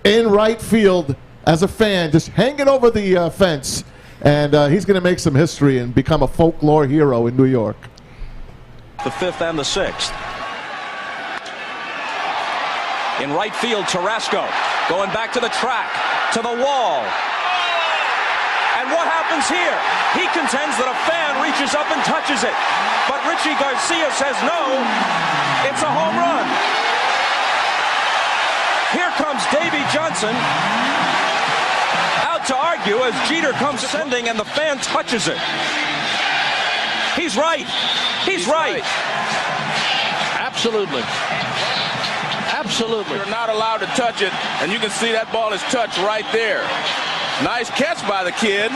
in right field as a fan, just hanging over the fence. And he's going to make some history and become a folklore hero in New York.
The 5th and the 6th. In right field, Tarasco going back to the track, to the wall. And what happens here? He contends that a fan reaches up and touches it. But Richie Garcia says no, it's a home run. Here comes Davey Johnson out to argue as Jeter comes sending and the fan touches it. He's right. He's right.
Absolutely. Absolutely. You're not allowed to touch it, and you can see that ball is touched right there. Nice catch by the kid,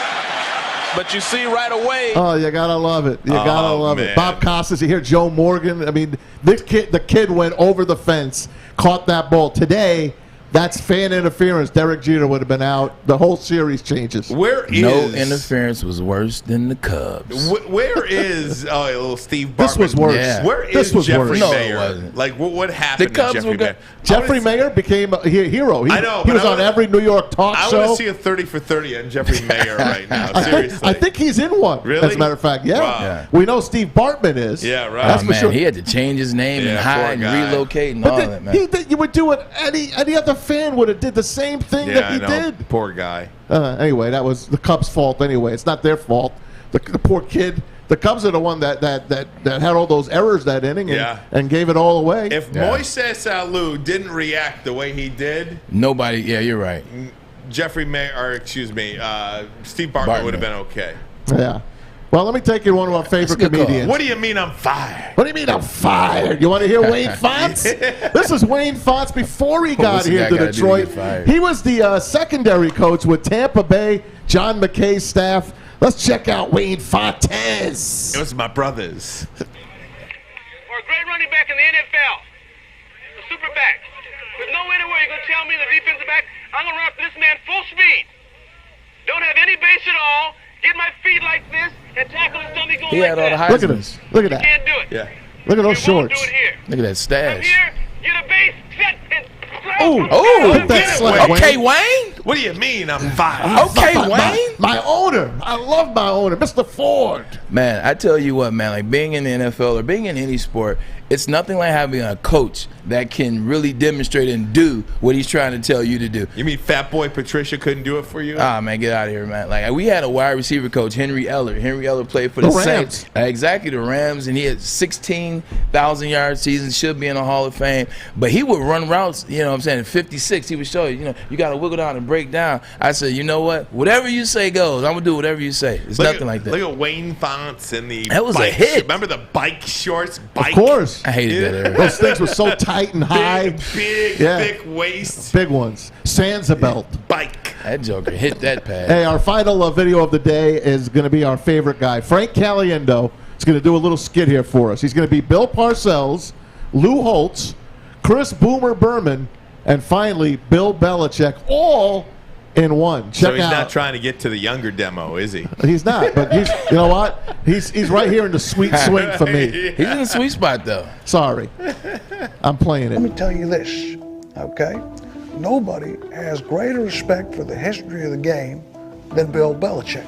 but you see right away.
Oh, you gotta love it. You gotta love it. Bob Costas, you hear Joe Morgan. I mean, the kid went over the fence, caught that ball. Today, that's fan interference. Derek Jeter would have been out. The whole series changes.
No interference was worse than the Cubs.
Where is little Steve Bartman?
This was worse.
Yeah.
Where
This
is
was
Jeffrey
worse.
Mayer?
No, it wasn't.
Like, what happened
The Cubs
to Jeffrey
were good.
Mayer?
Jeffrey Mayer became a hero.
I know,
He
but
was on every New York talk
I
show.
want to see a 30 for 30 on Jeffrey Mayer right now. Seriously.
I think he's in one.
Really?
As a matter of fact, yeah.
Wow.
We know Steve Bartman is.
Yeah, right.
That's
Oh,
for
man,
sure.
he had to change his name and hide and relocate and all that, man.
You would do it. Any other fan would have did the same thing that he did.
Poor guy.
Anyway, that was the Cubs' fault. Anyway, it's not their fault. The poor kid. The Cubs are the one that had all those errors that inning and gave it all away.
If Moises Alou didn't react the way he did,
nobody. Yeah, you're right.
Jeffrey Mayer, or excuse me, Steve Bartman would have been okay.
Yeah. Well, let me take you to one of our favorite comedians.
What do you mean I'm fired?
What do you mean I'm fired? You want to hear Wayne Fonts? This is Wayne Fonts before he got here to Detroit. He was the secondary coach with Tampa Bay, John McKay's staff. Let's check out Wayne Fontes.
It was my brothers.
Or a great running back in the NFL, the super back. There's no anywhere you're going to tell me the defensive back, I'm going to run after this man full speed. Don't have any base at all. Get my feet like this and tackle his dummy going
He
like
had all the
that.
Look at this. Look at that.
You can't do it.
Yeah.
Look at those shorts.
Do it here.
Look at that stash.
Here, get a base, set, and
Hit that slap,
Okay, Wayne.
What do you mean I'm fired?
Okay, Wayne.
My owner. I love my owner, Mr. Ford.
Man, I tell you what, man, like being in the NFL or being in any sport, it's nothing like having a coach that can really demonstrate and do what he's trying to tell you to do.
You mean Fat Boy Patricia couldn't do it for you?
Ah, man, get out of here, man. Like, we had a wide receiver coach, Henry Eller. Henry Eller played for the
Rams.
Saints. Exactly, the Rams, and he had 16,000-yard seasons, should be in the Hall of Fame. But he would run routes, you know what I'm saying, at 56. He would show you, you got to wiggle down and break down. I said, you know what? Whatever you say goes. I'm going to do whatever you say. It's nothing like that.
Look at Wayne Fonts and the
That was a
bike.
hit.
Remember the bike shorts?
Of course.
I hated that era.
Those things were so tight and high.
Big, thick waist.
Big ones. Sansa
Bike.
That joker hit that pad.
Hey, our final video of the day is going to be our favorite guy. Frank Caliendo is going to do a little skit here for us. He's going to be Bill Parcells, Lou Holtz, Chris Boomer Berman, and finally Bill Belichick, all in one. Check
So he's
out.
not trying to get to the younger demo, is he?
He's not, but he's, you know what? He's right here in the sweet swing for me.
He's in the sweet spot, though.
Sorry. I'm playing it.
Let me tell you this, okay? Nobody has greater respect for the history of the game than Bill Belichick.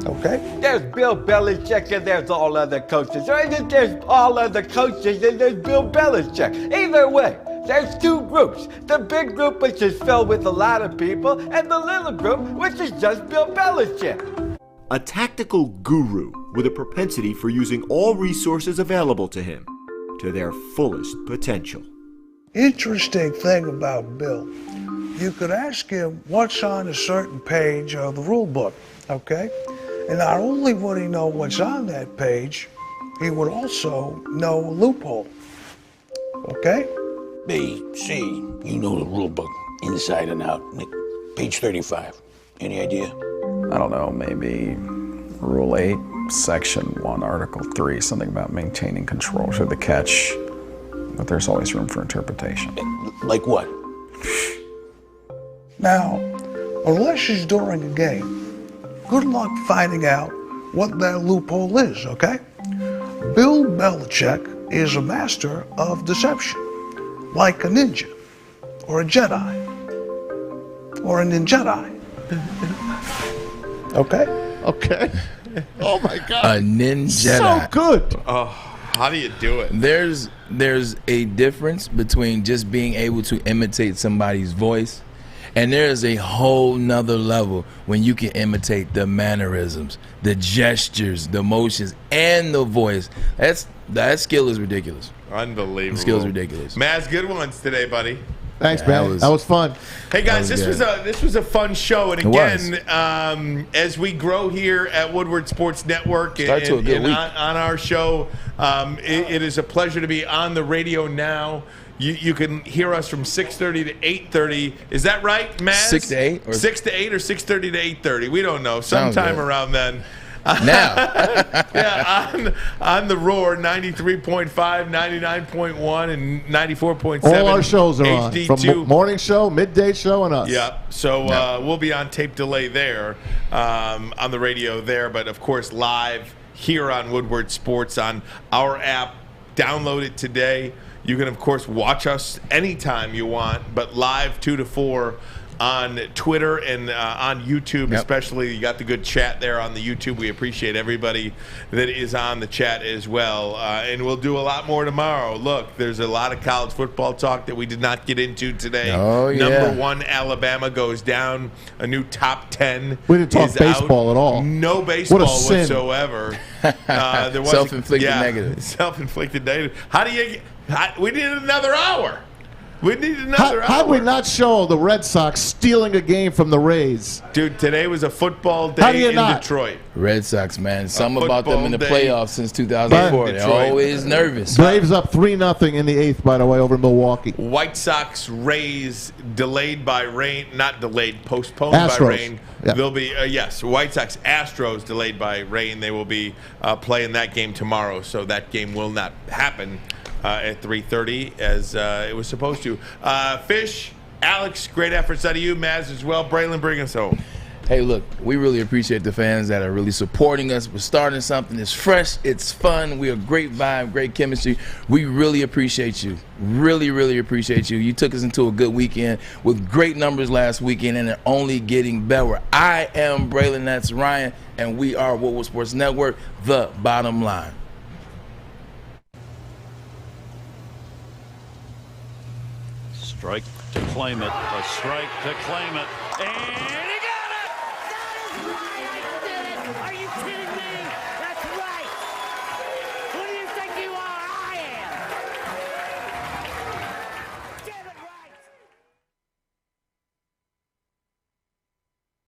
Okay?
There's Bill Belichick and there's all other coaches. Or there's all other coaches and there's Bill Belichick. Either way, there's two groups. The big group, which is filled with a lot of people, and the little group, which is just Bill Belichick.
A tactical guru with a propensity for using all resources available to him to their fullest potential.
Interesting thing about Bill, you could ask him what's on a certain page of the rule book, okay? And not only would he know what's on that page, he would also know a loophole, okay?
B, C, you know the rule book inside and out. Nick, page 35. Any idea?
I don't know, maybe Rule 8, Section 1, Article 3, something about maintaining control should the catch, but there's always room for interpretation.
Like what?
Now, unless it's during a game. Good luck finding out what that loophole is, okay? Bill Belichick is a master of deception, like a ninja, or a Jedi, or a ninjedi. Okay?
Okay. Oh my God.
A ninja.
So good.
Oh, how do you do it?
There's a difference between just being able to imitate somebody's voice, and there's a whole nother level when you can imitate the mannerisms, the gestures, the motions, and the voice. That skill is ridiculous.
Unbelievable.
The skill is ridiculous.
Maz, good ones today, buddy.
Thanks, man. That was fun.
Hey guys, this was a fun show, and again, as we grow here at Woodward Sports Network and on our show, it is a pleasure to be on the radio now. You can hear us from 6:30 to 8:30. Is that right, Maz?
6 to 8? Or
6 to 8 or 6:30 to 8:30? We don't know. Sometime around then.
Now.
Yeah, on the Roar, 93.5, 99.1, and 94.7.
All our shows are on.
HD2.
From morning show, midday show, and us.
Yeah, so we'll be on tape delay there, on the radio there, but of course live here on Woodward Sports on our app. Download it today. You can, of course, watch us anytime you want, but live 2 to 4 on Twitter and on YouTube, especially. You got the good chat there on the YouTube. We appreciate everybody that is on the chat as well. And we'll do a lot more tomorrow. Look, there's a lot of college football talk that we did not get into today.
Oh, yeah.
Number 1, Alabama goes down. A new top 10.
We didn't talk baseball at all.
No baseball
What a sin.
whatsoever. There was
Self-inflicted negative.
Self-inflicted negative. How do you? We need another hour. We need another hour.
How did we not show the Red Sox stealing a game from the Rays?
Dude, today was a football day in Detroit.
Red Sox, man. Something about them in the playoffs since 2004. They're always nervous.
Braves up 3-0 in the 8th, by the way, over Milwaukee.
White Sox, Rays, delayed by rain. Not delayed, postponed
Astros.
by rain.
Yeah.
They'll be, White Sox, Astros, delayed by rain. They will be playing that game tomorrow, so that game will not happen at 3:30 as it was supposed to. Fish, Alex, great efforts out of you. Maz as well. Braylon, bring us home.
Hey, look, we really appreciate the fans that are really supporting us. We're starting something. It's fresh. It's fun. We're a great vibe, great chemistry. We really appreciate you. Really, really appreciate you. You took us into a good weekend with great numbers last weekend, and they're only getting better. I am Braylon. That's Ryan, and we are Woodward Sports Network, the bottom line.
Strike to claim it. A strike to claim it. And he got it!
That is right! I did it! Are you kidding me? That's right! Who do you think you are?